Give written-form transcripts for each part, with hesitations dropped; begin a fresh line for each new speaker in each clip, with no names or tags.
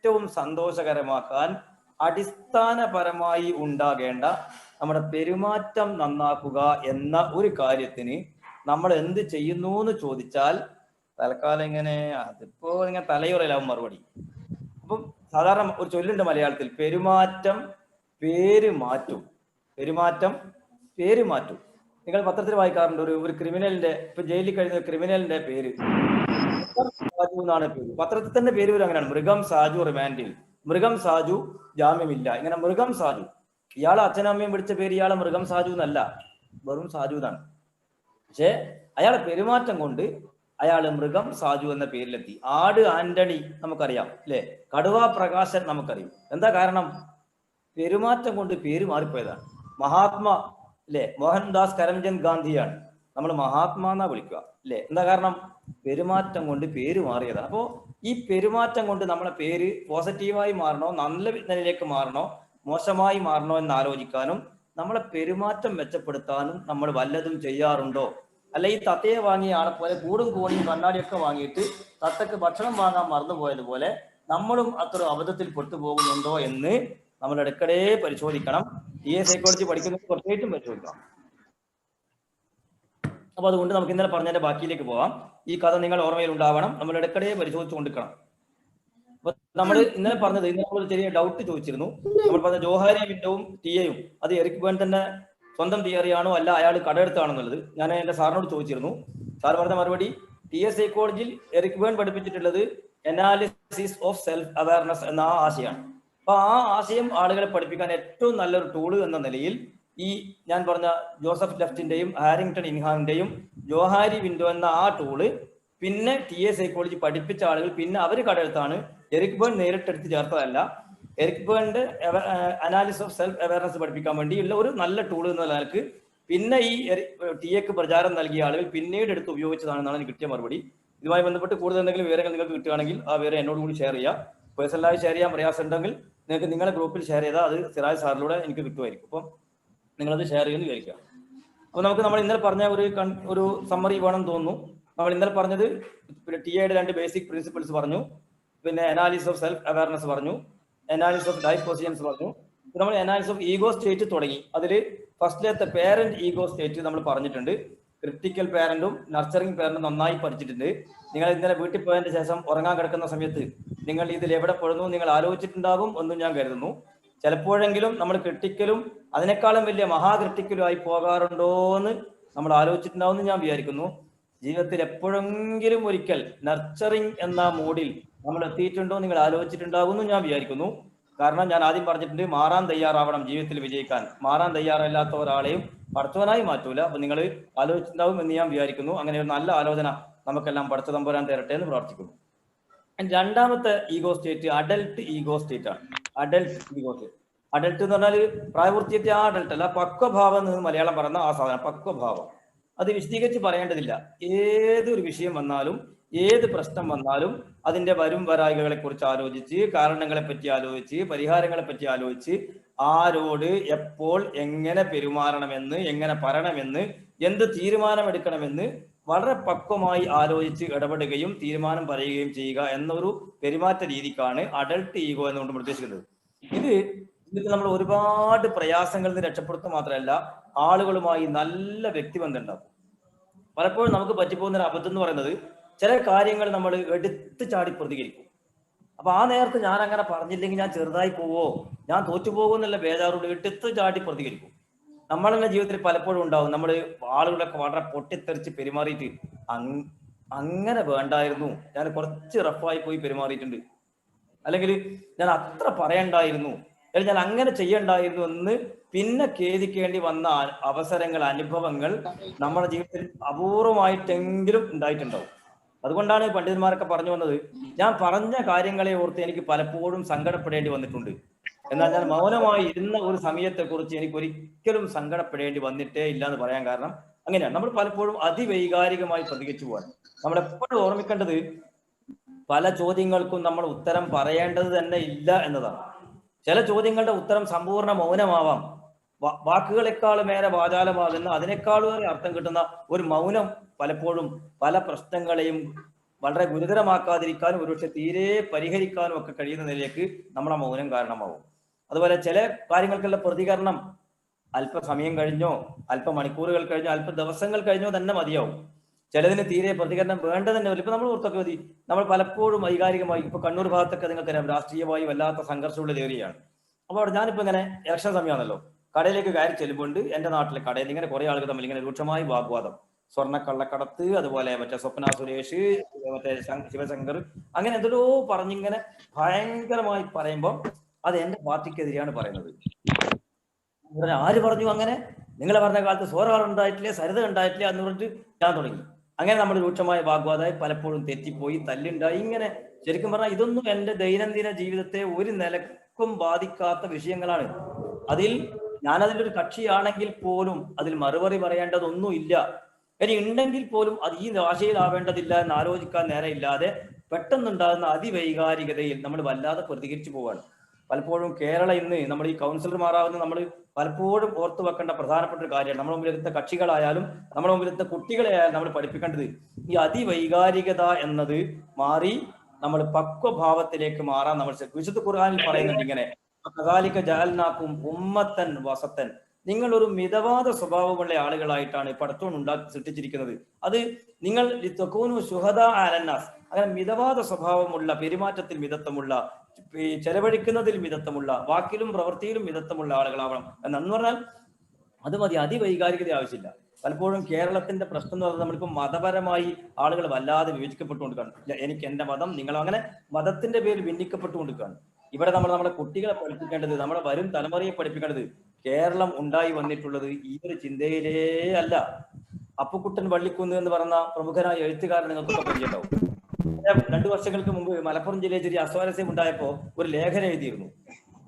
ഏറ്റവും സന്തോഷകരമാക്കാൻ അടിസ്ഥാനപരമായി ഉണ്ടാകേണ്ട നമ്മുടെ പെരുമാറ്റം നന്നാക്കുക എന്ന ഒരു കാര്യത്തിന് നമ്മൾ എന്ത് ചെയ്യുന്നു എന്ന് ചോദിച്ചാൽ തൽക്കാലം ഇങ്ങനെ അതിപ്പോ ഇങ്ങനെ തലയുറയിലാവും മറുപടി. അപ്പം സാധാരണ ഒരു ചൊല്ലുണ്ട് മലയാളത്തിൽ, പെരുമാറ്റം പേര് മാറ്റും. പെരുമാറ്റം പേര് മാറ്റും. നിങ്ങൾ പത്രത്തിൽ വായിക്കാറുണ്ട് ഒരു ക്രിമിനലിന്റെ, ഇപ്പൊ ജയിലിൽ കഴിയുന്ന ക്രിമിനലിന്റെ പേര് സാജു എന്നാണ് പേര്. പത്രത്തിൽ തന്നെ പേര് വരും അങ്ങനെയാണ്, മൃഗം സാജു റിമാൻഡിൽ, മൃഗം സാജു ജാമ്യമില്ല, ഇങ്ങനെ മൃഗം സാജു. ഇയാളെ അച്ഛനമ്മയും വിളിച്ച പേര് ഇയാളെ മൃഗം സാജു എന്നല്ല, വെറും സാജു എന്നാണ്. പക്ഷെ അയാളെ പെരുമാറ്റം കൊണ്ട് അയാള് മൃഗം സാജു എന്ന പേരിലെത്തി. ആട് ആന്റണി നമുക്കറിയാം അല്ലെ, കടുവ പ്രകാശൻ നമുക്കറിയാം. എന്താ കാരണം? പെരുമാറ്റം കൊണ്ട് പേര് മാറിപ്പോയതാണ്. മഹാത്മാ അല്ലെ, മോഹൻദാസ് കരംചന്ദ് ഗാന്ധിയാണ് നമ്മൾ മഹാത്മാ എന്നാ വിളിക്കുക അല്ലെ. എന്താ കാരണം? പെരുമാറ്റം കൊണ്ട് പേര് മാറിയതാണ്. അപ്പോ ഈ പെരുമാറ്റം കൊണ്ട് നമ്മളെ പേര് പോസിറ്റീവായി മാറണോ, നല്ല നിലയിലേക്ക് മാറണോ, മോശമായി മാറണോ എന്ന് ആലോചിക്കാനും നമ്മളെ പെരുമാറ്റം മെച്ചപ്പെടുത്താനും നമ്മൾ വല്ലതും ചെയ്യാറുണ്ടോ? അല്ല ഈ തത്തയെ വാങ്ങിയ ആളെ പോലെ കൂടും കോണിയും കണ്ണാടിയൊക്കെ വാങ്ങിയിട്ട് തത്തക്ക് ഭക്ഷണം വാങ്ങാൻ മറന്നുപോയതുപോലെ നമ്മളും അത്ര അബദ്ധത്തിൽ പെട്ടുപോകുന്നുണ്ടോ എന്ന് നമ്മൾ ഇടയ്ക്കിടെ പരിശോധിക്കണം. സൈക്കോളജി പഠിക്കുന്നത് കുറച്ചായിട്ടും പരിശോധിക്കണം. അപ്പൊ അതുകൊണ്ട് നമുക്ക് ഇന്നലെ പറഞ്ഞതിന്റെ ബാക്കിയിലേക്ക് പോവാം. ഈ കഥ നിങ്ങൾ ഓർമ്മയിൽ ഉണ്ടാവണം, നമ്മൾ ഇടയ്ക്കിടെ പരിശോധിച്ചു കൊണ്ടിരിക്കണം. അപ്പൊ നമ്മൾ ഇന്നലെ പറഞ്ഞത്, ഇന്നലെ നമ്മൾ ചെറിയ ഡൗട്ട് ചോദിച്ചിരുന്നു. നമ്മൾ പറഞ്ഞ ജോഹാരി വിൻഡോവും ടിയയും അത് എറിക് ബേൺ തന്നെ സ്വന്തം തിയറിയാണോ അല്ല അയാൾ കടമെടുത്താണെന്നുള്ളത് ഞാൻ എന്റെ സാറിനോട് ചോദിച്ചിരുന്നു. സാർ പറഞ്ഞ മറുപടി, സൈക്കോളജിയിൽ എറിക് ബേൺ പഠിപ്പിച്ചിട്ടുള്ളത് അനാലിസിസ് ഓഫ് സെൽഫ് അവയർനെസ് എന്ന ആ ആശയമാണ്. അപ്പൊ ആ ആശയം ആളുകളെ പഠിപ്പിക്കാൻ ഏറ്റവും നല്ലൊരു ടൂള് എന്ന നിലയിൽ ഈ ഞാൻ പറഞ്ഞ ജോസഫ് ലെഫ്റ്റിന്റെയും ഹാരിങ്ടൺ ഇൻഹാമിന്റെയും ജോഹാരി വിൻഡോ എന്ന ആ ടൂള് പിന്നെ സൈക്കോളജി പഠിപ്പിച്ച ആളുകൾ പിന്നെ അവർ കടമെടുത്താണ്. എറിക് ബേൺ നേരിട്ടെടുത്ത് ചേർത്തതല്ല. എറിക് ബേണിന്റെ അനാലിസിസ് ഓഫ് സെൽഫ് അവയർനെസ് പഠിപ്പിക്കാൻ വേണ്ടിയുള്ള ഒരു നല്ല ടൂൾ എന്ന നിലക്ക് പിന്നെ ഈ ടിഎക്ക് പ്രചാരം നൽകിയ ആളുകൾ പിന്നീട് എടുത്ത് ഉപയോഗിച്ചതാണെന്നാണ് എനിക്ക് കിട്ടിയ മറുപടി. ഇതുമായി ബന്ധപ്പെട്ട് കൂടുതൽ എന്തെങ്കിലും വിവരങ്ങൾ നിങ്ങൾക്ക് കിട്ടുകയാണെങ്കിൽ ആ വിവരം എന്നോട് കൂടി ഷെയർ ചെയ്യുക. പേഴ്സണലായി ഷെയർ ചെയ്യാൻ പ്രയാസം ഉണ്ടെങ്കിൽ നിങ്ങൾക്ക് നിങ്ങളുടെ ഗ്രൂപ്പിൽ ഷെയർ ചെയ്താൽ അത് സിറാജ് സാറിലൂടെ എനിക്ക് കിട്ടുമായിരിക്കും. അപ്പം നിങ്ങളത് ഷെയർ ചെയ്യുമെന്ന് വിചാരിക്കുക. അപ്പോൾ നമുക്ക് നമ്മൾ ഇന്നലെ പറഞ്ഞ ഒരു സമ്മറി വേണം തോന്നുന്നു. നമ്മൾ ഇന്നലെ പറഞ്ഞത് പിന്നെ ടിഎയുടെ 2 ബേസിക് പ്രിൻസിപ്പിൾസ് പറഞ്ഞു, പിന്നെ അനാലിസിസ് ഓഫ് സെൽഫ് അവയർനെസ് പറഞ്ഞു, അനാലിസിസ് ഓഫ് ലൈഫ് പൊസിഷൻസ് പറഞ്ഞു. നമ്മൾ അനാലിസിസ് ഓഫ് ഈഗോ സ്റ്റേറ്റ് തുടങ്ങി. അതിൽ ഫസ്റ്റിലത്തെ പേരന്റ് ഈഗോ സ്റ്റേറ്റ് നമ്മൾ പറഞ്ഞിട്ടുണ്ട്. ക്രിട്ടിക്കൽ പേരന്റും നർച്ചറിങ് പേരന്റും നന്നായി പഠിച്ചിട്ടുണ്ട്. നിങ്ങൾ ഇന്നലെ വീട്ടിൽ പോയതിന് ശേഷം ഉറങ്ങാൻ കിടക്കുന്ന സമയത്ത് നിങ്ങൾ ഇതിൽ എവിടെ പെടുന്നു നിങ്ങൾ ആലോചിച്ചിട്ടുണ്ടാകും എന്നും ഞാൻ കരുതുന്നു. ചിലപ്പോഴെങ്കിലും നമ്മൾ ക്രിട്ടിക്കലും അതിനേക്കാളും വലിയ മഹാക്രിട്ടിക്കലും ആയി പോകാറുണ്ടോ എന്ന് നമ്മൾ ആലോചിച്ചിട്ടുണ്ടാവും എന്ന് ഞാൻ വിചാരിക്കുന്നു. ജീവിതത്തിൽ എപ്പോഴെങ്കിലും ഒരിക്കൽ നർച്ചറിങ് എന്ന മോഡിൽ നമ്മൾ എത്തിയിട്ടുണ്ടോ നിങ്ങൾ ആലോചിച്ചിട്ടുണ്ടാകുമെന്ന് ഞാൻ വിചാരിക്കുന്നു. കാരണം ഞാൻ ആദ്യം പറഞ്ഞിട്ടുണ്ട്, മാറാൻ തയ്യാറാവണം ജീവിതത്തിൽ വിജയിക്കാൻ. മാറാൻ തയ്യാറല്ലാത്ത ഒരാളെയും പഠിച്ചവനായി മാറ്റൂല. അപ്പൊ നിങ്ങൾ ആലോചിച്ചിട്ടുണ്ടാവും എന്ന് ഞാൻ വിചാരിക്കുന്നു. അങ്ങനെ ഒരു നല്ല ആലോചന നമുക്കെല്ലാം പഠിച്ച തമ്പുരാൻ തരട്ടെ എന്ന് പ്രാർത്ഥിക്കുന്നു. രണ്ടാമത്തെ ego state adult ego state ആണ്. അഡൽട്ട് ഈഗോ സ്റ്റേറ്റ്, അഡൽട്ട് എന്ന് പറഞ്ഞാൽ പ്രായപൂർത്തിയെത്തിയ ആ അഡൽട്ട് അല്ല, പക്വഭാവം എന്ന് മലയാളം പറയുന്ന ആ സാധനം, പക്വഭാവം. അത് വിശദീകരിച്ച് പറയേണ്ടതില്ല. ഏതൊരു വിഷയം വന്നാലും ഏത് പ്രശ്നം വന്നാലും അതിന്റെ വരും വരായികളെ കുറിച്ച് ആലോചിച്ച്, കാരണങ്ങളെ പറ്റി ആലോചിച്ച്, പരിഹാരങ്ങളെ പറ്റി ആലോചിച്ച്, ആരോട് എപ്പോൾ എങ്ങനെ പെരുമാറണമെന്ന്, എങ്ങനെ പറയണമെന്ന്, എന്ത് തീരുമാനമെടുക്കണമെന്ന് വളരെ പക്വമായി ആലോചിച്ച് ഇടപെടുകയും തീരുമാനം പറയുകയും ചെയ്യുക എന്നൊരു പെരുമാറ്റ രീതിക്കാണ് അഡൽട്ട് ഈഗോ എന്നുകൊണ്ട് നമ്മൾ ഉദ്ദേശിക്കുന്നത്. ഇത് നമ്മൾ ഒരുപാട് പ്രയാസങ്ങളിൽ നിന്ന് രക്ഷപ്പെടുത്തുക മാത്രമല്ല, ആളുകളുമായി നല്ല വ്യക്തിബന്ധം ഉണ്ടാക്കും. പലപ്പോഴും നമുക്ക് പറ്റിപ്പോകുന്ന ഒരു അബദ്ധം എന്ന് പറയുന്നത്, ചില കാര്യങ്ങൾ നമ്മൾ എടുത്തു ചാടി പ്രതികരിക്കും. അപ്പൊ ആ നേരത്ത് ഞാൻ അങ്ങനെ പറഞ്ഞില്ലെങ്കിൽ ഞാൻ ചെറുതായി പോവോ, ഞാൻ തോറ്റുപോകുമെന്നുള്ള ബേജാറോട് എടുത്തു ചാടി പ്രതികരിക്കും. നമ്മളെന്നെ ജീവിതത്തിൽ പലപ്പോഴും ഉണ്ടാവും, നമ്മൾ ആളുകളൊക്കെ വളരെ പൊട്ടിത്തെറിച്ച് പെരുമാറിയിട്ട് അങ്ങനെ വേണ്ടായിരുന്നു, ഞാൻ കുറച്ച് റഫായി പോയി പെരുമാറിയിട്ടുണ്ട്, അല്ലെങ്കിൽ ഞാൻ അത്ര പറയണ്ടായിരുന്നു, അല്ലെങ്കിൽ ഞാൻ അങ്ങനെ ചെയ്യണ്ടായിരുന്നു എന്ന് പിന്നെ ഖേദിക്കേണ്ടി വന്ന അവസരങ്ങൾ, അനുഭവങ്ങൾ നമ്മുടെ ജീവിതത്തിൽ അപൂർവമായിട്ടെങ്കിലും ഉണ്ടായിട്ടുണ്ടാവും. അതുകൊണ്ടാണ് പണ്ഡിതന്മാരൊക്കെ പറഞ്ഞു വന്നത്, ഞാൻ പറഞ്ഞ കാര്യങ്ങളെ ഓർത്ത് എനിക്ക് പലപ്പോഴും സങ്കടപ്പെടേണ്ടി വന്നിട്ടുണ്ട്, എന്നാൽ ഞാൻ മൗനമായി ഇരുന്ന ഒരു സമയത്തെ കുറിച്ച് എനിക്ക് ഒരിക്കലും സങ്കടപ്പെടേണ്ടി വന്നിട്ടേ ഇല്ല എന്ന് പറയാൻ കാരണം അങ്ങനെയാണ്. നമ്മൾ പലപ്പോഴും അതിവൈകാരികമായി പ്രതികരിച്ചു പോകാൻ. നമ്മൾ എപ്പോഴും ഓർമ്മിക്കേണ്ടത്, പല ചോദ്യങ്ങൾക്കും നമ്മൾ ഉത്തരം പറയേണ്ടത് തന്നെ ഇല്ല എന്നതാണ്. ചില ചോദ്യങ്ങളുടെ ഉത്തരം സമ്പൂർണ്ണ മൗനമാവാം. വാക്കുകളെക്കാളും മേലെ വാചാലമാകുന്ന, അതിനേക്കാളും അർത്ഥം കിട്ടുന്ന ഒരു മൗനം പലപ്പോഴും പല പ്രശ്നങ്ങളെയും വളരെ ഗുരുതരമാക്കാതിരിക്കാനും ഒരുപക്ഷെ തീരെ പരിഹരിക്കാനും ഒക്കെ കഴിയുന്ന നിലയിലേക്ക് നമ്മളെ മൗനം കാരണമാവും. അതുപോലെ ചില കാര്യങ്ങൾക്കുള്ള പ്രതികരണം അല്പസമയം കഴിഞ്ഞോ, അല്പ മണിക്കൂറുകൾ കഴിഞ്ഞോ, അല്പ ദിവസങ്ങൾ കഴിഞ്ഞോ തന്നെ മതിയാവും. ചിലതിന് തീരെ പ്രതികരണം വേണ്ടതന്നെ വരും. ഇപ്പൊ നമ്മൾ ഓർത്തൊക്കെ മതി, നമ്മൾ പലപ്പോഴും വൈകാരികമായി, ഇപ്പൊ കണ്ണൂർ ഭാഗത്തൊക്കെ നിങ്ങൾക്കറിയാം, രാഷ്ട്രീയമായി വല്ലാത്ത സംഘർഷമുള്ള ഏരിയയാണ്. അപ്പോൾ അവിടെ ഞാനിപ്പോ ഇങ്ങനെ ഇലക്ഷൻ സമയമാണല്ലോ, കടയിലേക്ക് കയറി ചെല്ലുമ്പോൾ എന്റെ നാട്ടിലെ കടയിൽ ഇങ്ങനെ കുറെ ആളുകൾ തമ്മിൽ ഇങ്ങനെ രൂക്ഷമായി വാഗ്വാദം, സ്വർണ്ണക്കള്ളക്കടത്ത്, അതുപോലെ മറ്റേ സ്വപ്ന സുരേഷ്, മറ്റേ ശിവശങ്കർ, അങ്ങനെ എന്തെല്ലോ പറഞ്ഞിങ്ങനെ ഭയങ്കരമായി പറയുമ്പോൾ അത് എന്റെ പാർട്ടിക്കെതിരെയാണ് പറയുന്നത്. ആര് പറഞ്ഞു അങ്ങനെ? നിങ്ങൾ പറഞ്ഞ കാലത്ത് സോറാർ ഉണ്ടായിട്ടില്ലേ, സരിത ഉണ്ടായിട്ടില്ലേ എന്ന് പറഞ്ഞിട്ട് ഞാൻ തുടങ്ങി. അങ്ങനെ നമ്മൾ രൂക്ഷമായ വാഗ്വാദമായി, പലപ്പോഴും തെറ്റിപ്പോയി, തല്ലുണ്ടായി. ഇങ്ങനെ ശരിക്കും പറഞ്ഞാൽ ഇതൊന്നും എന്റെ ദൈനംദിന ജീവിതത്തെ ഒരു നിലക്കും ബാധിക്കാത്ത വിഷയങ്ങളാണ്. അതിൽ ഞാനതിലൊരു കക്ഷിയാണെങ്കിൽ പോലും അതിൽ മറുപടി പറയേണ്ടതൊന്നും ഇല്ല. ഇനി ഉണ്ടെങ്കിൽ പോലും അത് ഈ ഭാഷയിലാവേണ്ടതില്ല എന്ന് ആലോചിക്കാൻ നേരമില്ലാതെ പെട്ടെന്നുണ്ടാകുന്ന അതിവൈകാരികതയിൽ നമ്മൾ വല്ലാതെ പ്രതികരിച്ചു പോവാണ്. പലപ്പോഴും കേരള ഇന്ന് നമ്മൾ ഈ കൗൺസിലർമാരാകുന്ന നമ്മൾ പലപ്പോഴും ഓർത്തു വെക്കേണ്ട പ്രധാനപ്പെട്ട ഒരു കാര്യമാണ്. നമ്മുടെ മുമ്പിലെടുത്ത കക്ഷികളായാലും നമ്മുടെ മുമ്പിലെടുത്ത കുട്ടികളെ ആയാലും നമ്മൾ പഠിപ്പിക്കേണ്ടത് ഈ അതിവൈകാരികത എന്നത് മാറി നമ്മൾ പക്വഭാവത്തിലേക്ക് മാറാൻ നമ്മൾ വിശുദ്ധ ഖുർആനിൽ പറയുന്നുണ്ട് ഇങ്ങനെ, കദാലിക ജഅൽനാകും ഉമ്മത്തൻ വസത്തൻ, നിങ്ങൾ ഒരു മിതവാദ സ്വഭാവമുള്ള ആളുകളായിട്ടാണ് പടത്തോൺ സൃഷ്ടിച്ചിരിക്കുന്നത്. അത് നിങ്ങൾ തകൂനു ശുഹദാ അലന്നാസ്, അങ്ങനെ മിതവാദ സ്വഭാവമുള്ള, പെരുമാറ്റത്തിൽ മിതത്വമുള്ള, ചെലവഴിക്കുന്നതിൽ മിതത്വമുള്ള, വാക്കിലും പ്രവൃത്തിയിലും മിതത്വമുള്ള ആളുകളാവണം എന്ന് പറഞ്ഞാൽ അത് മതി. അതിവൈകാരികത ആവശ്യമില്ല. പലപ്പോഴും കേരളത്തിന്റെ പ്രശ്നം എന്ന് പറയുന്നത് നമ്മളിപ്പോൾ മതപരമായി ആളുകൾ വല്ലാതെ വിഭജിക്കപ്പെട്ടുകൊണ്ടിരിക്കുകയാണ്. എനിക്ക് എന്റെ മതം, നിങ്ങൾ അങ്ങനെ മതത്തിന്റെ പേരിൽ ഭിന്നിക്കപ്പെട്ടുകൊണ്ടിരിക്കുകയാണ്. ഇവിടെ നമ്മുടെ കുട്ടികളെ പഠിപ്പിക്കേണ്ടത്, നമ്മുടെ വരും തലമുറയെ പഠിപ്പിക്കേണ്ടത്, കേരളം ഉണ്ടായി വന്നിട്ടുള്ളത് ഈ ഒരു ചിന്തയിലേ അല്ല. അപ്പുക്കുട്ടൻ വള്ളിക്കുന്ന് എന്ന് പറഞ്ഞ പ്രമുഖനായ എഴുത്തുകാരൻ നിങ്ങൾക്കൊക്കെ പരിചയമുണ്ടാവും. 2 വർഷങ്ങൾക്ക് മുമ്പ് മലപ്പുറം ജില്ലയിൽ ചെറിയ അസ്വാരസ്യം ഉണ്ടായപ്പോൾ ഒരു ലേഖനം എഴുതിയിരുന്നു.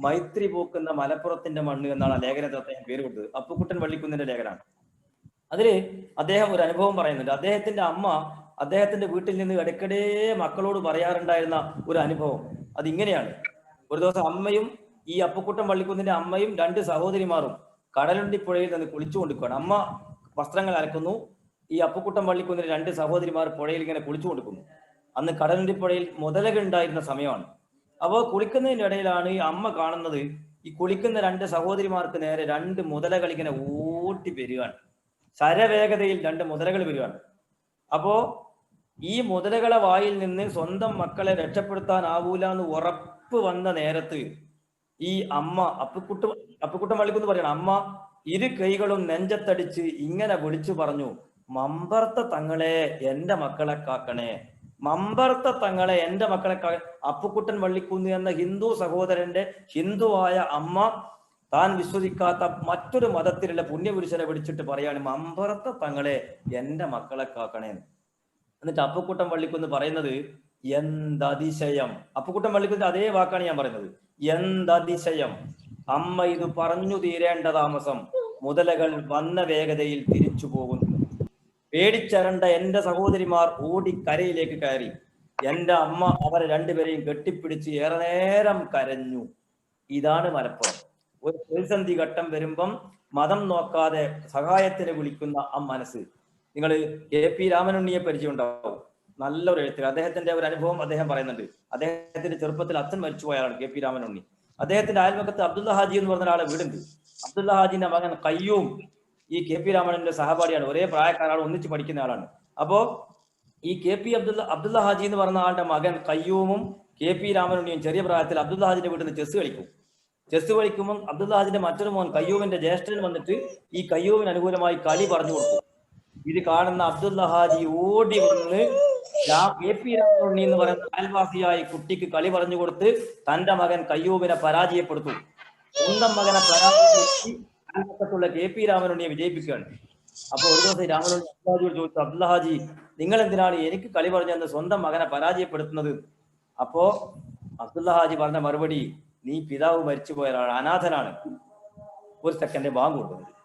മൈത്രി പൂക്കുന്ന മലപ്പുറത്തിന്റെ മണ്ണ് എന്നാണ് ആ ലേഖനത്തിന് അദ്ദേഹം പേര് കൊടുത്തത്. അപ്പുക്കുട്ടൻ വള്ളിക്കുന്നിന്റെ ലേഖനമാണ്. അതില് അദ്ദേഹം ഒരു അനുഭവം പറയുന്നുണ്ട്. അദ്ദേഹത്തിന്റെ അമ്മ അദ്ദേഹത്തിന്റെ വീട്ടിൽ നിന്ന് ഇടയ്ക്കിടെ മക്കളോട് പറയാറുണ്ടായിരുന്ന ഒരു അനുഭവം അതിങ്ങനെയാണ്. ഒരു ദിവസം അമ്മയും ഈ അപ്പുക്കുട്ടൻ വള്ളിക്കുന്നിന്റെ അമ്മയും 2 സഹോദരിമാരും കടലുണ്ടിപ്പുഴയിൽ നിന്ന് കുളിച്ചു കൊണ്ടിരിക്കുകയാണ്. അമ്മ വസ്ത്രങ്ങൾ അലക്കുന്നു, ഈ അപ്പുക്കുട്ടൻ വള്ളിക്കുന്നിന്റെ 2 സഹോദരിമാർ പുഴയിൽ ഇങ്ങനെ കുളിച്ചു കൊണ്ടിരിക്കുന്നു. അന്ന് കടലുണ്ടിപ്പുഴയിൽ മുതലകൾ ഉണ്ടായിരുന്ന സമയമാണ്. അപ്പോൾ കുളിക്കുന്നതിന്റെ ഇടയിലാണ് ഈ അമ്മ കാണുന്നത്, ഈ കുളിക്കുന്ന 2 സഹോദരിമാർക്ക് നേരെ 2 മുതലകൾ ഇങ്ങനെ ഓട്ടി വരികയാണ്. ശരവേഗതയിൽ 2 മുതലകൾ വരികയാണ്. അപ്പോ ഈ മുതലകളെ വായിൽ നിന്ന് സ്വന്തം മക്കളെ രക്ഷപ്പെടുത്താനാവൂല എന്ന് ഉറപ്പ് വന്ന നേരത്ത് ഈ അമ്മ അപ്പുക്കുട്ടൻ വള്ളിക്കുന്ന് പറയണം, അമ്മ 2 കൈകളും നെഞ്ചത്തടിച്ച് ഇങ്ങനെ വിളിച്ചു പറഞ്ഞു, മമ്പർത്ത തങ്ങളെ എന്റെ മക്കളെ കാക്കണേ, മമ്പർത്ത തങ്ങളെ എന്റെ മക്കളെ അപ്പുക്കുട്ടൻ വള്ളിക്കുന്ന് എന്ന ഹിന്ദു സഹോദരന്റെ ഹിന്ദുവായ അമ്മ താൻ വിശ്വസിക്കാത്ത മറ്റൊരു മതത്തിലുള്ള പുണ്യപുരുഷനെ വിളിച്ചിട്ട് പറയാണ്, മമ്പറത്ത തങ്ങളെ എന്റെ മക്കളെ കാക്കണേ. എന്നിട്ട് അപ്പുക്കുട്ടൻ വള്ളിക്കുന്ന് പറയുന്നത്, എന്തതിശയം. അപ്പുക്കുട്ടൻ വള്ളിക്കുന്ന് അതേ വാക്കാണ് ഞാൻ പറയുന്നത്, എന്തതിശയം, അമ്മ ഇത് പറഞ്ഞു തീരേണ്ട താമസം, മുതലകൾ വന്ന വേഗതയിൽ തിരിച്ചു പോകുന്നു. പേടിച്ചരണ്ട എന്റെ സഹോദരിമാർ ഓടി കരയിലേക്ക് കയറി. എന്റെ അമ്മ അവരെ 2 പേരെയും കെട്ടിപ്പിടിച്ച് ഏറെ നേരം കരഞ്ഞു. ഇതാണ് മലപ്പുറം. ഒരു പ്രതിസന്ധി ഘട്ടം വരുമ്പം മതം നോക്കാതെ സഹായത്തിന് വിളിക്കുന്ന ആ മനസ്സ്. നിങ്ങൾ കെ.പി. രാമനുണ്ണിയെ പരിചയം ഉണ്ടാവും, നല്ലൊരു എഴുത്തുകാരൻ. അദ്ദേഹത്തിന്റെ ഒരു അനുഭവം അദ്ദേഹം പറയുന്നുണ്ട്. അദ്ദേഹത്തിന്റെ ചെറുപ്പത്തിൽ അച്ഛൻ മരിച്ചുപോയാലാണ് കെ.പി. രാമനുണ്ണി. അദ്ദേഹത്തിന്റെ അയൽപക്കത്ത് അബ്ദുള്ള ഹാജി എന്ന് പറഞ്ഞ ഒരാളെ വീടുണ്ട്. അബ്ദുള്ള ഹാജിന്റെ മകൻ കയ്യൂം ഈ കെ.പി. രാമനുണ്ണിന്റെ സഹപാഠിയാണ്, ഒരേ പ്രായക്കാരാണ്, ഒന്നിച്ച് പഠിക്കുന്ന ആളാണ്. അപ്പോ ഈ കെ.പി. അബ്ദുള്ള ഹാജി എന്ന് പറഞ്ഞ ആളുടെ മകൻ കയ്യൂമും കെ.പി. രാമനുണ്ണിയും ചെറിയ പ്രായത്തിൽ അബ്ദുള്ള ഹാജിന്റെ വീട്ടിൽ നിന്ന് ചെസ് കളിക്കും. ചെസ് കളിക്കുമ്പോൾ അബ്ദുള്ള ഹാജിന്റെ മറ്റൊരു മോൻ കയ്യൂമിന്റെ ജ്യേഷ്ഠൻ വന്നിട്ട് ഈ കയ്യൂമിന് അനുകൂലമായി കളി പറഞ്ഞു കൊടുക്കും. ഇത് കാണുന്ന അബ്ദുള്ള ഹാജി ഓടി വന്ന് കെ.പി. രാമനുണ്ണി എന്ന് പറയുന്ന അയൽവാസിയായി കുട്ടിക്ക് കളി പറഞ്ഞു കൊടുത്ത് തന്റെ മകൻ കയ്യൂമിനെ പരാജയപ്പെടുത്തും. സ്വന്തം മകനെ പരാജയപ്പെടുത്തി അയൽപക്കത്തുള്ള കെ.പി. രാമനുണ്ണിയെ വിജയിപ്പിക്കുകയാണ്. അപ്പൊ ഒരു ദിവസം രാമനുണ്ണി അബ്ദുള്ള ഹാജിയോട് ചോദിച്ചു, അബ്ദുള്ള ഹാജി, നിങ്ങൾ എന്തിനാണ് എനിക്ക് കളി പറഞ്ഞെന്ന് സ്വന്തം മകനെ പരാജയപ്പെടുത്തുന്നത്? അപ്പോ അബ്ദുള്ള ഹാജി പറഞ്ഞ മറുപടി, നീ പിതാവ് മരിച്ചുപോയ ഒരാൾ, അനാഥനാണ്. ഒരു സെക്കൻഡ് ബാങ്ക് കൊടുക്കുന്നത്.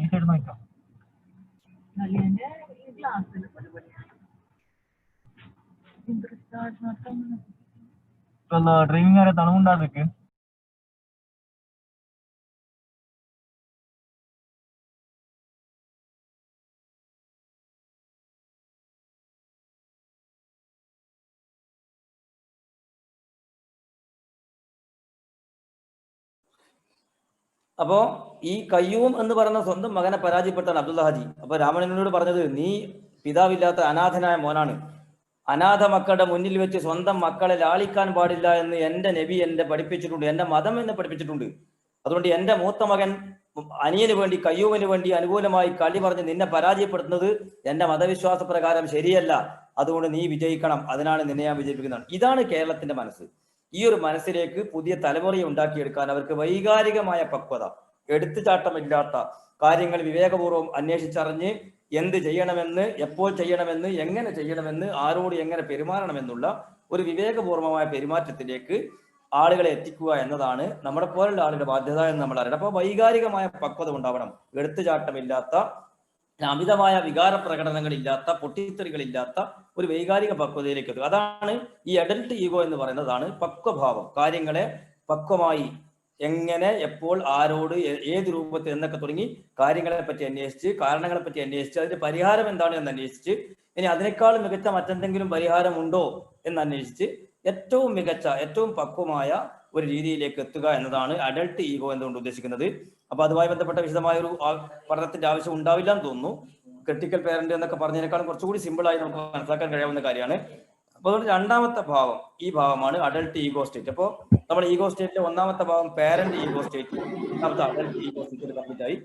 ഈ സൈഡ് നോക്കാം. ഡ്രൈവിംഗ് ആരെ തണുണ്ടാകും.
അപ്പോ ഈ കയ്യൂം എന്ന് പറയുന്ന സ്വന്തം മകനെ പരാജയപ്പെട്ടാണ് അബ്ദുള്ള ഹാജി. അപ്പൊ രാമനോട് പറഞ്ഞത്, നീ പിതാവില്ലാത്ത അനാഥനായ മോനാണ്. അനാഥ മക്കളുടെ മുന്നിൽ വെച്ച് സ്വന്തം മക്കളെ ലാളിക്കാൻ പാടില്ല എന്ന് എന്റെ നബി എന്നെ പഠിപ്പിച്ചിട്ടുണ്ട്, എന്റെ മതം എന്നെ പഠിപ്പിച്ചിട്ടുണ്ട്. അതുകൊണ്ട് എന്റെ മൂത്ത മകൻ അനിയന് വേണ്ടി, കയ്യൂമിന് വേണ്ടി അനുകൂലമായി കളി പറഞ്ഞ് നിന്നെ പരാജയപ്പെടുത്തുന്നത് എന്റെ മതവിശ്വാസ പ്രകാരം ശരിയല്ല. അതുകൊണ്ട് നീ വിജയിക്കണം, അതിനാണ് നിന്നെ ഞാൻ വിജയിപ്പിക്കുന്നത്. ഇതാണ് കേരളത്തിന്റെ മനസ്സ്. ഈ ഒരു മനസ്സിലേക്ക് പുതിയ തലമുറയെ ഉണ്ടാക്കിയെടുക്കാൻ അവർക്ക് വൈകാരികമായ പക്വത, എടുത്തുചാട്ടമില്ലാത്ത കാര്യങ്ങൾ വിവേകപൂർവ്വം അന്വേഷിച്ചറിഞ്ഞ് എന്ത് ചെയ്യണമെന്ന്, എപ്പോൾ ചെയ്യണമെന്ന്, എങ്ങനെ ചെയ്യണമെന്ന്, ആരോട് എങ്ങനെ പെരുമാറണമെന്നുള്ള ഒരു വിവേകപൂർവമായ പെരുമാറ്റത്തിലേക്ക് ആളുകളെ എത്തിക്കുക എന്നതാണ് നമ്മുടെ പോലുള്ള ആളുകളുടെ ബാധ്യത എന്ന് നമ്മൾ അറിയണം. അപ്പോൾ വൈകാരികമായ പക്വത ഉണ്ടാവണം, എടുത്തുചാട്ടമില്ലാത്ത, അമിതമായ വികാര പ്രകടനങ്ങളില്ലാത്ത, പൊട്ടിത്തെറികളില്ലാത്ത ഒരു വൈകാരിക പക്വതയിലേക്ക് എത്തുക. അതാണ് ഈ അഡൽട്ട് ഈഗോ എന്ന് പറയുന്നതാണ് പക്വഭാവം. കാര്യങ്ങളെ പക്വമായി എങ്ങനെ, എപ്പോൾ, ആരോട്, ഏത് രൂപത്തിൽ എന്നൊക്കെ തുടങ്ങി കാര്യങ്ങളെ പറ്റി അന്വേഷിച്ച്, കാരണങ്ങളെ പറ്റി അന്വേഷിച്ച്, അതിന്റെ പരിഹാരം എന്താണ് എന്ന് അന്വേഷിച്ച്, ഇനി അതിനേക്കാൾ മികച്ച മറ്റെന്തെങ്കിലും പരിഹാരം ഉണ്ടോ എന്ന് അന്വേഷിച്ച് ഏറ്റവും മികച്ച, ഏറ്റവും പക്വമായ ഒരു രീതിയിലേക്ക് എത്തുക എന്നതാണ് അഡൽട്ട് ഈഗോ എന്നുകൊണ്ട് ഉദ്ദേശിക്കുന്നത്. അപ്പൊ അതുമായി ബന്ധപ്പെട്ട വിശദമായ ഒരു പഠനത്തിന്റെ ആവശ്യം ഉണ്ടാവില്ല എന്ന് തോന്നുന്നു. ക്രിട്ടിക്കൽ പേരന്റ് എന്നൊക്കെ പറഞ്ഞതിനേക്കാളും കുറച്ചുകൂടി സിമ്പിളായി നമുക്ക് മനസ്സിലാക്കാൻ കഴിയാവുന്ന കാര്യമാണ്. അപ്പൊ അതുകൊണ്ട് രണ്ടാമത്തെ ഭാവം, ഈ ഭാവമാണ് അഡൽട്ട് ഈഗോ സ്റ്റേറ്റ്. അപ്പോൾ നമ്മൾ ഈഗോ സ്റ്റേറ്റിലെ ഒന്നാമത്തെ ഭാവം പാരന്റ് ഈഗോ സ്റ്റേറ്റ്, രണ്ടാമത്തെ അഡൽട്ട് ഈഗോ സ്റ്റേറ്റ് കംപ്ലീറ്റ് ആയി.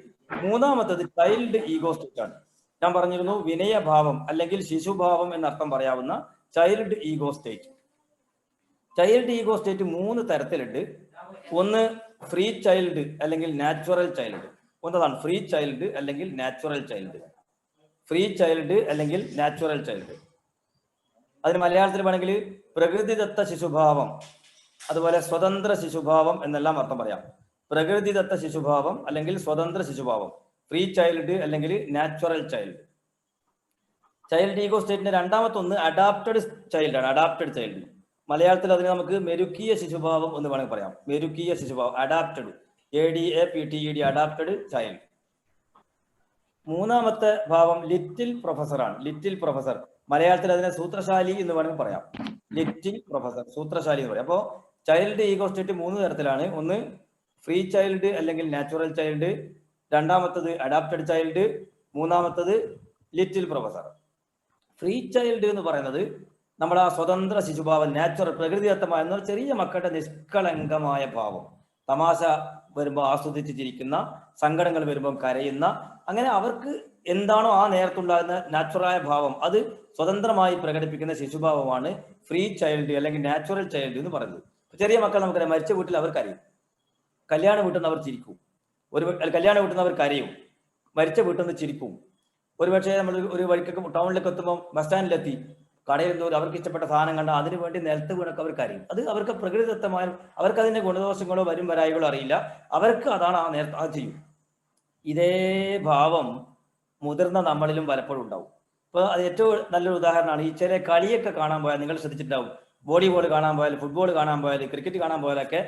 മൂന്നാമത്തത് ചൈൽഡ് ഈഗോ സ്റ്റേറ്റ് ആണ്. ഞാൻ പറഞ്ഞിരുന്നു വിനയഭാവം അല്ലെങ്കിൽ ശിശുഭാവം എന്നർത്ഥം പറയാവുന്ന child ego state. Child ego state 3 തരത്തിലുണ്ട്. ഒന്ന് ഫ്രീ ചൈൽഡ് അല്ലെങ്കിൽ നാച്ചുറൽ ചൈൽഡ്. ഒന്നതാണ് ഫ്രീ ചൈൽഡ് അല്ലെങ്കിൽ നാച്ചുറൽ ചൈൽഡ്. ഫ്രീ ചൈൽഡ് അല്ലെങ്കിൽ നാച്ചുറൽ ചൈൽഡ്. അതിന് മലയാളത്തിൽ വേണമെങ്കിൽ പ്രകൃതിദത്ത ശിശുഭാവം, അതുപോലെ സ്വതന്ത്ര ശിശുഭാവം എന്നെല്ലാം അർത്ഥം പറയാം. പ്രകൃതിദത്ത ശിശുഭാവം അല്ലെങ്കിൽ സ്വതന്ത്ര ശിശുഭാവം, ഫ്രീ ചൈൽഡ് അല്ലെങ്കിൽ നാച്ചുറൽ ചൈൽഡ്. ചൈൽഡ് ഈഗോ സ്റ്റേറ്റിന്റെ രണ്ടാമത്തെ ഒന്ന് അഡാപ്റ്റഡ് ചൈൽഡ് ആണ്. അഡാപ്റ്റഡ് ചൈൽഡ്, മലയാളത്തിൽ അതിന് നമുക്ക് മെരുക്കിയ ശിശുഭാവം എന്ന് വേണമെങ്കിൽ പറയാം. മെരുക്കിയ ശിശുഭാവം, അഡാപ്റ്റഡ്, ADAPTED, അഡാപ്റ്റഡ് ചൈൽഡ്. മൂന്നാമത്തെ ഭാവം ലിറ്റിൽ പ്രൊഫസർ ആണ്. ലിറ്റിൽ പ്രൊഫസർ, മലയാളത്തിൽ അതിനെ സൂത്രശാലി എന്ന് വേണമെങ്കിൽ പറയാം. ലിറ്റിൽ പ്രൊഫസർ, സൂത്രശാലി എന്ന് പറയാം. അപ്പോൾ ചൈൽഡ് ഈഗോ സ്റ്റേറ്റ് 3 തരത്തിലാണ്. ഒന്ന് ഫ്രീ ചൈൽഡ് അല്ലെങ്കിൽ നാച്ചുറൽ ചൈൽഡ്, രണ്ടാമത്തത് അഡാപ്റ്റഡ് ചൈൽഡ്, മൂന്നാമത്തത് ലിറ്റിൽ പ്രൊഫസർ. ഫ്രീ ചൈൽഡ് എന്ന് പറയുന്നത് നമ്മുടെ ആ സ്വതന്ത്ര ശിശുഭാവം, നാച്ചുറൽ, പ്രകൃതിദത്തമായ എന്നാൽ ചെറിയ മക്കളുടെ നിഷ്കളങ്കമായ ഭാവം. തമാശ വരുമ്പോൾ ആസ്വദിച്ച് ചിരിക്കുന്ന, സങ്കടങ്ങൾ വരുമ്പോൾ കരയുന്ന, അങ്ങനെ അവർക്ക് എന്താണോ ആ നേരത്തുണ്ടാകുന്ന നാച്ചുറലായ ഭാവം അത് സ്വതന്ത്രമായി പ്രകടിപ്പിക്കുന്ന ശിശുഭാവമാണ് ഫ്രീ ചൈൽഡ് അല്ലെങ്കിൽ നാച്ചുറൽ ചൈൽഡ് എന്ന് പറയുന്നത്. ചെറിയ മക്കൾ നമുക്കറിയാം, മരിച്ച വീട്ടിൽ അവർ കരയും, കല്യാണ വീട്ടിൽ നിന്ന് അവർ ചിരിക്കും, കല്യാണ വീട്ടിൽ നിന്ന് അവർ കരയും, മരിച്ച വീട്ടിൽ നിന്ന് ചിരിക്കും. ഒരുപക്ഷെ നമ്മൾ ഒരു വഴിക്കൊക്കെ ടൗണിലേക്ക് എത്തുമ്പോൾ ബസ് സ്റ്റാൻഡിലെത്തി കടയിൽ നിന്ന് അവർക്ക് ഇഷ്ടപ്പെട്ട സാധനം കണ്ടാൽ അതിനു വേണ്ടി നിലത്ത് വീണൊക്കെ അവർ കരയും. അത് അവർക്ക് പ്രകൃതിദത്തമായ, അവർക്ക് അതിന്റെ ഗുണദോഷങ്ങളോ വരും വരായികളോ അറിയില്ല, അവർക്ക് അതാണ് ആ നേരത്തെ അത് ചെയ്യും. ഇതേ ഭാവം മുതിർന്ന നമ്മളിലും പലപ്പോഴും ഉണ്ടാവും. ഇപ്പൊ അത് ഏറ്റവും നല്ലൊരു ഉദാഹരണമാണ് ഈ ചില കളിയൊക്കെ കാണാൻ പോയാൽ നിങ്ങൾ ശ്രദ്ധിച്ചിട്ടുണ്ടാവും. വോളിബോൾ കാണാൻ പോയാൽ, ഫുട്ബോൾ കാണാൻ പോയാൽ, ക്രിക്കറ്റ് കാണാൻ പോയാലൊക്കെ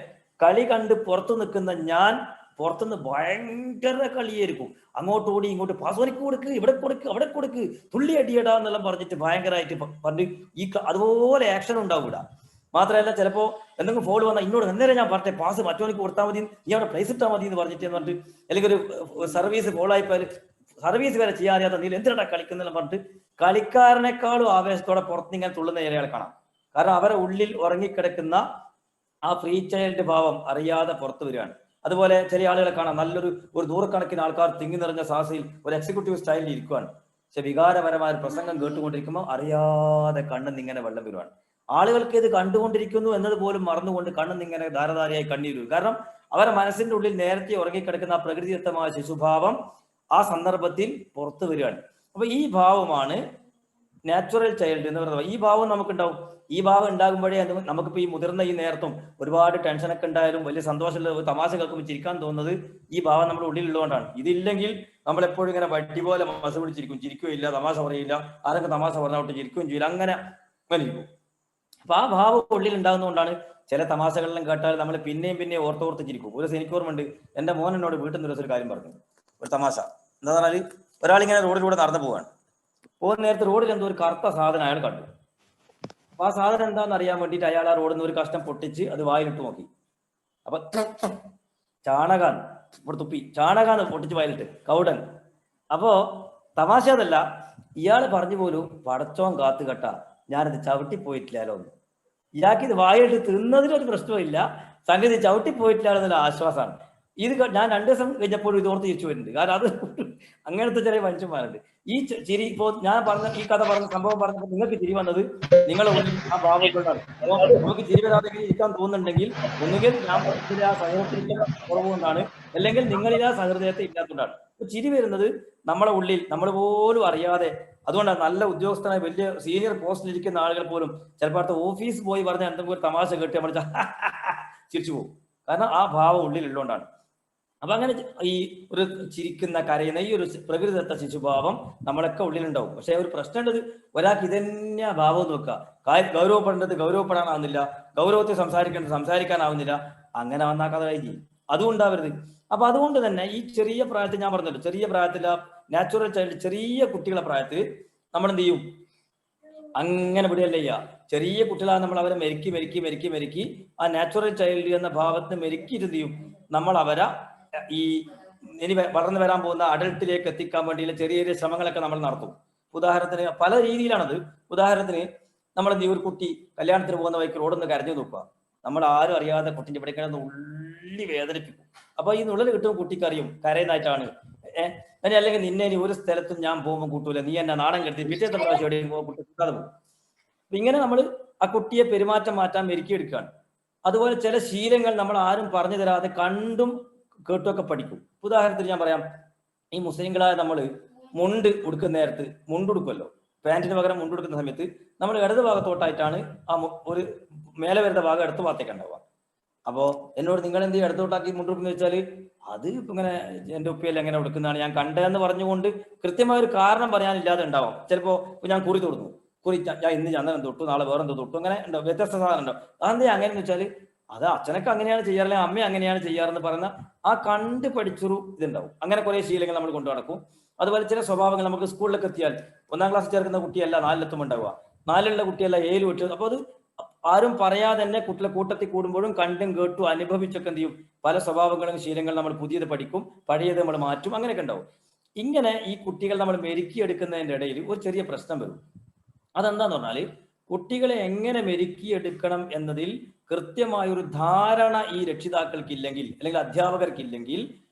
കളി കണ്ട് പുറത്തു നിൽക്കുന്ന ഞാൻ പുറത്തുനിന്ന് ഭയങ്കര കളിയായിരിക്കും. അങ്ങോട്ട് ഓടി ഇങ്ങോട്ട് പാസ്വനിക്ക് കൊടുക്ക്, ഇവിടെ കൊടുക്ക്, അവിടെ കൊടുക്ക്, തുള്ളി അടിയടാ എന്നെല്ലാം പറഞ്ഞിട്ട് ഭയങ്കരമായിട്ട് പറഞ്ഞ് ഈ അതുപോലെ ആക്ഷൻ ഉണ്ടാവില്ല. മാത്രമല്ല ചിലപ്പോൾ എന്തെങ്കിലും ഫോൾ വന്നാൽ ഇന്നോട് അന്നേരം ഞാൻ പറഞ്ഞേ പാസ് മറ്റവനിക്ക് കൊടുത്താൽ മതി, നീ അവിടെ പ്ലേസ് ഇട്ടാൽ മതി എന്ന് പറഞ്ഞിട്ട് അല്ലെങ്കിൽ ഒരു സർവീസ് ഫോളായിപ്പോയാൽ സർവീസ് വരെ ചെയ്യാറിയാത്ത നീ എന്തിനാ കളിക്കുന്നെല്ലാം പറഞ്ഞിട്ട് കളിക്കാരനേക്കാളും ആവേശത്തോടെ പുറത്തിങ്ങനെ തുള്ളുന്ന ഏരിയകളെ കാണാം. കാരണം അവരെ ഉള്ളിൽ ഉറങ്ങിക്കിടക്കുന്ന ആ ഫ്രീ ചൈൽഡ് ഭാവം അറിയാതെ പുറത്തു വരികയാണ്. അതുപോലെ ചില ആളുകളെ കാണാം, നല്ലൊരു നൂറുകണക്കിന് ആൾക്കാർ തിങ്ങി നിറഞ്ഞ സാസിൽ ഒരു എക്സിക്യൂട്ടീവ് സ്റ്റൈലിൽ ഇരിക്കുകയാണ്. പക്ഷെ വികാരപരമായ ഒരു പ്രസംഗം കേട്ടുകൊണ്ടിരിക്കുമ്പോൾ അറിയാതെ കണ്ണെന്നിങ്ങനെ വെള്ളം വരുവാണ്. ആളുകൾക്ക് ഇത് കണ്ടുകൊണ്ടിരിക്കുന്നു എന്നത് പോലും മറന്നുകൊണ്ട് കണ്ണെന്നിങ്ങനെ ധാരധാരയായി കണ്ണീര്. കാരണം അവരുടെ മനസ്സിന്റെ ഉള്ളിൽ നേരത്തെ ഉറങ്ങിക്കിടക്കുന്ന ആ പ്രകൃതിദത്തമായ ശിശുഭാവം ആ സന്ദർഭത്തിൽ പുറത്തു വരികയാണ്. അപ്പൊ ഈ ഭാവമാണ് നാച്ചുറൽ ചൈൽഡ് എന്ന് പറയുന്നത് ഈ ഭാവം നമുക്കുണ്ടാവും. ഈ ഭാവം ഉണ്ടാകുമ്പോഴേ നമുക്കിപ്പോൾ ഈ മുതിർന്ന ഈ നേരത്തും ഒരുപാട് ടെൻഷനൊക്കെ ഉണ്ടായാലും വലിയ സന്തോഷമുള്ള തമാശ കേൾക്കുമ്പോൾ ചിരിക്കാൻ തോന്നുന്നത് ഈ ഭാവം നമ്മുടെ ഉള്ളിലുള്ളതുകൊണ്ടാണ്. ഇതില്ലെങ്കിൽ നമ്മളെപ്പോഴും ഇങ്ങനെ വട്ടി പോലെ മസ പിടിച്ചിരിക്കും, ചിരിക്കുകയില്ല, തമാശ പറയില്ല, ആരൊക്കെ തമാശ പറഞ്ഞോട്ട് ചിരിക്കുകയും ചെയ്യില്ല, അങ്ങനെ അങ്ങനെ ഇരിക്കും. അപ്പൊ ആ ഭാവം ഉള്ളിൽ ഉണ്ടാകുന്നതുകൊണ്ടാണ് ചില തമാശകളെല്ലാം കേട്ടാൽ നമ്മൾ പിന്നെയും ഓർത്തോർത്ത് ചിരിക്കും. ഒരു എനിക്ക് ഓർമ്മയുണ്ട്, എന്റെ മോൻ എന്നോട് വീട്ടിൽ നിന്ന് ഒരു കാര്യം പറഞ്ഞു, ഒരു തമാശ. എന്താ പറഞ്ഞാൽ ഒരാളിങ്ങനെ റോഡിലൂടെ നടന്നു പോവാണ്. പോകുന്ന നേരത്തെ റോഡിൽ എന്തോ ഒരു കറുത്ത സാധനം അയാൾ കണ്ടു. അപ്പൊ ആ സാധനം എന്താണെന്ന് അറിയാൻ വേണ്ടിയിട്ട് അയാൾ ആ റോഡിൽ നിന്ന് ഒരു കഷ്ണം പൊട്ടിച്ച് അത് വായിലിട്ട് നോക്കി. അപ്പൊ ചാണകാന്ന് ഇവിടെ തുപ്പി, ചാണകാന്ന് പൊട്ടിച്ച് വായിലിട്ട്, കൗടൻ. അപ്പോ തമാശ അതല്ല, ഇയാൾ പറഞ്ഞു പോലും പടച്ചോൻ കാത്തു കെട്ട ഞാനത് ചവിട്ടിപ്പോയിട്ടില്ലല്ലോ എന്ന്. ഇയാൾക്ക് ഇത് വായിട്ട് തിന്നതിലൊരു പ്രശ്നമില്ല, സംഗതി ചവിട്ടിപ്പോയിട്ടില്ല എന്നൊരു ആശ്വാസമാണ്. ഇത് ഞാൻ 2 ദിവസം കഴിഞ്ഞപ്പോഴും ഇതോർത്ത് തിരിച്ചു വരുന്നുണ്ട്. കാരണം അത് അങ്ങനത്തെ ചെറിയ മനുഷ്യന്മാരുണ്ട്. ഈ ചിരി ഇപ്പോ ഞാൻ പറഞ്ഞ ഈ കഥ പറഞ്ഞ സംഭവം പറഞ്ഞപ്പോൾ നിങ്ങൾക്ക് ചിരി വന്നത് നിങ്ങളെ ഉള്ളിൽ ആ ഭാവങ്ങളുണ്ടാണ്. അപ്പോൾ നമുക്ക് ചിരി വരാതെ ഇരിക്കാൻ തോന്നുന്നുണ്ടെങ്കിൽ ഒന്നുകിൽ ഞാൻ പറഞ്ഞ ആ സഹൃദയത്തിന്റെ കുറവുകൊണ്ടാണ്, അല്ലെങ്കിൽ നിങ്ങളിൽ ആ സഹൃദയത്തെ ഇല്ലാത്തതുകൊണ്ടാണ്. അപ്പൊ ചിരി വരുന്നത് നമ്മളെ ഉള്ളിൽ നമ്മൾ പോലും അറിയാതെ. അതുകൊണ്ടാണ് നല്ല ഉദ്യോഗസ്ഥനായ വലിയ സീനിയർ പോസ്റ്റിൽ ഇരിക്കുന്ന ആളുകൾ പോലും ചിലപ്പോൾ അടുത്ത ഓഫീസ് പോയി പറഞ്ഞ എന്തെങ്കിലും ഒരു തമാശ കേട്ട് നമ്മൾ ചിരിച്ചു പോകും. കാരണം ആ ഭാവം ഉള്ളിലുള്ളതുകൊണ്ടാണ്. അപ്പൊ അങ്ങനെ ഈ ഒരു ചിരിക്കുന്ന കരയുന്ന ഈ ഒരു പ്രകൃതിദത്ത ശിശുഭാവം നമ്മളൊക്കെ ഉള്ളിലുണ്ടാവും. പക്ഷെ ഒരു പ്രശ്നമുള്ളത്, ഒരാൾക്ക് ഇതന്നെ ഭാവം നോക്കുക, ഗൗരവപ്പെടേണ്ടത് ഗൗരവപ്പെടാനാവുന്നില്ല, ഗൗരവത്തെ സംസാരിക്കാനാവുന്നില്ല, അങ്ങനെ വന്നാ കഥ കഴിഞ്ഞു. അതും ഉണ്ടാവരുത്. അപ്പൊ അതുകൊണ്ട് തന്നെ ഈ ചെറിയ പ്രായത്തിൽ ഞാൻ പറഞ്ഞല്ലോ, ചെറിയ പ്രായത്തിൽ നാച്ചുറൽ ചൈൽഡ്, ചെറിയ കുട്ടികളെ പ്രായത്തിൽ നമ്മൾ എന്ത് ചെയ്യും, അങ്ങനെ വിടുകയല്ല ചെയ്യുക. ചെറിയ കുട്ടികളാണ് നമ്മൾ അവരെ മെരുക്കി ആ നാച്ചുറൽ ചൈൽഡ് എന്ന ഭാവത്തിന് മെരുക്കിയിട്ട് എന്ത് ചെയ്യും, നമ്മൾ അവരെ ഈ ഇനി വളർന്നു വരാൻ പോകുന്ന അഡൽട്ടിലേക്ക് എത്തിക്കാൻ വേണ്ടിയുള്ള ചെറിയ ചെറിയ ശ്രമങ്ങളൊക്കെ നമ്മൾ നടത്തും. ഉദാഹരണത്തിന് പല രീതിയിലാണത്. ഉദാഹരണത്തിന് നമ്മൾ എന്ത് ചെയ്യും, ഒരു കുട്ടി കല്യാണത്തിന് പോകുന്ന വഴിക്ക് റോഡൊന്ന് കരഞ്ഞു നോക്കുക, നമ്മൾ ആരും അറിയാതെ കുട്ടിന്റെ ഇവിടെ കിടന്ന് ഉള്ളി വേദനിപ്പിക്കും. അപ്പൊ ഈ നുള്ളൽ കിട്ടുമ്പോൾ കുട്ടിക്ക് അറിയും കരയുന്നതായിട്ടാണ്. അല്ലെങ്കിൽ നിന്നെ ഇനി ഒരു സ്ഥലത്തും ഞാൻ പോകുമ്പോൾ കൂട്ടൂല, നീ എന്നെ നാണം കെടുത്തി പിറ്റേത്തെ പ്രാവശ്യം എവിടെയും പോകുമ്പോൾ കുട്ടി കിട്ടാതെ പോകും. അപ്പൊ ഇങ്ങനെ നമ്മൾ ആ കുട്ടിയെ പെരുമാറ്റം മാറ്റാൻ മെരുക്കിയെടുക്കുകയാണ്. അതുപോലെ ചില ശീലങ്ങൾ നമ്മൾ ആരും പറഞ്ഞു തരാതെ കണ്ടും കേട്ടുമൊക്കെ പഠിക്കും. ഉദാഹരണത്തിന് ഞാൻ പറയാം, ഈ മുസ്ലിങ്ങളായ നമ്മൾ മുണ്ട് ഉടുക്കുന്ന നേരത്ത് മുണ്ടുടുക്കുമല്ലോ, പാന്റിന് പകരം മുണ്ടുടുക്കുന്ന സമയത്ത് നമ്മൾ ഇടത് ഭാഗത്തോട്ടായിട്ടാണ് ആ ഒരു മേലെ വരുന്ന ഭാഗം ഇടത്ത് ഭാഗത്തേക്ക് ഉണ്ടാവുക. അപ്പോ എന്നോട് നിങ്ങൾ എന്ത് ഇടത്തോട്ടാക്കി മുണ്ടുടുക്കുന്ന വെച്ചാൽ അത് ഇപ്പൊ ഇങ്ങനെ എന്റെ ഉപ്പയല്ല എങ്ങനെ ഉടുക്കുന്നതാണ് ഞാൻ കണ്ടതെന്ന് പറഞ്ഞുകൊണ്ട് കൃത്യമായ ഒരു കാരണം പറയാനില്ലാതെ ഉണ്ടാവാം. ചിലപ്പോ ഞാൻ കുറി തൊടുന്നു, ഞാൻ ഇന്ന് ചന്ദനം തൊട്ടു, നാളെ വേറെന്തോ തൊട്ടു, അങ്ങനെ ഉണ്ടോ, വ്യത്യസ്ത സാധനം ഉണ്ടോ. അതെന്താ അങ്ങനെയെന്ന് വെച്ചാൽ അത് അച്ഛനൊക്കെ അങ്ങനെയാണ് ചെയ്യാറില്ല, അമ്മ അങ്ങനെയാണ് ചെയ്യാറെന്ന് പറയുന്ന ആ കണ്ട് പഠിച്ചൊരു ഇതുണ്ടാവും. അങ്ങനെ കുറെ ശീലങ്ങൾ നമ്മൾ കൊണ്ടു നടക്കും. അതുപോലെ ചില സ്വഭാവങ്ങൾ നമുക്ക് സ്കൂളിലൊക്കെ എത്തിയാൽ 1ാം ക്ലാസ് ചേർക്കുന്ന കുട്ടിയല്ല 4ലെത്തും ഉണ്ടാവുക, 4ലുള്ള കുട്ടിയല്ല 7 വിട്ടു. അപ്പൊ അത് ആരും പറയാതെ തന്നെ കുട്ടികളെ കൂട്ടത്തിൽ കൂടുമ്പോഴും കണ്ടും കേട്ടും അനുഭവിച്ചൊക്കെ എന്ത് ചെയ്യും, പല സ്വഭാവങ്ങളും ശീലങ്ങളും നമ്മൾ പുതിയത് പഠിക്കും, പഴയത് നമ്മൾ മാറ്റും, അങ്ങനെയൊക്കെ ഉണ്ടാവും. ഇങ്ങനെ ഈ കുട്ടികൾ നമ്മൾ മെരുക്കിയെടുക്കുന്നതിന്റെ ഇടയിൽ ഒരു ചെറിയ പ്രശ്നം വരും. അതെന്താന്ന് പറഞ്ഞാല്, കുട്ടികളെ എങ്ങനെ മെരുക്കിയെടുക്കണം എന്നതിൽ കൃത്യമായൊരു ധാരണ ഈ രക്ഷിതാക്കൾക്കില്ലെങ്കിൽ അല്ലെങ്കിൽ അധ്യാപകർക്കില്ലെങ്കിൽ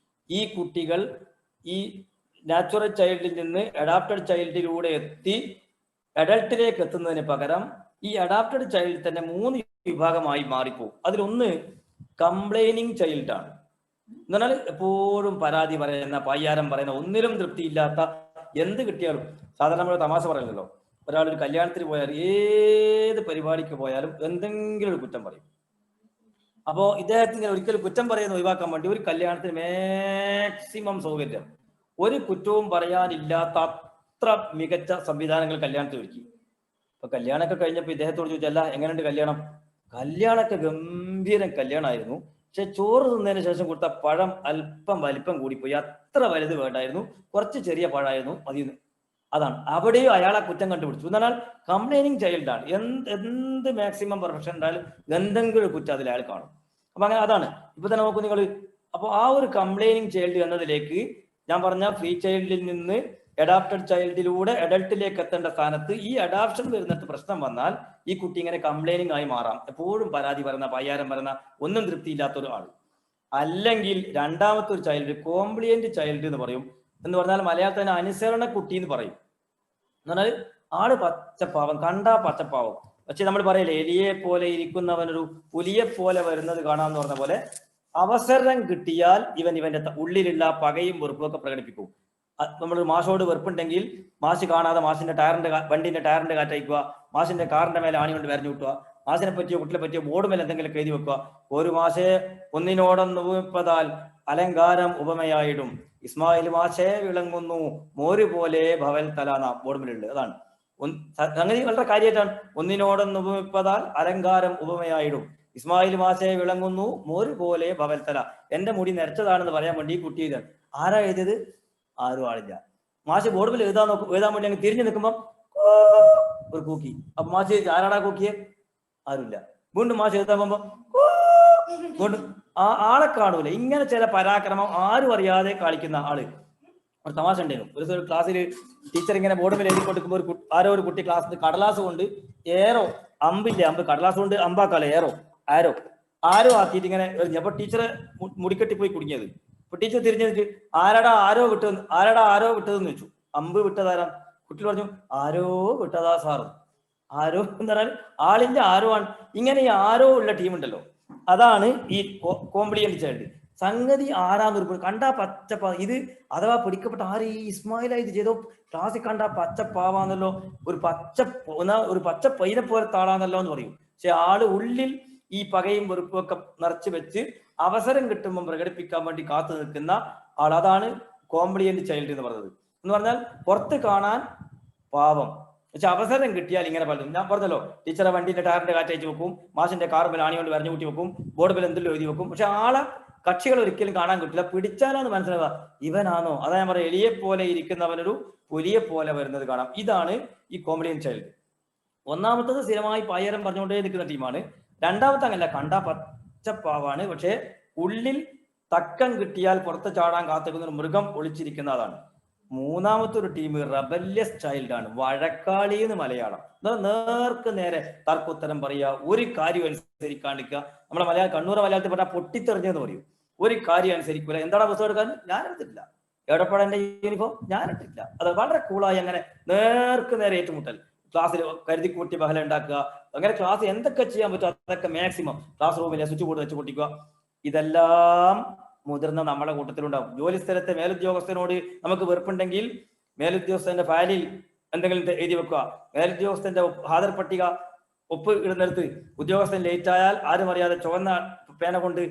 ഈ കുട്ടികൾ ഈ നാച്ചുറൽ ചൈൽഡിൽ നിന്ന് അഡാപ്റ്റഡ് ചൈൽഡിലൂടെ എത്തി അഡൽട്ടിലേക്ക് എത്തുന്നതിന് പകരം ഈ അഡാപ്റ്റഡ് ചൈൽഡ് തന്നെ 3 വിഭാഗമായി മാറിപ്പോകും. അതിലൊന്ന് കംപ്ലൈനിങ് ചൈൽഡാണ്. എന്ന് പറഞ്ഞാൽ എപ്പോഴും പരാതി പറയുന്ന, പയ്യാരം പറയുന്ന, ഒന്നിലും തൃപ്തിയില്ലാത്ത, എന്ത് കിട്ടിയാലും. സാധാരണ നമ്മൾ തമാശ പറയുന്നല്ലോ, ഒരാൾ ഒരു കല്യാണത്തിന് പോയാൽ ഏത് പരിപാടിക്ക് പോയാലും എന്തെങ്കിലും ഒരു കുറ്റം പറയും. അപ്പോ ഇദ്ദേഹത്തിന് ഒരിക്കലും കുറ്റം പറയുന്ന ഒഴിവാക്കാൻ വേണ്ടി ഒരു കല്യാണത്തിന് മാക്സിമം സൗകര്യം, ഒരു കുറ്റവും പറയാനില്ലാത്ത അത്ര മികച്ച സംവിധാനങ്ങൾ കല്യാണത്തിൽ ഒരുക്കി. അപ്പൊ കല്യാണമൊക്കെ കഴിഞ്ഞപ്പോൾ ഇദ്ദേഹത്തോട് ചോദിച്ചല്ല എങ്ങനെയുണ്ട് കല്യാണം? കല്യാണമൊക്കെ ഗംഭീരം കല്യാണമായിരുന്നു, പക്ഷെ ചോറ് തിന്നതിന് ശേഷം കൊടുത്ത പഴം അല്പം വലിപ്പം കൂടിപ്പോയി, അത്ര വലുത് വേണ്ടായിരുന്നു, കുറച്ച് ചെറിയ പഴമായിരുന്നു മതിയെന്ന്. അതാണ് അവിടെയും അയാളെ കുറ്റം കണ്ടുപിടിച്ചു. എന്നാൽ കംപ്ലൈനിങ് ചൈൽഡാണ്. എന്ത് മാക്സിമം പെർഫെക്ഷൻ ഉണ്ടായാലും എന്തെങ്കിലും കുറ്റം അതിൽ അയാൾ കാണും. അപ്പൊ അങ്ങനെ അതാണ് ഇപ്പൊ തന്നെ നോക്കൂ നിങ്ങൾ. അപ്പോൾ ആ ഒരു കംപ്ലൈനിങ് ചൈൽഡ് എന്നതിലേക്ക് ഞാൻ പറഞ്ഞ ഫ്രീ ചൈൽഡിൽ നിന്ന് അഡാപ്റ്റഡ് ചൈൽഡിലൂടെ അഡൽട്ടിലേക്ക് എത്തേണ്ട സ്ഥാനത്ത് ഈ അഡാപ്ഷൻ വരുന്നിട്ട് പ്രശ്നം വന്നാൽ ഈ കുട്ടി ഇങ്ങനെ കംപ്ലൈനിങ് ആയി മാറാം. എപ്പോഴും പരാതി പറയുന്ന, പയ്യാരം പറയുന്ന, ഒന്നും തൃപ്തിയില്ലാത്ത ഒരു ആൾ. അല്ലെങ്കിൽ രണ്ടാമത്തെ ഒരു ചൈൽഡ് കോംപ്ലിയന്റ് ചൈൽഡ് എന്ന് പറയും. എന്ന് പറഞ്ഞാൽ മലയാളത്തിൽ തന്നെ അനുസരണ കുട്ടി എന്ന് പറയും. എന്ന് പറഞ്ഞാൽ ആള് പച്ചപ്പാവം, കണ്ടാ പച്ചപ്പാവം, പക്ഷെ നമ്മൾ പറയില്ലേ എലിയെ പോലെ ഇരിക്കുന്നവനൊരു പുലിയെ പോലെ വരുന്നത് കാണാമെന്ന് പറഞ്ഞ പോലെ അവസരം കിട്ടിയാൽ ഇവന്റെ ഉള്ളിലുള്ള പകയും വെറുപ്പും ഒക്കെ പ്രകടിപ്പിക്കും. നമ്മൾ മാഷോട് വെറുപ്പുണ്ടെങ്കിൽ മാഷ് കാണാതെ മാഷിന്റെ വണ്ടിന്റെ ടയറിന്റെ കാറ്റയക്കുക, മാഷിന്റെ കാറിന്റെ മേലെ ആണി കൊണ്ട് വരഞ്ഞു വിട്ടുക, മാഷിനെ പറ്റിയോ കുട്ടിയെ പറ്റിയോ ബോർഡ് മേലെ എന്തെങ്കിലും എഴുതി വെക്കുക. ഒരു മാഷെ ഒന്നിനോടൊന്ന് ഉപമിപ്പതാൽ അലങ്കാരം ഉപമയായിടും, ഇസ്മായിൽ മാഷെ വിളങ്ങുന്നു മോര് പോലെ ഭവൽ തലാന ബോർഡ് മേലുണ്ട്. അതാണ് സംഗതി വളരെ കാര്യമായിട്ടാണ്. ഒന്നിനോടൊന്ന് ഉപമിപ്പതാൽ അലങ്കാരം ഉപമയായിടും, ഇസ്മായിൽ മാഷെ വിളങ്ങുന്നു മോര് പോലെ ഭവൽ തല. എന്റെ മുടി നരച്ചതാണെന്ന് പറയാൻ വേണ്ടി ഈ കുട്ടി എഴുതാൻ. ആരാ എഴുതിയത്? ആരും ആളില്ല. മാഷ് ബോർഡ് മേൽ എഴുതാൻ വേണ്ടി അങ്ങ് തിരിഞ്ഞു നിൽക്കുമ്പോൾ ഒരു കൂക്കി. അപ്പൊ മാഷ് ആരാടാ കൂക്കിയെ? ആരുമില്ല. വീണ്ടും മാഷ് എഴുതാൻ പോകുമ്പോ വീണ്ടും ആളെ കാണൂല. ഇങ്ങനെ ചില പരാക്രമം ആരും അറിയാതെ കളിക്കുന്ന ആള്. ഒരു തമാശ ഉണ്ടായിരുന്നു. ഒരു ക്ലാസ്സിൽ ടീച്ചർ ഇങ്ങനെ ബോർഡ് മേൽ എഴുതി കൊടുക്കുമ്പോൾ ആരോ ഒരു കുട്ടി ക്ലാസ്സിൽ കടലാസ് കൊണ്ട് ഏറോ അമ്പില്ലേ, കടലാസ് കൊണ്ട് അമ്പാക്കാലോ, ആരോ ആക്കിയിട്ട് ഇങ്ങനെ എറിഞ്ഞു. അപ്പൊ ടീച്ചറെ മുടിക്കെട്ടി പോയി കുടുങ്ങിയത്. അപ്പൊ ടീച്ചർ തിരിഞ്ഞിട്ട് ആരാടാ ആരോ വിട്ടതെന്ന് വെച്ചു. അമ്പ് വിട്ടതാരാ? കുട്ടി പറഞ്ഞു ആരോ വിട്ടതാ സാറ്. ആരോ എന്ന് പറഞ്ഞാൽ ആളിന്റെ ആരോ ആണ്. ഇങ്ങനെ ഈ ആരോ ഉള്ള ടീമുണ്ടല്ലോ, അതാണ് ഈ കോംപ്ലിയന്റ് ചൈൽഡ്. സംഗതി ആരാന്ന് കണ്ടാ പച്ചപ്പാ. ഇത് അഥവാ പിടിക്കപ്പെട്ട ആര് ഈ ഇസ്മായില ഇത് ചെയ്തോ ക്ലാസ്സിൽ കണ്ടാ പച്ചപ്പാവാന്നല്ലോ, ഒരു പച്ച പൈനെ പോലത്തെ ആളാന്നല്ലോ എന്ന് പറയും. പക്ഷെ ആള് ഉള്ളിൽ ഈ പകയും വെറുപ്പും ഒക്കെ നിറച്ചു വെച്ച് അവസരം കിട്ടുമ്പോൾ പ്രകടിപ്പിക്കാൻ വേണ്ടി കാത്തു നിൽക്കുന്ന ആൾ. അതാണ് കോംപ്ലിയന്റ് ചൈൽഡ് എന്ന് പറയുന്നത്. എന്ന് പറഞ്ഞാൽ പുറത്ത് കാണാൻ പാവം, പക്ഷെ അവസരം കിട്ടിയാൽ ഇങ്ങനെ പലതും. ഞാൻ പറഞ്ഞല്ലോ, ടീച്ചറെ വണ്ടിന്റെ ടയറിന്റെ കാറ്റയച്ച് വെക്കും, മാഷിന്റെ കാർബിൽ ആണി കൊണ്ട് വരഞ്ഞു കൂട്ടി വെക്കും, ബോർഡ് ബിൽ എന്തെങ്കിലും എഴുതി വെക്കും. പക്ഷെ ആളെ കക്ഷികൾ ഒരിക്കലും കാണാൻ കിട്ടില്ല. പിടിച്ചാലാന്ന് മനസ്സിലാവുക ഇവനാണോ. അതാ ഞാൻ പറയാം, എലിയെ പോലെ ഇരിക്കുന്നവനൊരു പുലിയെ പോലെ വരുന്നത് കാണാം. ഇതാണ് ഈ കോംപ്ലിയന്റ് ചൈൽഡ്. ഒന്നാമത്തത് സ്ഥിരമായി പായരം പറഞ്ഞുകൊണ്ടേ നിൽക്കുന്ന ടീമാണ്. രണ്ടാമത്തെ അങ്ങനല്ല, കണ്ടാ പച്ചപ്പാവാണ്, പക്ഷെ ഉള്ളിൽ തക്കം കിട്ടിയാൽ പുറത്ത് ചാടാൻ കാത്തിക്കുന്ന ഒരു മൃഗം ഒളിച്ചിരിക്കുന്ന അതാണ്. മൂന്നാമത്തെ ഒരു ടീം റബല്യസ് ചൈൽഡ് ആണ്, വഴക്കാളി എന്ന് മലയാളം. നേർക്ക് നേരെ തർക്കുത്തരം പറയുക, ഒരു കാര്യം അനുസരിക്കാണ്ടിരിക്കുക. നമ്മുടെ കണ്ണൂർ മലയാളത്തിൽ പറഞ്ഞാൽ പൊട്ടിത്തെറിഞ്ഞെന്ന് പറയും. ഒരു കാര്യം അനുസരിക്കൂല. എന്താണ് പുസ്തകം എടുക്കാൻ? ഞാൻ എടുത്തിട്ടില്ല. എവിടെപ്പാടെ എന്റെ യൂണിഫോം? ഞാൻ എടുത്തിട്ടില്ല. അത് വളരെ കൂളായി അങ്ങനെ നേർക്ക് നേരെ ഏറ്റുമുട്ടൽ. ക്ലാസ്സിൽ കരുതി കൂട്ടി ബഹളം ഉണ്ടാക്കുക. അങ്ങനെ ക്ലാസ് എന്തൊക്കെ ചെയ്യാൻ പറ്റും അതൊക്കെ മാക്സിമം. ക്ലാസ് റൂമിലെ സ്വിച്ച് ബോർഡ് വെച്ച് പൊട്ടിക്കുക. ഇതെല്ലാം മുതിർന്ന നമ്മുടെ കൂട്ടത്തിലുണ്ടാവും. ജോലി സ്ഥലത്തെ മേലുദ്യോഗസ്ഥനോട് നമുക്ക് വെറുപ്പുണ്ടെങ്കിൽ മേലുദ്യോഗസ്ഥന്റെ ഫയലിൽ എന്തെങ്കിലും എഴുതി വെക്കുക. മേലുദ്യോഗസ്ഥന്റെ ഹാജർ പട്ടിക ഒപ്പ് ഇടുന്നിടത്ത് ഉദ്യോഗസ്ഥൻ ലേറ്റ് ആയാൽ ആരും അറിയാതെ ചുവന്ന പേന കൊണ്ട്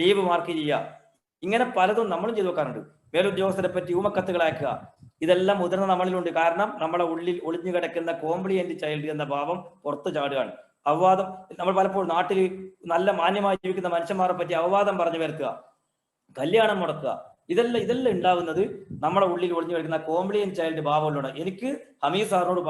ലീവ് മാർക്ക് ചെയ്യുക. ഇങ്ങനെ പലതും നമ്മളും ചെയ്തു വെക്കാറുണ്ട്. മേലുദ്യോഗസ്ഥരെ പറ്റി ഊമക്കത്തുകൾ അയക്കുക. ഇതെല്ലാം മുതിർന്ന നമ്മളിലുണ്ട്. കാരണം നമ്മളെ ഉള്ളിൽ ഒളിഞ്ഞു കിടക്കുന്ന കോംപ്ലിയന്റ് ചൈൽഡ് എന്ന ഭാവം പുറത്തു ചാടുകയാണ്. അവവാദം നമ്മൾ പലപ്പോഴും നാട്ടിൽ നല്ല മാന്യമായി ജീവിക്കുന്ന മനുഷ്യന്മാരെ പറ്റി അവവാദം പറഞ്ഞു വരുത്തുക, കല്യാണം മുടക്കുക. ഇതെല്ലാം ഉണ്ടാകുന്നത് നമ്മുടെ ഉള്ളിൽ ഒളിഞ്ഞു കിടക്കുന്ന കോംപ്ലിയന്റ് ചൈൽഡ് ഭാവമുള്ളതാണ്. എനിക്ക് ഹമീദ് സാറിനോട്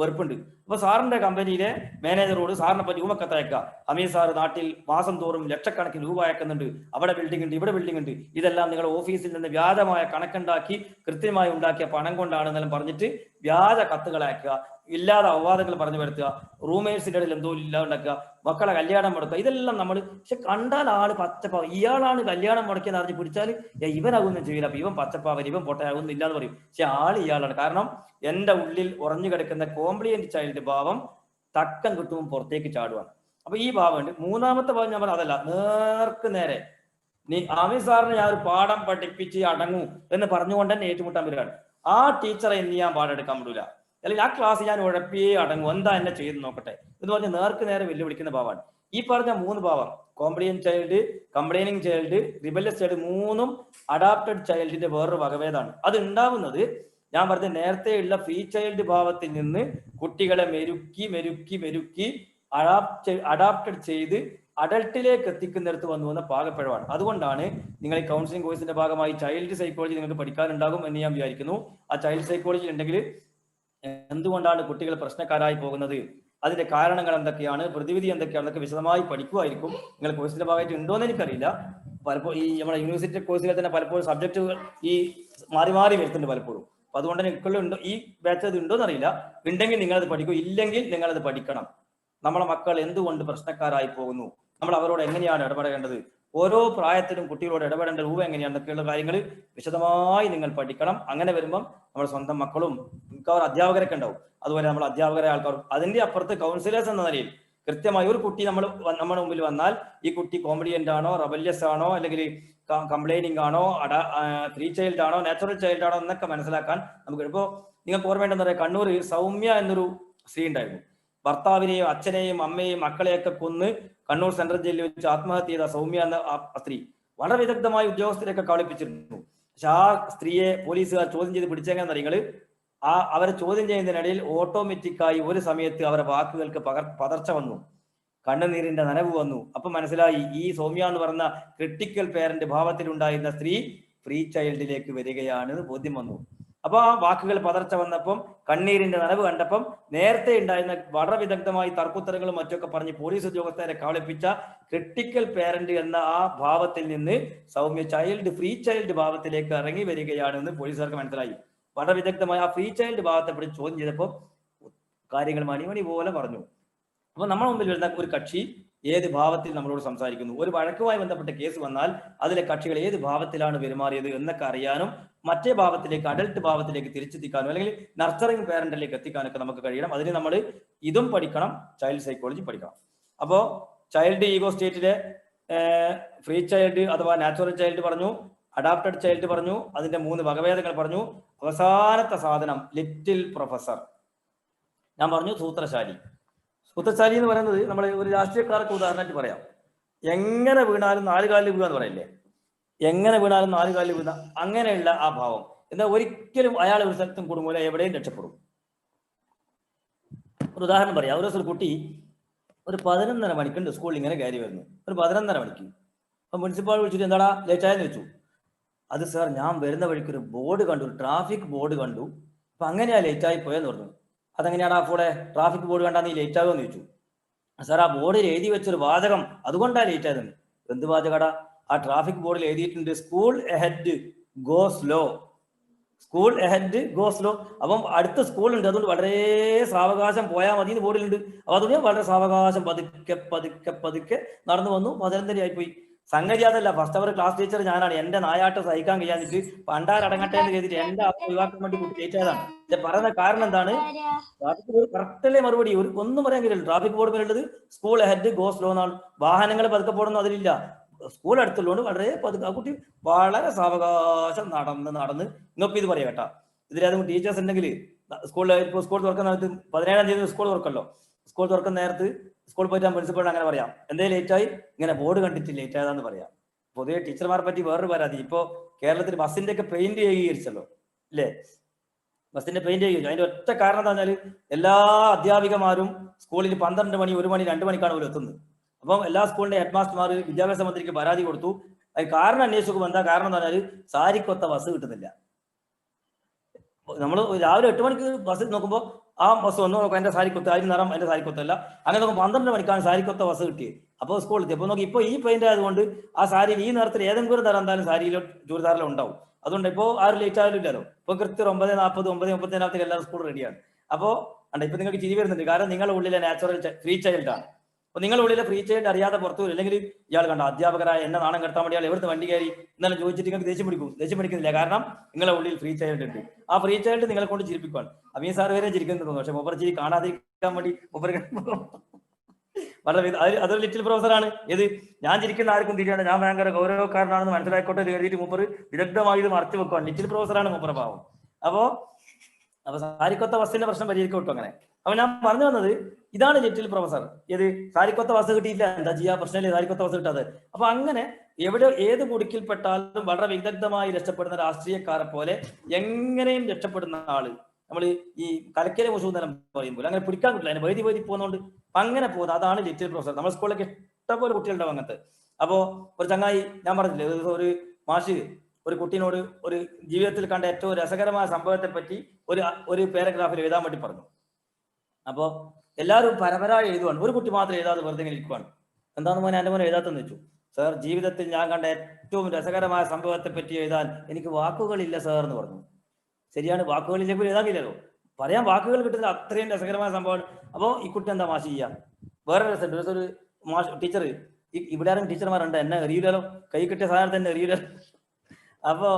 വെറുപ്പുണ്ട്. അപ്പൊ സാറിന്റെ കമ്പനിയിലെ മാനേജറോട് സാറിനെ പറ്റി ഊമക്കത്തയക്കുക. ഹമീദ് സാർ നാട്ടിൽ മാസം തോറും ലക്ഷക്കണക്കിന് രൂപ അയക്കുന്നുണ്ട്, അവിടെ ബിൽഡിംഗ് ഉണ്ട്, ഇവിടെ ബിൽഡിംഗ് ഉണ്ട്, ഇതെല്ലാം നിങ്ങൾ ഓഫീസിൽ നിന്ന് വ്യാജമായ കണക്കുണ്ടാക്കി കൃത്യമായി ഉണ്ടാക്കിയ പണം കൊണ്ടാണെന്നെല്ലാം പറഞ്ഞിട്ട് വ്യാജ കത്തുകൾ അയക്കുക, ഇല്ലാതെ അവവാദങ്ങൾ പറഞ്ഞു വരുത്തുക, റൂമേഴ്സിന്റെ ഇടയിൽ എന്തോ ഇല്ലാണ്ടാക്കുക, മക്കളെ കല്യാണം മുടക്കുക. ഇതെല്ലാം നമ്മൾ പക്ഷെ കണ്ടാൽ ആള് പച്ചപ്പാവ, ഇയാളാണ് കല്യാണം മുടക്കിയെന്ന് അറിഞ്ഞ് പിടിച്ചാൽ ഇവനാകുന്നു ചെയ്യില്ല. അപ്പൊ ഇവൻ പച്ചപ്പാവൻ, ഇവൻ പൊട്ടയാകുന്നില്ല എന്ന് പറയും. പക്ഷെ ആള് ഇയാളാണ്. കാരണം എന്റെ ഉള്ളിൽ ഉറഞ്ഞു കിടക്കുന്ന കോംപ്ലിയന്റ് ചൈൽഡ് ഭാവം തക്കം കിട്ടുമ്പോൾ പുറത്തേക്ക് ചാടുവാണ്. അപ്പൊ ഈ ഭാവമുണ്ട്. മൂന്നാമത്തെ ഭാവം ഞാൻ പറഞ്ഞ അതല്ല, നേർക്ക് നേരെ ആമി സാറിന് ഞാൻ ഒരു പാഠം പഠിപ്പിച്ച് അടങ്ങൂ എന്ന് പറഞ്ഞുകൊണ്ട് തന്നെ ഏറ്റുമുട്ടാൻ വരികയാണ്. ആ ടീച്ചറെ ഇനി ഞാൻ പാടെടുക്കാൻ വിടൂല, അല്ലെങ്കിൽ ആ ക്ലാസ് ഞാൻ ഉഴപ്പിയേ അടങ്ങും, എന്താ എന്നെ ചെയ്ത് നോക്കട്ടെ എന്ന് പറഞ്ഞ് നേർക്ക് നേരെ വെല്ലുവിളിക്കുന്ന ഭാവമാണ്. ഈ പറഞ്ഞ മൂന്ന് ഭാവം, compliant child, complaining child, rebellious child, മൂന്നും അഡാപ്റ്റഡ് ചൈൽഡിന്റെ വേറൊരു വകഭേദമാണ്. അത് ഉണ്ടാവുന്നത് ഞാൻ പറഞ്ഞ നേരത്തെ ഉള്ള ഫ്രീ ചൈൽഡ് ഭാവത്തിൽ നിന്ന് കുട്ടികളെ മെരുക്കി അഡാപ്റ്റഡ് ചെയ്ത് അഡൽട്ടിലേക്ക് എത്തിക്കുന്നിടത്ത് വന്ന പാകപ്പിഴവാണ്. അതുകൊണ്ടാണ് നിങ്ങൾ ഈ കൗൺസിലിംഗ് കോഴ്സിന്റെ ഭാഗമായി ചൈൽഡ് സൈക്കോളജി നിങ്ങൾക്ക് പഠിക്കാനുണ്ടാകും എന്ന് ഞാൻ വിചാരിക്കുന്നു. ആ ചൈൽഡ് സൈക്കോളജി ഉണ്ടെങ്കിൽ എന്തുകൊണ്ടാണ് കുട്ടികൾ പ്രശ്നക്കാരായി പോകുന്നത്, അതിന്റെ കാരണങ്ങൾ എന്തൊക്കെയാണ്, പ്രതിവിധി എന്തൊക്കെയാണെന്നൊക്കെ വിശദമായി പഠിക്കുമായിരിക്കും. നിങ്ങൾ കോഴ്സിന്റെ ഭാഗമായിട്ട് ഉണ്ടോയെന്ന് എനിക്കറിയില്ല. പലപ്പോഴും ഈ നമ്മുടെ യൂണിവേഴ്സിറ്റി കോഴ്സുകൾ തന്നെ പലപ്പോഴും സബ്ജക്റ്റുകൾ ഈ മാറി വരുന്നുണ്ട് പലപ്പോഴും. അപ്പൊ അതുകൊണ്ട് തന്നെ ഉണ്ടോ ഈ ബാച്ച് അത് ഉണ്ടോന്ന് അറിയില്ല. ഉണ്ടെങ്കിൽ നിങ്ങളത് പഠിക്കൂ, ഇല്ലെങ്കിൽ നിങ്ങളത് പഠിക്കണം. നമ്മളെ മക്കൾ എന്തുകൊണ്ട് പ്രശ്നക്കാരായി പോകുന്നു, നമ്മൾ അവരോട് എങ്ങനെയാണ് ഇടപെടേണ്ടത്, ഓരോ പ്രായത്തിലും കുട്ടികളോട് ഇടപെടേണ്ട രൂപ എങ്ങനെയാണെന്നൊക്കെയുള്ള കാര്യങ്ങൾ വിശദമായി നിങ്ങൾ പഠിക്കണം. അങ്ങനെ വരുമ്പം നമ്മുടെ സ്വന്തം മക്കളും മിക്കവാറും അധ്യാപകരൊക്കെ ഉണ്ടാവും, അതുപോലെ നമ്മൾ അധ്യാപകരെ ആൾക്കാരും. അതിന്റെ അപ്പുറത്ത് കൗൺസിലേഴ്സ് എന്ന നിലയിൽ കൃത്യമായി ഒരു കുട്ടി നമ്മുടെ മുമ്പിൽ വന്നാൽ ഈ കുട്ടി കോംപ്ലിയന്റ് ആണോ, റബല്യസ് ആണോ, അല്ലെങ്കിൽ കംപ്ലൈനിങ് ആണോ, ഫ്രീ ചൈൽഡ് ആണോ, നാച്ചുറൽ ചൈൽഡ് ആണോ എന്നൊക്കെ മനസ്സിലാക്കാൻ നമുക്ക് ഇപ്പോൾ നിങ്ങൾക്ക് ഓർമ്മയുണ്ടെന്ന് പറയാം, കണ്ണൂർ സൗമ്യ എന്നൊരു സ്ത്രീ ഉണ്ടായിരുന്നു. ഭർത്താവിനെയും അച്ഛനെയും അമ്മയെയും മക്കളെയൊക്കെ കൊന്ന് കണ്ണൂർ സെൻട്രൽ ജയിലിൽ വെച്ച് ആത്മഹത്യ ചെയ്ത സൗമ്യ എന്ന ആ സ്ത്രീ വളരെ വിദഗ്ധമായി ഉദ്യോഗസ്ഥരെയൊക്കെ കളിപ്പിച്ചിരുന്നു. പക്ഷെ ആ സ്ത്രീയെ പോലീസുകാർ ചോദ്യം ചെയ്ത് പിടിച്ചെങ്ങനെ നിങ്ങള് അവരെ ചോദ്യം ചെയ്യുന്നതിനിടയിൽ ഓട്ടോമാറ്റിക്കായി ഒരു സമയത്ത് അവരുടെ വാക്കുകൾക്ക് പതർച്ച വന്നു, കണ്ണുനീരിന്റെ നനവ് വന്നു. അപ്പൊ മനസ്സിലായി ഈ സൗമ്യ എന്ന് പറഞ്ഞ ക്രിട്ടിക്കൽ പേരന്റ് ഭാവത്തിലുണ്ടായിരുന്ന സ്ത്രീ ഫ്രീ ചൈൽഡിലേക്ക് വരികയാണ് ബോധ്യം വന്നു. അപ്പൊ ആ വാക്കുകൾ പതർച്ച വന്നപ്പം, കണ്ണീരിന്റെ നനവ് കണ്ടപ്പം, നേരത്തെ ഉണ്ടായിരുന്ന വളരെ വിദഗ്ധമായി തർക്കുത്തരങ്ങളും മറ്റൊക്കെ പറഞ്ഞ് പോലീസ് ഉദ്യോഗസ്ഥരെ കബളിപ്പിച്ച ക്രിട്ടിക്കൽ പേരന്റ് എന്ന ആ ഭാവത്തിൽ നിന്ന് സൗമ്യ ഫ്രീ ചൈൽഡ് ഭാവത്തിലേക്ക് ഇറങ്ങി വരികയാണെന്ന് പോലീസുകാർക്ക് മനസ്സിലായി. വളരെ വിദഗ്ധമായി ആ ഫ്രീ ചൈൽഡ് ഭാവത്തെ പിടിച്ച് ചോദ്യം ചെയ്തപ്പോൾ കാര്യങ്ങൾ മണിമണി പോലെ പറഞ്ഞു. അപ്പൊ നമ്മുടെ മുമ്പിൽ വരുന്ന ഒരു കക്ഷി ഏത് ഭാവത്തിൽ നമ്മളോട് സംസാരിക്കുന്നു, ഒരു വഴക്കുമായി ബന്ധപ്പെട്ട കേസ് വന്നാൽ അതിലെ കക്ഷികൾ ഏത് ഭാവത്തിലാണ് പെരുമാറിയത് എന്നൊക്കെ അറിയാനും മറ്റേ ഭാവത്തിലേക്ക്, അഡൽട്ട് ഭാവത്തിലേക്ക് തിരിച്ചെത്തിക്കാനും അല്ലെങ്കിൽ നർച്ചറിങ് പേരന്റിലേക്ക് എത്തിക്കാനൊക്കെ നമുക്ക് കഴിയണം. അതിന് നമ്മൾ ഇതും പഠിക്കണം, ചൈൽഡ് സൈക്കോളജി പഠിക്കണം. അപ്പോൾ ചൈൽഡ് ഈഗോ സ്റ്റേറ്റിലെ ഫ്രീ ചൈൽഡ് അഥവാ നാച്ചുറൽ ചൈൽഡ് പറഞ്ഞു, അഡാപ്റ്റഡ് ചൈൽഡ് പറഞ്ഞു, അതിന്റെ 3 വകഭേദങ്ങൾ പറഞ്ഞു. അവസാനത്തെ സാധനം ലിറ്റിൽ പ്രൊഫസർ. ഞാൻ പറഞ്ഞു സൂത്രശാലി. സൂത്രശാലി എന്ന് പറയുന്നത് നമ്മൾ ഒരു രാഷ്ട്രീയക്കാർക്ക് ഉദാഹരണമായിട്ട് പറയാം. എങ്ങനെ വീണാലും 4 കാലിൽ വീഴുക എന്ന് പറയില്ലേ, എങ്ങനെ വീണാലും 4 കാലിൽ വീണ അങ്ങനെയുള്ള ആ ഭാവം. എന്നാൽ ഒരിക്കലും അയാൾ ഒരു സ്ഥലത്തും കുടുങ്ങൂല, എവിടെയും രക്ഷപ്പെടും. ഒരു ഉദാഹരണം പറയാം. ഒരു ദിവസം കുട്ടി ഒരു 11:30 മണിക്കുണ്ട് സ്കൂളിൽ ഇങ്ങനെ കയറി വരുന്നു. ഒരു 11:30 മണിക്ക് അപ്പൊ പ്രിൻസിപ്പാൾ വിളിച്ചിട്ട് എന്താടാ ലേറ്റായെന്ന് വെച്ചു. അത് സാർ ഞാൻ വരുന്ന വഴിക്ക് ഒരു ബോർഡ് കണ്ടു, ഒരു ട്രാഫിക് ബോർഡ് കണ്ടു, അപ്പൊ അങ്ങനെയാ ലേറ്റായി പോയെന്ന് പറഞ്ഞു. അതെങ്ങനെയാടാ അപ്പോടെ ട്രാഫിക് ബോർഡ് കണ്ടാ നീ ലേറ്റ് ആകുമെന്ന് ചോദിച്ചു. സാർ ആ ബോർഡിൽ എഴുതി വെച്ചൊരു വാചകം, അതുകൊണ്ടാണ് ലേറ്റ് ആയതെന്ന്. എന്ത് വാചകടാ? ആ ട്രാഫിക് ബോർഡിൽ എഴുതിയിട്ടുണ്ട് school ahead go slow, school ahead go slow. അപ്പം അടുത്ത സ്കൂളുണ്ട്, അതുകൊണ്ട് വളരെ സാവകാശം പോയാൽ മതി എന്ന് ബോർഡിലുണ്ട്. അപ്പൊ അതുകൊണ്ട് വളരെ സാവകാശം പതുക്കെ പതുക്കെ പതുക്കെ നടന്നു വന്നു. 11:30 ആയിപ്പോയി. സംഗതി അതല്ല, ഫസ്റ്റ് അവർ ക്ലാസ് ടീച്ചർ ഞാനാണ്. എന്റെ നായാട്ട് സഹിക്കാൻ കഴിയാന്നിട്ട് പണ്ടാരടങ്ങട്ടെ എന്ന് കരുതിയിട്ട് എന്റെ ഒഴിവാക്കാൻ വേണ്ടി കുട്ടി ലേറ്റ് ആയതാണ്. പറയുന്ന കാരണം എന്താണ്? ട്രാഫിക് ബോർഡ് കറക്റ്റല്ലേ മറുപടി, ഒന്നും പറയാൻ കഴിയില്ല. ട്രാഫിക് ബോർഡ് മേലുള്ളത് സ്കൂൾ ഹെഡ് ഗോ സ്ലോ എന്നാണ്. വാഹനങ്ങൾ പതുക്കെ പോകണമെന്ന് അതിലില്ല, സ്കൂൾ അടുത്തുള്ളതുകൊണ്ട് വളരെ പതുക്കെ. ആ കുട്ടി വളരെ സാവകാശം നടന്ന് നിങ്ങൾക്ക് ഇത് പറയാം കേട്ടാ. ഇതിലേതും ടീച്ചേഴ്സ് ഉണ്ടെങ്കിൽ സ്കൂളിൽ ഇപ്പോൾ സ്കൂൾ തുറക്കുന്ന നേരത്ത് 17-ാം തീയതി സ്കൂൾ തുറക്കല്ലോ, സ്കൂൾ തുറക്കുന്ന നേരത്ത് സ്കൂളിൽ പോയിട്ട് പ്രിൻസിപ്പളിന് അങ്ങനെ പറയാം, എന്തേ ലേറ്റ് ആയി, ഇങ്ങനെ ബോർഡ് കണ്ടിട്ട് ലേറ്റ് ആയതാന്ന് പറയാം. പൊതുവെ ടീച്ചർമാരെ പറ്റി വേറൊരു പരാതി, ഇപ്പോ കേരളത്തിൽ ബസ്സിന്റെ ഒക്കെ പെയിന്റ് ഏകീകരിച്ചല്ലോ അല്ലേ, ബസ്സിന്റെ പെയിന്റ് ഏകീകരിച്ചു. അതിന്റെ ഒറ്റ കാരണം എന്താ പറഞ്ഞാൽ എല്ലാ അധ്യാപികമാരും സ്കൂളിൽ 12 മണി 1 മണി 2 മണിക്കാണ് അവർ എത്തുന്നത്. അപ്പം എല്ലാ സ്കൂളിന്റെ ഹെഡ് മാസ്റ്റർമാർ വിദ്യാഭ്യാസ മന്ത്രിക്ക് പരാതി കൊടുത്തു. അത് കാരണം അന്വേഷിക്കുമ്പോൾ എന്താ കാരണം എന്ന് പറഞ്ഞാൽ സാരിക്കൊത്ത ബസ് കിട്ടുന്നില്ല. നമ്മൾ രാവിലെ 8 മണിക്ക് ബസ് നോക്കുമ്പോൾ ആ ബസ് വന്നു നോക്കാം, എന്റെ സാരിക്കൊത്ത, അതിന് നിറം എന്റെ സാരിക്കൊത്തല്ല. അങ്ങനെ നോക്കുമ്പോൾ 12 മണിക്കാണ് സാരിക്കൊത്ത ബസ് കിട്ടിയത്. അപ്പോൾ സ്കൂളിൽ എത്തി. അപ്പോൾ നോക്കി ഇപ്പോൾ ഈ പെയിന്റ് ആയതുകൊണ്ട് ആ സാരിയിൽ ഈ നിറത്തിൽ ഏതെങ്കിലും നിറം എന്തായാലും സാരിയിലോ ചുരിദാറിലോ ഉണ്ടാവും. അതുകൊണ്ട് ഇപ്പോൾ ആരും ലേറ്റ് ആയാലും ഇല്ലല്ലോ. ഇപ്പൊ കൃത്യം 9:40 9:35 എല്ലാവരും സ്കൂൾ റെഡിയാണ്. അപ്പോൾ ഇപ്പൊ നിങ്ങൾക്ക് ചിരി വരുന്നുണ്ട്, കാരണം നിങ്ങളുടെ ഉള്ളിലെ നാച്ചുറൽ ഫ്രീ ചൈൽഡ് ആണ്. അപ്പൊ നിങ്ങളുടെ ഉള്ളിലെ ഫ്രീ ചൈൽഡ് അറിയാതെ പുറത്തു വരും. അല്ലെങ്കിൽ ഇയാൾ കണ്ട അധ്യാപകരായ എന്നെ നാണം കെടുത്താൻ വേണ്ടി അയാൾ എവിടുന്ന് വണ്ടി കയറി എന്നാലും ചോദിച്ചിട്ട് നിങ്ങൾക്ക് ദേഷ്യം പിടിക്കും. ദേഷ്യം പിടിക്കുന്നില്ല, കാരണം നിങ്ങളുടെ ഉള്ളിൽ ഫ്രീ ചൈൽഡ് ഉണ്ട്. ആ ഫ്രീ ചൈൽഡ് നിങ്ങളെ കൊണ്ട് ചിരിപ്പിക്കുകയാണ്. അമീൻ സാർ വരെ ചിരിക്കുന്നു തോന്നുന്നു, പക്ഷെ മൂപ്പർ ചിരി കാണാതിരിക്കാൻ വേണ്ടി മൂപ്പർ വളരെ അതൊരു ലിറ്റിൽ പ്രൊഫസറാണ്. ഏത് ഞാൻ ചിരിക്കുന്ന ആർക്കും തിരിയാണ്, ഞാൻ ഭയങ്കര ഗൗരവക്കാരനാണെന്ന് മനസ്സിലാക്കോട്ടെ എഴുതിയിട്ട് മൂപ്പർ വിദഗ്ധമായി ഇത് മറച്ചു വെക്കുവാണ്. ലിറ്റിൽ പ്രൊഫസറാണ് മൂപ്പർ ഭാവം. അപ്പോ സാരിക്കൊത്ത ബസ്സിന്റെ പ്രശ്നം പരിഹരിക്കോട്ടും അങ്ങനെ. അപ്പൊ ഞാൻ പറഞ്ഞു വന്നത് ഇതാണ് ലിറ്റിൽ പ്രൊഫസർ. ഏത് സാരിക്കൊത്ത ബസ് കിട്ടിയില്ല, എന്താ ചെയ്യാ, പ്രശ്നമില്ലേ, സാരിക്കൊത്ത ബസ് കിട്ടാതെ. അപ്പൊ അങ്ങനെ എവിടെ ഏത് കുടുക്കിൽപ്പെട്ടാലും വളരെ വിദഗ്ധമായി രക്ഷപ്പെടുന്ന രാഷ്ട്രീയക്കാരെ പോലെ എങ്ങനെയും രക്ഷപ്പെടുന്ന ആള്. നമ്മൾ ഈ കലക്കലെ മുഷൂന്നരം പറയുമ്പോൾ അങ്ങനെ പിടിക്കാൻ കിട്ടില്ല, അതിന് വൈദ്യ പോകുന്നതുകൊണ്ട് അങ്ങനെ പോകുന്നത്, അതാണ് ലിറ്റിൽ പ്രൊഫസർ. നമ്മുടെ സ്കൂളിലൊക്കെ ഇഷ്ടംപോലെ കുട്ടികളുണ്ടാവും അങ്ങനത്തെ. അപ്പോ ഒരു ചങ്ങായി ഞാൻ പറഞ്ഞില്ലേ, ഒരു മാഷ് ഒരു കുട്ടീനോട് ഒരു ജീവിതത്തിൽ കണ്ട ഏറ്റവും രസകരമായ സംഭവത്തെ പറ്റി ഒരു പാരഗ്രാഫിൽ എഴുതാൻ വേണ്ടി പറഞ്ഞു. അപ്പോ എല്ലാവരും പരമ്പരായി എഴുതുവാണ്, ഒരു കുട്ടി മാത്രം എഴുതാതെ വെറുതെ ഇങ്ങനെ ഇരിക്കുവാണ്. എന്താന്ന് മോനെ എന്റെ മോനെ എഴുതാത്തെന്ന് വെച്ചു. സാർ, ജീവിതത്തിൽ ഞാൻ കണ്ട ഏറ്റവും രസകരമായ സംഭവത്തെ പറ്റി എഴുതാൻ എനിക്ക് വാക്കുകളില്ല സാർ എന്ന് പറഞ്ഞു. ശരിയാണ്, വാക്കുകളിലേക്ക് എഴുതാൻ കഴിയില്ലല്ലോ, പറയാൻ വാക്കുകൾ കിട്ടുന്ന അത്രയും രസകരമായ സംഭവമാണ്. അപ്പോൾ ഈ കുട്ടി എന്താ മാഷ് ചെയ്യാ? വേറെ രസമുണ്ട്, ഒരു മാഷ് ടീച്ചർ, ഇവിടെ ആരും ടീച്ചർമാരുണ്ട്, എന്നെ എറിയില്ലല്ലോ, കൈ കിട്ടിയ സാധനത്തെ എന്നെ എറിയില്ല. അപ്പോ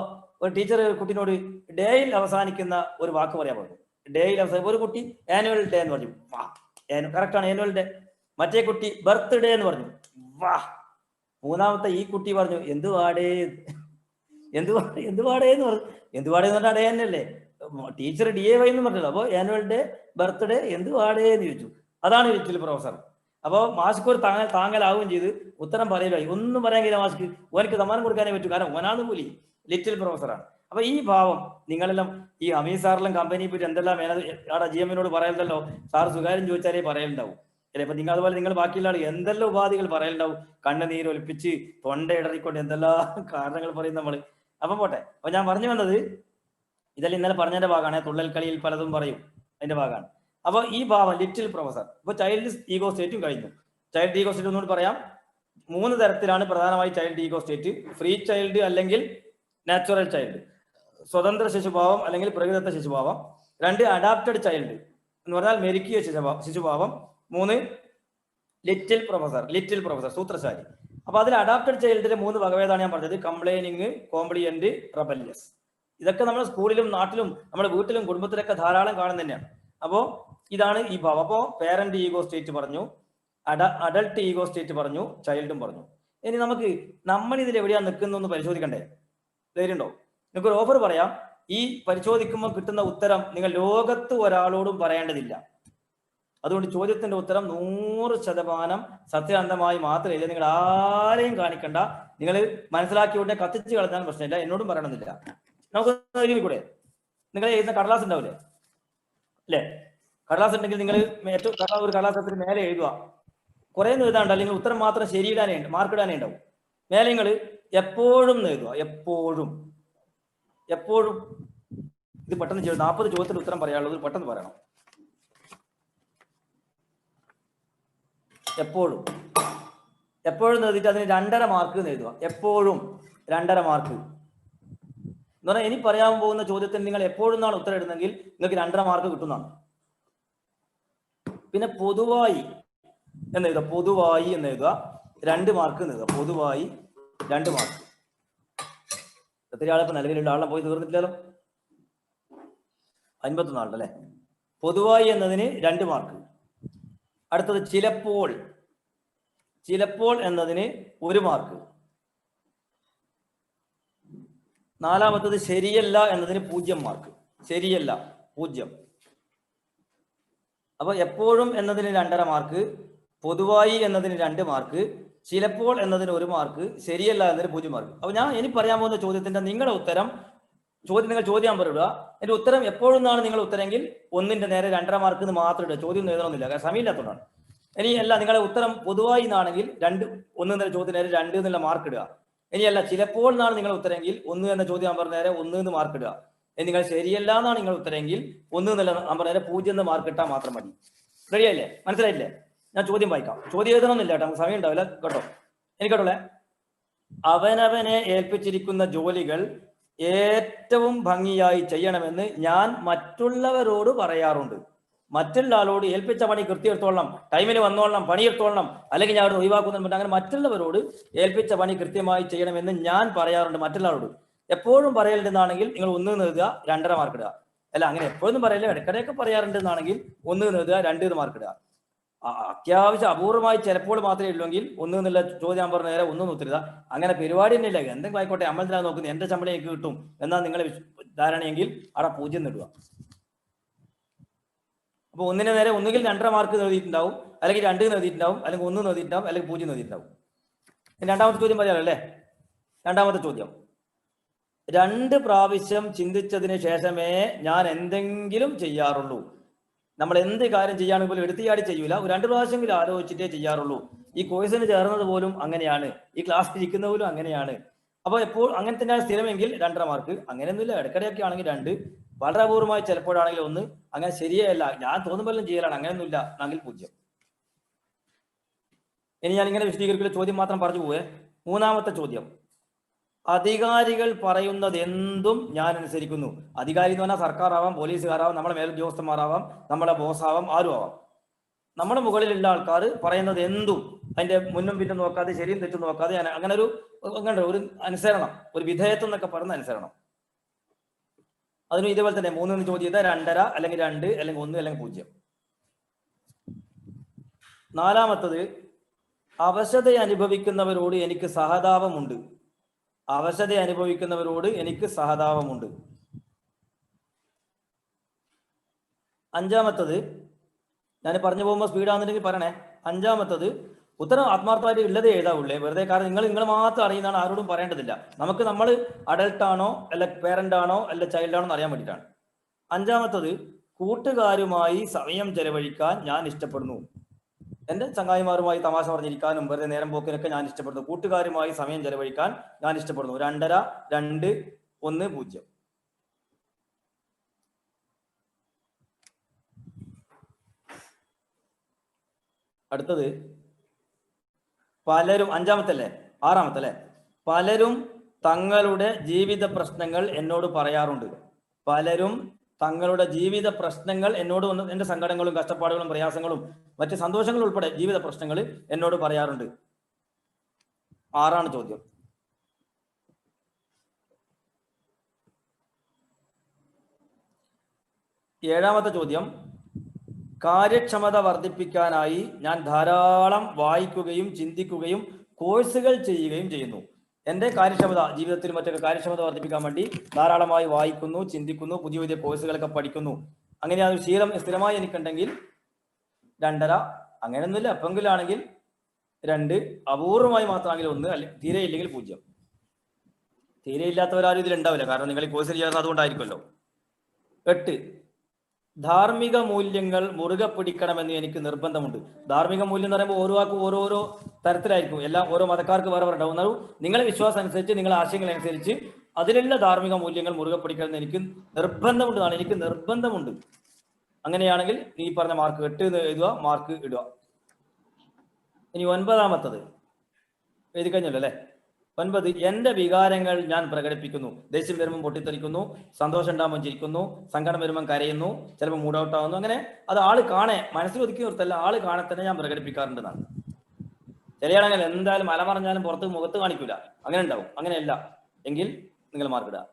ഒരു ടീച്ചർ കുട്ടീനോട് ഡേയിൽ അവസാനിക്കുന്ന ഒരു വാക്ക് പറയാൻ പറഞ്ഞു. ഡേയിൽ അവസാനം ഒരു കുട്ടി ആനുവൽ ഡേ എന്ന് പറഞ്ഞു, വാ, കറക്റ്റ് ആണ് ആനുവൽ ഡേ. മറ്റേ കുട്ടി ബർത്ത്ഡേ എന്ന് പറഞ്ഞു, വാ. മൂന്നാമത്തെ ഈ കുട്ടി പറഞ്ഞു എന്തുവാടേ എന്തുവാടേന്ന് പറഞ്ഞു. എന്തുവാടേന്ന് പറഞ്ഞാൽ അടേ തന്നെയല്ലേ, ടീച്ചർ DAY എന്ന് പറഞ്ഞല്ലോ. അപ്പോൾ ആനുവൽ ഡേ, ബർത്ത്ഡേ എന്തുവാടേന്ന് ചോദിച്ചു. അതാണ് ലിറ്റിൽ പ്രൊഫസർ. അപ്പോൾ മാസ്ക് ഒരു താങ്ങലാവുകയും ചെയ്ത് ഉത്തരം പറയുകയായി. ഒന്നും പറയാൻ കഴിയില്ല മാസ്ക്. ഓനക്ക് സമ്മാനം കൊടുക്കാനേ പറ്റൂ, കാരണം ഓനാണ് പുലി, ലിറ്റിൽ പ്രൊഫസറാണ്. അപ്പൊ ഈ ഭാവം നിങ്ങളെല്ലാം ഈ അമീർ സാറിലും കമ്പനിയെ പറ്റി എന്തെല്ലാം അവിടെ GM-നോട് പറയലുണ്ടല്ലോ, സാർ സുകാര്യം ചോദിച്ചാലേ പറയലുണ്ടാവും അല്ലെ. അപ്പൊ നിങ്ങൾ അതുപോലെ നിങ്ങൾ ബാക്കിയുള്ള ആൾ എന്തെല്ലാം ഉപാധികൾ പറയലുണ്ടാവും, കണ്ണുനീര് ഒലിപ്പിച്ച് തൊണ്ടയിടറിക്കൊണ്ട് എന്തെല്ലാം കാരണങ്ങൾ പറയും നമ്മള്. അപ്പം പോട്ടെ. അപ്പൊ ഞാൻ പറഞ്ഞു വന്നത് ഇതെല്ലാം ഇന്നലെ പറഞ്ഞതിന്റെ ഭാഗമാണ്. തുള്ളൽ കളിയിൽ പലതും പറയും, അതിന്റെ ഭാഗമാണ്. അപ്പൊ ഈ ഭാവം ലിറ്റിൽ പ്രൊഫസർ. ഇപ്പൊ ചൈൽഡ് ഈഗോ സ്റ്റേറ്റും കഴിഞ്ഞു. ചൈൽഡ് ഈഗോ സ്റ്റേറ്റ് ഒന്നുകൂടി പറയാം. 3 തരത്തിലാണ് പ്രധാനമായി child ego state. Free child അല്ലെങ്കിൽ നാച്ചുറൽ ചൈൽഡ്, സ്വതന്ത്ര ശിശുഭാവം അല്ലെങ്കിൽ പ്രകൃതിദത്ത ശിശുഭാവം. 2 അഡാപ്റ്റഡ് ചൈൽഡ് എന്ന് പറഞ്ഞാൽ മെരുക്കിയ ശിശുഭാവം. 3 ലിറ്റിൽ പ്രൊഫസർ സൂത്രശാലി. അപ്പൊ അതിൽ അഡാപ്റ്റഡ് ചൈൽഡിന്റെ 3 വകഭേദമാണ് ഞാൻ പറഞ്ഞത്: കംപ്ലൈനിങ്, കോംപ്ലിയന്റ്, റബല്യസ്. ഇതൊക്കെ നമ്മൾ സ്കൂളിലും നാട്ടിലും നമ്മുടെ വീട്ടിലും കുടുംബത്തിലൊക്കെ ധാരാളം കാണുന്ന തന്നെയാണ്. അപ്പോൾ ഇതാണ് ഈ ഭാവം. അപ്പോൾ പേരന്റ് ഈഗോ സ്റ്റേറ്റ് പറഞ്ഞു, അഡൽട്ട് ഈഗോ സ്റ്റേറ്റ് പറഞ്ഞു, ചൈൽഡും പറഞ്ഞു. ഇനി നമുക്ക് നമ്മൾ ഇതിൽ എവിടെയാണ് നിൽക്കുന്നതെന്ന് പരിശോധിക്കണ്ടേ? ധൈര്യമുണ്ടോ? നിങ്ങൾക്ക് ഒരു ഓഫർ പറയാം. ഈ പരിശോധിക്കുമ്പോൾ കിട്ടുന്ന ഉത്തരം നിങ്ങൾ ലോകത്ത് ഒരാളോടും പറയേണ്ടതില്ല. അതുകൊണ്ട് ചോദ്യത്തിന്റെ ഉത്തരം 100% സത്യാന്തമായി മാത്രമേ നിങ്ങൾ ആരെയും കാണിക്കണ്ട. നിങ്ങൾ മനസ്സിലാക്കി ഉടനെ കത്തിച്ച് കളഞ്ഞാൽ പ്രശ്നമില്ല, എന്നോടും പറയണമെന്നില്ല. നമുക്ക് എഴുതി കൂടെ? നിങ്ങൾ എഴുതുന്ന കടലാസ് ഉണ്ടാവില്ലേ അല്ലേ? കടലാസ് ഉണ്ടെങ്കിൽ നിങ്ങൾ ഏറ്റവും ഒരു കടലാസത്തിന് മേലെ എഴുതുക. കുറെ എഴുതാണ്ട്, അല്ലെങ്കിൽ ഉത്തരം മാത്രം ശരിയിടാനേ മാർക്ക് ഇടാനേ ഉണ്ടാവും. മേലെ നിങ്ങൾ എപ്പോഴും എഴുതുക. എപ്പോഴും ഇത് പെട്ടെന്ന് ചെയ്യും. 40 ചോദ്യത്തിന് ഉത്തരം പറയാനുള്ളത് പെട്ടെന്ന് പറയണം. എപ്പോഴും എഴുതിയിട്ട് അതിന് 2.5 മാർക്ക് എഴുതുക. എപ്പോഴും 2.5 മാർക്ക് എന്ന് പറഞ്ഞാൽ ഇനി പറയാൻ പോകുന്ന ചോദ്യത്തിന് നിങ്ങൾ എപ്പോഴും എന്നാണ് ഉത്തരം ഇടുന്നെങ്കിൽ നിങ്ങൾക്ക് 2.5 മാർക്ക് കിട്ടുന്നതാണ്. പിന്നെ പൊതുവായി എന്നെഴുതുക. 2 മാർക്ക് എന്നെഴുതുക. പൊതുവായി 2 മാർക്ക്. എത്ര ആളിപ്പോ നിലവിലുള്ള ആളെ പോയി തീർന്നിട്ടില്ലല്ലോ? 51 ആളുണ്ടല്ലേ. പൊതുവായി എന്നതിന് 2 മാർക്ക്. അടുത്തത് ചിലപ്പോൾ എന്നതിന് 1 മാർക്ക്. 4-മത്തത് ശരിയല്ല എന്നതിന് 0 മാർക്ക്. ശരിയല്ല 0. അപ്പൊ എപ്പോഴും എന്നതിന് 2.5 മാർക്ക്, പൊതുവായി എന്നതിന് 2 മാർക്ക്, ചിലപ്പോൾ എന്നതിന് 1 മാർക്ക്, ശരിയല്ല എന്നതിന് 0 മാർക്ക്. അപ്പൊ ഞാൻ ഇനി പറയാൻ പോകുന്ന ചോദ്യത്തിന്റെ നിങ്ങളുടെ ഉത്തരം നിങ്ങൾ ചോദ്യം പറയുക. എന്റെ ഉത്തരം എപ്പോഴും എന്നാണ് നിങ്ങൾ ഉത്തരമെങ്കിൽ 1ന്റെ നേരെ 2.5 മാർക്ക് എന്ന് മാത്രം ഇടുക. ചോദ്യം ഒന്നും എഴുതണമെന്നില്ല, കാരണം സമയമില്ലാത്തതുകൊണ്ടാണ്. ഇനിയല്ല നിങ്ങളുടെ ഉത്തരം പൊതുവായി എന്നാണെങ്കിൽ 1 എന്ന ചോദ്യം നേരെ 2 എന്നുള്ള മാർക്ക് ഇടുക. ഇനിയല്ല ചിലപ്പോൾ എന്നാണ് നിങ്ങൾ ഉത്തരമെങ്കിൽ 1 എന്ന ചോദ്യം നമ്പർ നേരെ 1 എന്ന് മാർക്ക് ഇടുക. നിങ്ങൾ ശരിയല്ല എന്നാണ് നിങ്ങൾ ഉത്തരമെങ്കിൽ 1 എന്നുള്ള നമ്പർ നേരെ 0 എന്ന് മാർക്ക് ഇട്ടാൽ മാത്രം മതി. റെഡിയായില്ലേ? മനസ്സിലായില്ലേ? ഞാൻ ചോദ്യം വായിക്കാം. ചോദ്യം എഴുതണമെന്നില്ല കേട്ടോ, നമുക്ക് സമയം ഉണ്ടാവില്ല കേട്ടോ. എനിക്കോട്ടെ. അവനവനെ ഏൽപ്പിച്ചിരിക്കുന്ന ജോലികൾ ഏറ്റവും ഭംഗിയായി ചെയ്യണമെന്ന് ഞാൻ മറ്റുള്ളവരോട് പറയാറുണ്ട്. മറ്റുള്ള ആളോട് ഏൽപ്പിച്ച പണി കൃത്യത്തോളണം, ടൈമിന് വന്നോളണം, പണിയെടുത്തോളണം, അല്ലെങ്കിൽ ഞാൻ അവിടെ ഒഴിവാക്കുന്നുണ്ട്. അങ്ങനെ മറ്റുള്ളവരോട് ഏൽപ്പിച്ച പണി കൃത്യമായി ചെയ്യണമെന്ന് ഞാൻ പറയാറുണ്ട് മറ്റുള്ളവരോട്. എപ്പോഴും പറയലുണ്ടെന്നാണെങ്കിൽ നിങ്ങൾ 1 എന്ന് എഴുതുക, 2.5 മാർക്ക് ഇടുക. അല്ല അങ്ങനെ എപ്പോഴും പറയല്ലേ, ഇടയ്ക്കിടെയൊക്കെ പറയാറുണ്ട് എന്നാണെങ്കിൽ 1 എന്ന് എഴുതുക, 2 മാർക്ക് ഇടുക. അത്യാവശ്യം അപൂർവമായി ചിലപ്പോൾ മാത്രമേ ഉള്ളെങ്കിൽ 1 എന്നുള്ള ചോദ്യം നമ്പർ നേരെ 1 നോക്കരുത്. അങ്ങനെ പരിപാടി തന്നെ ഇല്ല. എന്തെങ്കിലും ആയിക്കോട്ടെ, അമ്മത്തിനാണ് നോക്കുന്നത്, എന്റെ ശമ്പളം എനിക്ക് കിട്ടും എന്നാൽ നിങ്ങളെ ധാരണയെങ്കിൽ അവിടെ 0 ഇടുക. അപ്പൊ 1ന് നേരെ ഒന്നുകിൽ 2.5 മാർക്ക് എഴുതിയിട്ടുണ്ടാവും, അല്ലെങ്കിൽ 2 എഴുതിയിട്ടുണ്ടാവും, അല്ലെങ്കിൽ 1 എഴുതിയിട്ടുണ്ടാവും, അല്ലെങ്കിൽ 0 എഴുതിയിട്ടുണ്ടാവും. രണ്ടാമത്തെ ചോദ്യം പറയാമല്ലോ അല്ലേ? രണ്ടാമത്തെ ചോദ്യം: 2 പ്രാവശ്യം ചിന്തിച്ചതിന് ശേഷമേ ഞാൻ എന്തെങ്കിലും ചെയ്യാറുള്ളൂ. നമ്മൾ എന്ത് കാര്യം ചെയ്യുകയാണെങ്കിൽ പോലും എടുത്തിയാടി ചെയ്യൂല, 2 പ്രാവശ്യമെങ്കിലും ആലോചിച്ചിട്ടേ ചെയ്യാറുള്ളൂ. ഈ കോഴ്സിന് ചേർന്നത് പോലും അങ്ങനെയാണ്, ഈ ക്ലാസ്സിൽ ഇരിക്കുന്ന പോലും അങ്ങനെയാണ്. അപ്പോൾ എപ്പോൾ അങ്ങനെ തന്നെയാണ് സ്ഥിരമെങ്കിൽ 2.5 മാർക്ക്. അങ്ങനെയൊന്നുമില്ല, ഇടയ്ക്കിടെയൊക്കെ ആണെങ്കിൽ 2, വളരെ അപൂർവമായി ചിലപ്പോഴാണെങ്കിൽ 1. അങ്ങനെ ശരിയല്ല, ഞാൻ തോന്നുമ്പോഴും ചെയ്യലാണ്, അങ്ങനെയൊന്നുമില്ല എങ്കിൽ 0. ഇനി ഞാൻ ഇങ്ങനെ വിശദീകരിക്കുന്ന ചോദ്യം മാത്രം പറഞ്ഞു പോവേ. 3-മത്തെ ചോദ്യം: അധികാരികൾ പറയുന്നത് എന്തും ഞാൻ അനുസരിക്കുന്നു. അധികാരി എന്ന് പറഞ്ഞാൽ സർക്കാർ ആവാം, പോലീസുകാരാവാം, നമ്മളെ മേലുദ്യോഗസ്ഥന്മാരാവാം, നമ്മളെ ബോസാവാം, ആരും ആവാം. നമ്മുടെ മുകളിലുള്ള ആൾക്കാർ പറയുന്നത് എന്തും അതിന്റെ മുന്നും പിന്നും നോക്കാതെ, ശരിയും തെറ്റും നോക്കാതെ അങ്ങനെ ഒരു അനുസരണം, ഒരു വിധേയത്വം എന്നൊക്കെ പറയുന്ന അനുസരണം. അതിനും ഇതേപോലെ തന്നെ 3 എന്ന് ചോദ്യം ചെയ്താൽ 2.5, അല്ലെങ്കിൽ 2, അല്ലെങ്കിൽ 1, അല്ലെങ്കിൽ 0. 4-മത്തത് അവശത അനുഭവിക്കുന്നവരോട് എനിക്ക് സഹതാപമുണ്ട്. അവശത അനുഭവിക്കുന്നവരോട് എനിക്ക് സഹതാപമുണ്ട്. അഞ്ചാമത്തത്, ഞാൻ പറഞ്ഞു പോകുമ്പോൾ സ്പീഡാണെന്നുണ്ടെങ്കിൽ പറയണേ. അഞ്ചാമത്തത്, ഉത്തരം ആത്മാർത്ഥമായിട്ട് ഉള്ളത് എഴുതാവുള്ളേ, വെറുതെ. കാരണം നിങ്ങൾ മാത്രം അറിയുന്നതാണ്, ആരോടും പറയേണ്ടതില്ല. നമുക്ക് നമ്മൾ അഡൽട്ടാണോ അല്ല പേരന്റ് ആണോ അല്ല ചൈൽഡ് ആണോ എന്ന് അറിയാൻ വേണ്ടിയിട്ടാണ്. അഞ്ചാമത്തത്, കൂട്ടുകാരുമായി സമയം ചെലവഴിക്കാൻ ഞാൻ ഇഷ്ടപ്പെടുന്നു. എൻ്റെ ചങ്ങായിമാരുമായി തമാശ പറഞ്ഞിരിക്കാനും വെറുതെ നേരം പോക്കിനൊക്കെ ഞാൻ ഇഷ്ടപ്പെടുന്നു. കൂട്ടുകാരുമായി സമയം ചെലവഴിക്കാൻ ഞാൻ ഇഷ്ടപ്പെടുന്നു. 2.5, 2, 1, 0. അടുത്തത്, പലരും, അഞ്ചാമത്തല്ലേ, ആറാമത്തല്ലേ, പലരും തങ്ങളുടെ ജീവിത പ്രശ്നങ്ങൾ എന്നോട് പറയാറുണ്ട്. പലരും തങ്ങളുടെ ജീവിത പ്രശ്നങ്ങൾ എന്നോട് വന്ന്, എൻ്റെ സങ്കടങ്ങളും കഷ്ടപ്പാടുകളും പ്രയാസങ്ങളും മറ്റ് സന്തോഷങ്ങളും ഉൾപ്പെടെ ജീവിത പ്രശ്നങ്ങൾ എന്നോട് പറയാറുണ്ട്. 6 ചോദ്യം. ഏഴാമത്തെ ചോദ്യം, കാര്യക്ഷമത വർദ്ധിപ്പിക്കാനായി ഞാൻ ധാരാളം വായിക്കുകയും ചിന്തിക്കുകയും കോഴ്സുകൾ ചെയ്യുകയും ചെയ്യുന്നു. എൻ്റെ കാര്യക്ഷമത, ജീവിതത്തിൽ മറ്റൊക്കെ കാര്യക്ഷമത വർദ്ധിപ്പിക്കാൻ വേണ്ടി ധാരാളമായി വായിക്കുന്നു, ചിന്തിക്കുന്നു, പുതിയ പുതിയ കോഴ്സുകളൊക്കെ പഠിക്കുന്നു. അങ്ങനെ ആ ഒരു ശീലം സ്ഥിരമായി എനിക്കുണ്ടെങ്കിൽ 2.5. അങ്ങനെയൊന്നുമില്ല, എപ്പെങ്കിലാണെങ്കിൽ 2, അപൂർവമായി മാത്രമാണെങ്കിൽ 1, അല്ലെങ്കിൽ തീരെ ഇല്ലെങ്കിൽ 0. തീരെ ഇല്ലാത്തവരാരും ഇതിലുണ്ടാവില്ല, കാരണം നിങ്ങൾ ഈ കോഴ്സ് ചെയ്യാറ് അതുകൊണ്ടായിരിക്കുമല്ലോ. 8, ധാർമ്മിക മൂല്യങ്ങൾ മുറുകെ പിടിക്കണമെന്ന് എനിക്ക് നിർബന്ധമുണ്ട്. ധാർമ്മിക മൂല്യം എന്ന് പറയുമ്പോൾ ഓരോ ആൾക്കും ഓരോരോ തരത്തിലായിരിക്കും. എല്ലാം ഓരോ മതക്കാർക്ക് വേറെ ഉണ്ടാവും. എന്നാലും നിങ്ങളെ വിശ്വാസം അനുസരിച്ച്, നിങ്ങളെ ആശയങ്ങൾ അനുസരിച്ച് അതിലുള്ള ധാർമ്മിക മൂല്യങ്ങൾ മുറുകെ പിടിക്കണമെന്ന് എനിക്ക് നിർബന്ധമുണ്ടെന്നാണ്. എനിക്ക് നിർബന്ധമുണ്ട്. അങ്ങനെയാണെങ്കിൽ ഈ പറഞ്ഞ മാർക്ക് 8 എന്ന് എഴുതുക, മാർക്ക് ഇടുക. ഇനി 9ാമത്തത് എഴുതി കഴിഞ്ഞല്ലോ അല്ലേ. 9, എൻ്റെ വികാരങ്ങൾ ഞാൻ പ്രകടിപ്പിക്കുന്നു. ദേഷ്യം വരുമ്പം പൊട്ടിത്തെറിക്കുന്നു, സന്തോഷം ഉണ്ടാകുമ്പോൾ ചിരിക്കുന്നു, സങ്കടം വരുമ്പം കരയുന്നു, ചിലപ്പോൾ മൂഡ് ഔട്ട് ആവുന്നു. അങ്ങനെ അത് ആള് കാണേ, മനസ്സിൽ ഒതുക്കി നിർത്തല്ല, ആള് കാണെ തന്നെ ഞാൻ പ്രകടിപ്പിക്കാറുണ്ടെന്നാണ്. ചിലയാണെങ്കിൽ എന്തായാലും മലമറിഞ്ഞാലും പുറത്ത് മുഖത്ത് കാണിക്കൂല, അങ്ങനെ ഉണ്ടാവും. അങ്ങനെയല്ല എങ്കിൽ നിങ്ങൾ മാർക്കിടുക.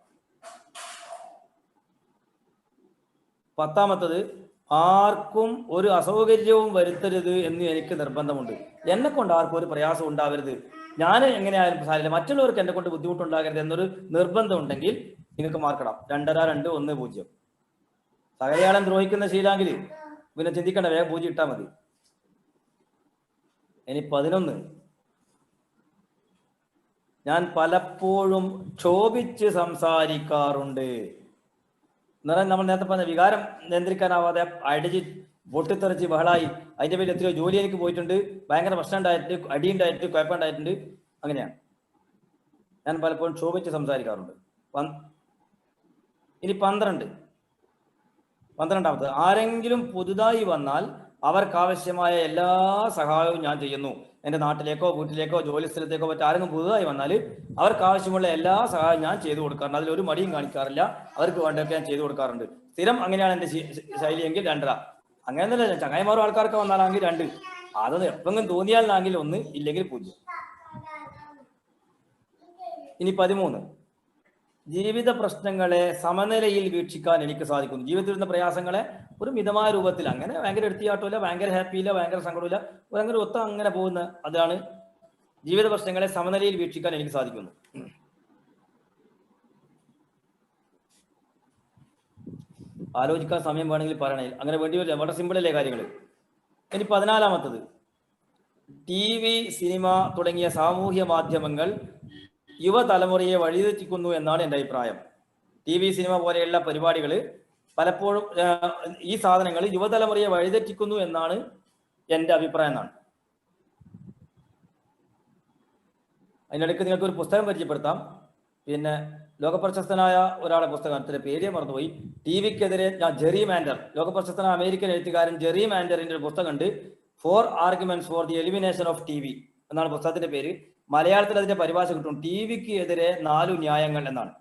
10ാമത്തത്, ആർക്കും ഒരു അസൗകര്യവും വരുത്തരുത് എന്ന് എനിക്ക് നിർബന്ധമുണ്ട്. എന്നെ കൊണ്ട് ആർക്കും ഒരു പ്രയാസം ഉണ്ടാവരുത്, ഞാൻ എങ്ങനെയായാലും സാരില്ല, മറ്റുള്ളവർക്ക് എന്നെ കൊണ്ട് ബുദ്ധിമുട്ടുണ്ടാകരുത് എന്നൊരു നിർബന്ധം ഉണ്ടെങ്കിൽ നിങ്ങൾക്ക് മാർക്കിടാം. 2.5, 2, 1, 0. സകലയാളെ ദ്രോഹിക്കുന്ന ശീലാങ്കിൽ പിന്നെ ചിന്തിക്കേണ്ട, വേഗം 0 ഇട്ടാൽ മതി. ഇനി 11, ഞാൻ പലപ്പോഴും ക്ഷോഭിച്ച് സംസാരിക്കാറുണ്ട്. എന്നാൽ നമ്മൾ നേരത്തെ പറഞ്ഞ വികാരം നിയന്ത്രിക്കാനാവാതെ അടിച്ച് പൊട്ടിത്തെറിച്ച് ബഹളായി, അതിൻ്റെ പേരിൽ എത്രയോ ജോലി എനിക്ക് പോയിട്ടുണ്ട്, ഭയങ്കര പ്രശ്നം ഉണ്ടായിട്ട്, അടിയുണ്ടായിട്ട്, കുഴപ്പമുണ്ടായിട്ടുണ്ട്. അങ്ങനെയാണ്. ഞാൻ പലപ്പോഴും ക്ഷോഭിച്ച് സംസാരിക്കാറുണ്ട്. ഇനി 12ാമത്, ആരെങ്കിലും പുതുതായി വന്നാൽ അവർക്കാവശ്യമായ എല്ലാ സഹായവും ഞാൻ ചെയ്യുന്നു. എൻ്റെ നാട്ടിലേക്കോ വീട്ടിലേക്കോ ജോലി സ്ഥലത്തേക്കോ മറ്റാരെങ്കിലും പുതുതായി വന്നാൽ അവർക്കാവശ്യമുള്ള എല്ലാ സഹായവും ഞാൻ ചെയ്തു കൊടുക്കാറുണ്ട്. അതിലൊരു മടിയും കാണിക്കാറില്ല. അവർക്ക് വേണ്ടതൊക്കെ ഞാൻ ചെയ്തു കൊടുക്കാറുണ്ട്. സ്ഥിരം അങ്ങനെയാണ് എൻ്റെ ശൈലിയെങ്കിൽ 2.5. അങ്ങനെ തന്നെ ചങ്ങായിമാരും ആൾക്കാർക്ക് വന്നാലാണെങ്കിൽ 2. അതൊന്ന് എപ്പെങ്കിലും തോന്നിയാലാണെങ്കിൽ 1, ഇല്ലെങ്കിൽ 0. ഇനി 13, ജീവിത പ്രശ്നങ്ങളെ സമനിലയിൽ വീക്ഷിക്കാൻ എനിക്ക് സാധിക്കുന്നു. ജീവിതത്തിൽ വരുന്ന പ്രയാസങ്ങളെ ഒരു മിതമായ രൂപത്തിൽ, അങ്ങനെ ഭയങ്കര എടുത്തിയാട്ടമില്ല, ഭയങ്കര ഹാപ്പിയില്ല, ഭയങ്കര സങ്കടമില്ല, ഭയങ്കര ഒത്ത അങ്ങനെ പോകുന്ന, അതാണ് ജീവിത പ്രശ്നങ്ങളെ സമനിലയിൽ വീക്ഷിക്കാൻ എനിക്ക് സാധിക്കുന്നു. ആലോചിക്കാൻ സമയം വേണമെങ്കിൽ പറയണേ, അങ്ങനെ വേണ്ടി വരില്ല, വളരെ സിമ്പിളല്ലേ കാര്യങ്ങൾ. ഇനി 14ാമത്തത്, TV, സിനിമ തുടങ്ങിയ സാമൂഹ്യ മാധ്യമങ്ങൾ യുവതലമുറയെ വഴിതെറ്റിക്കുന്നു എന്നാണ് എൻ്റെ അഭിപ്രായം. TV, സിനിമ പോലെയുള്ള പരിപാടികൾ പലപ്പോഴും, ഈ സാധനങ്ങൾ യുവതലമുറയെ വഴിതെറ്റിക്കുന്നു എന്നാണ് എൻ്റെ അഭിപ്രായം എന്നാണ്. അതിനിടയ്ക്ക് നിങ്ങൾക്ക് ഒരു പുസ്തകം പരിചയപ്പെടുത്താം. പിന്നെ ലോകപ്രശസ്തനായ ഒരാളുടെ പുസ്തകത്തിന്റെ പേര് മറന്നുപോയി. TVക്കെതിരെ ജെറി മാൻഡർ, ലോകപ്രശസ്തനായ അമേരിക്കൻ എഴുത്തുകാരൻ ജെറി മാൻഡറിന്റെ ഒരു പുസ്തകമുണ്ട്, 4 Arguments for the Elimination of TV എന്നാണ് പുസ്തകത്തിന്റെ പേര്. മലയാളത്തിൽ അതിന്റെ പരിഭാഷ കിട്ടും, TVക്ക് എതിരെ 4 ന്യായങ്ങൾ എന്നാണ്.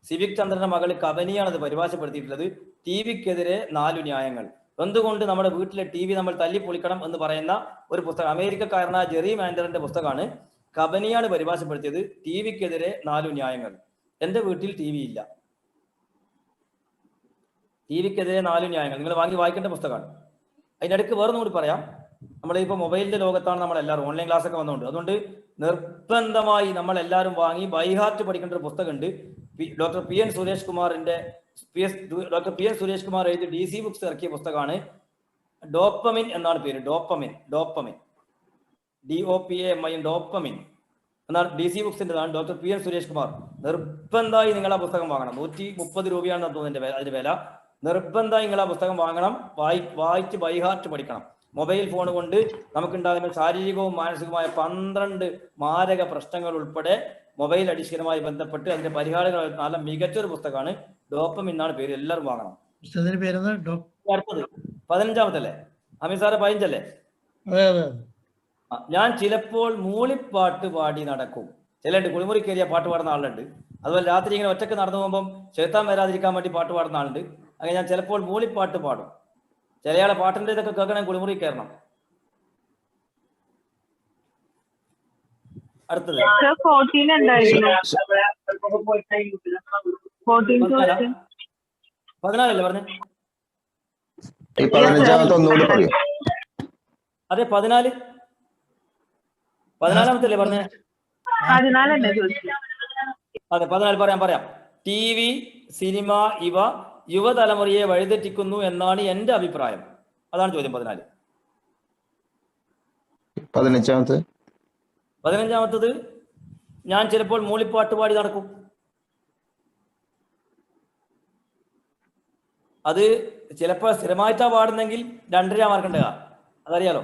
സിവിക് ചന്ദ്രന്റെ മകൾ കബനിയാണ് അത് പരിഭാഷപ്പെടുത്തിയിട്ടുള്ളത്. TVക്കെതിരെ 4 ന്യായങ്ങൾ. എന്തുകൊണ്ട് നമ്മുടെ വീട്ടിലെ TV നമ്മൾ തല്ലിപ്പൊളിക്കണം എന്ന് പറയുന്ന ഒരു പുസ്തകം, അമേരിക്കക്കാരനായ ജെറി മാൻഡറിന്റെ പുസ്തകമാണ്. കബനിയാണ് പരിഭാഷപ്പെടുത്തിയത്. TVക്കെതിരെ 4 ന്യായങ്ങൾ. എൻ്റെ വീട്ടിൽ TV ഇല്ല. TVക്കെതിരെ 4 ന്യായങ്ങൾ നിങ്ങൾ വാങ്ങിക്കേണ്ട പുസ്തകമാണ്. അതിനിടയ്ക്ക് വേറൊന്നും കൂടി പറയാം. നമ്മളിപ്പോൾ മൊബൈലിന്റെ ലോകത്താണ് നമ്മളെല്ലാവരും, ഓൺലൈൻ ക്ലാസ് ഒക്കെ വന്നുകൊണ്ട്. അതുകൊണ്ട് നിർബന്ധമായി നമ്മളെല്ലാവരും വാങ്ങി ബൈഹാർട്ട് പഠിക്കേണ്ട ഒരു പുസ്തകമുണ്ട്. ഡോക്ടർ പി എൻ സുരേഷ് കുമാറിന്റെ doctor P N Suresh Kumar എഴുതി DC ബുക്സ് ഇറക്കിയ പുസ്തകമാണ്. ഡോപ്പമിൻ എന്നാണ് പേര്. ഡോപ്പമിൻ DOPAMIN ഡോപ്പമിൻ എന്നാണ് DC ബുക്സിൻ്റെതാണ്. Doctor P N Suresh Kumar. നിർബന്ധമായി നിങ്ങൾ ആ പുസ്തകം വാങ്ങണം. 130 രൂപയാണെന്ന് തോന്നുന്നു അതിന്റെ വില. നിർബന്ധമായി നിങ്ങൾ ആ പുസ്തകം വാങ്ങണം. വായിച്ച് ബൈഹാർട്ട് പഠിക്കണം. മൊബൈൽ ഫോൺ കൊണ്ട് നമുക്കുണ്ടാകുന്ന ശാരീരികവും മാനസികവുമായ 12 മാരക പ്രശ്നങ്ങൾ ഉൾപ്പെടെ മൊബൈൽ അഡിക്ഷനുമായി ബന്ധപ്പെട്ട് അതിന്റെ പരിഹാരങ്ങൾ നല്ല മികച്ചൊരു പുസ്തകമാണ്. ഡോപ്പമിൻ എന്നാണ് പേര്. എല്ലാവരും വാങ്ങണം. അടുത്തത് 15-ാമത്തല്ലേ അമീർ സാറെ? 15 ഞാൻ ചിലപ്പോൾ മൂളിപ്പാട്ട് പാടി നടക്കും. ചിലണ്ട് കുളിമുറി കയറിയ പാട്ട് പാടുന്ന ആളുണ്ട്. അതുപോലെ രാത്രി ഇങ്ങനെ ഒറ്റക്ക് നടന്നു പോകുമ്പം ചെറുത്താൻ വരാതിരിക്കാൻ വേണ്ടി പാട്ട് പാടുന്ന ആളുണ്ട്. അങ്ങനെ ഞാൻ ചിലപ്പോൾ മൂളിപ്പാട്ട് പാടും. ചിലയാളെ പാട്ടിന്റെ ഇതൊക്കെ കേൾക്കണം, കുളിമുറി കയറണം. അടുത്തത് 14 പറഞ്ഞു. അതെ 14-ാമത്തല്ലേ പറഞ്ഞേ? അതെ 14 പറയാം. TV, സിനിമ ഇവ യുവതലമുറയെ വഴിതെറ്റിക്കുന്നു എന്നാണ് എന്റെ അഭിപ്രായം. അതാണ് ചോദ്യം. 15-ാമത്തത് ഞാൻ ചിലപ്പോൾ മൂളിപ്പാട്ട് പാടി നടക്കും. അത് ചിലപ്പോൾ സ്ഥിരമായിട്ടാ പാടുന്നെങ്കിൽ 2.5 മാർക്ക് ഉണ്ടാകുക, അതറിയാലോ.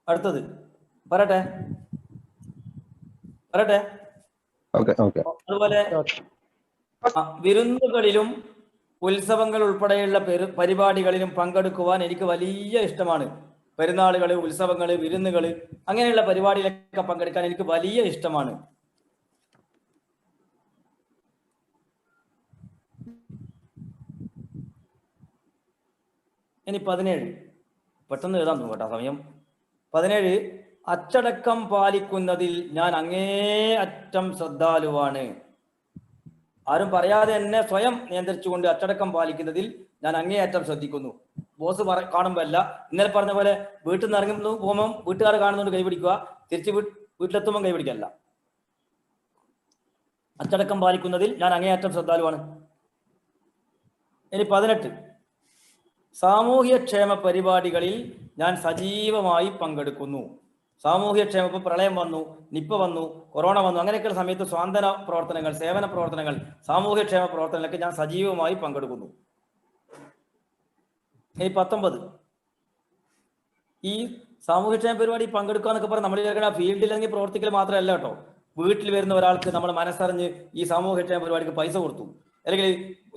അടുത്തത് പറയട്ടെ. അതുപോലെ വിരുന്നുകളിലും ഉത്സവങ്ങൾ ഉൾപ്പെടെയുള്ള പരിപാടികളിലും പങ്കെടുക്കുവാൻ എനിക്ക് വലിയ ഇഷ്ടമാണ്. പെരുന്നാളുകൾ, ഉത്സവങ്ങൾ, വിരുന്നുകൾ അങ്ങനെയുള്ള പരിപാടിയിലൊക്കെ പങ്കെടുക്കാൻ എനിക്ക് വലിയ ഇഷ്ടമാണ്. ഇനി 17 പെട്ടെന്ന് എഴുതാൻ തോന്നും കേട്ടോ, സമയം. 17 അച്ചടക്കം പാലിക്കുന്നതിൽ ഞാൻ അങ്ങേയറ്റം ശ്രദ്ധാലുവാണ്. ആരും പറയാതെ എന്നെ സ്വയം നിയന്ത്രിച്ചുകൊണ്ട് അച്ചടക്കം പാലിക്കുന്നതിൽ ഞാൻ അങ്ങേയറ്റം ശ്രദ്ധിക്കുന്നു. ബോസ് കാണുമ്പോൾ അല്ല, ഇന്നലെ പറഞ്ഞ പോലെ വീട്ടിൽ നിന്ന് ഇറങ്ങുന്നു പോകുമ്പോൾ വീട്ടുകാർ കാണുന്നുണ്ട് കൈപിടിക്കുക, തിരിച്ച് വീട്ടിലെത്തുമ്പോൾ കൈപിടിക്കല്ല. അച്ചടക്കം പാലിക്കുന്നതിൽ ഞാൻ അങ്ങേയറ്റം ശ്രദ്ധാലുവാണ്. ഇനി 18 സാമൂഹ്യക്ഷേമ പരിപാടികളിൽ ഞാൻ സജീവമായി പങ്കെടുക്കുന്നു. സാമൂഹ്യക്ഷേമം, ഇപ്പോൾ പ്രളയം വന്നു, നിപ്പ വന്നു, കൊറോണ വന്നു, അങ്ങനെയൊക്കെയുള്ള സമയത്ത് സ്വാന്തന പ്രവർത്തനങ്ങൾ, സേവന പ്രവർത്തനങ്ങൾ, സാമൂഹ്യക്ഷേമ പ്രവർത്തനങ്ങളൊക്കെ ഞാൻ സജീവമായി പങ്കെടുക്കുന്നു. ഇനി 19 ഈ സാമൂഹ്യക്ഷേമ പരിപാടി പങ്കെടുക്കുക എന്നൊക്കെ പറഞ്ഞാൽ നമ്മൾ ഫീൽഡിൽ അല്ലെങ്കിൽ പ്രവർത്തിക്കൽ മാത്രമല്ല കേട്ടോ. വീട്ടിൽ വരുന്ന ഒരാൾക്ക് നമ്മൾ മനസ്സറിഞ്ഞ് ഈ സാമൂഹ്യക്ഷേമ പരിപാടിക്ക് പൈസ കൊടുത്തു, അല്ലെങ്കിൽ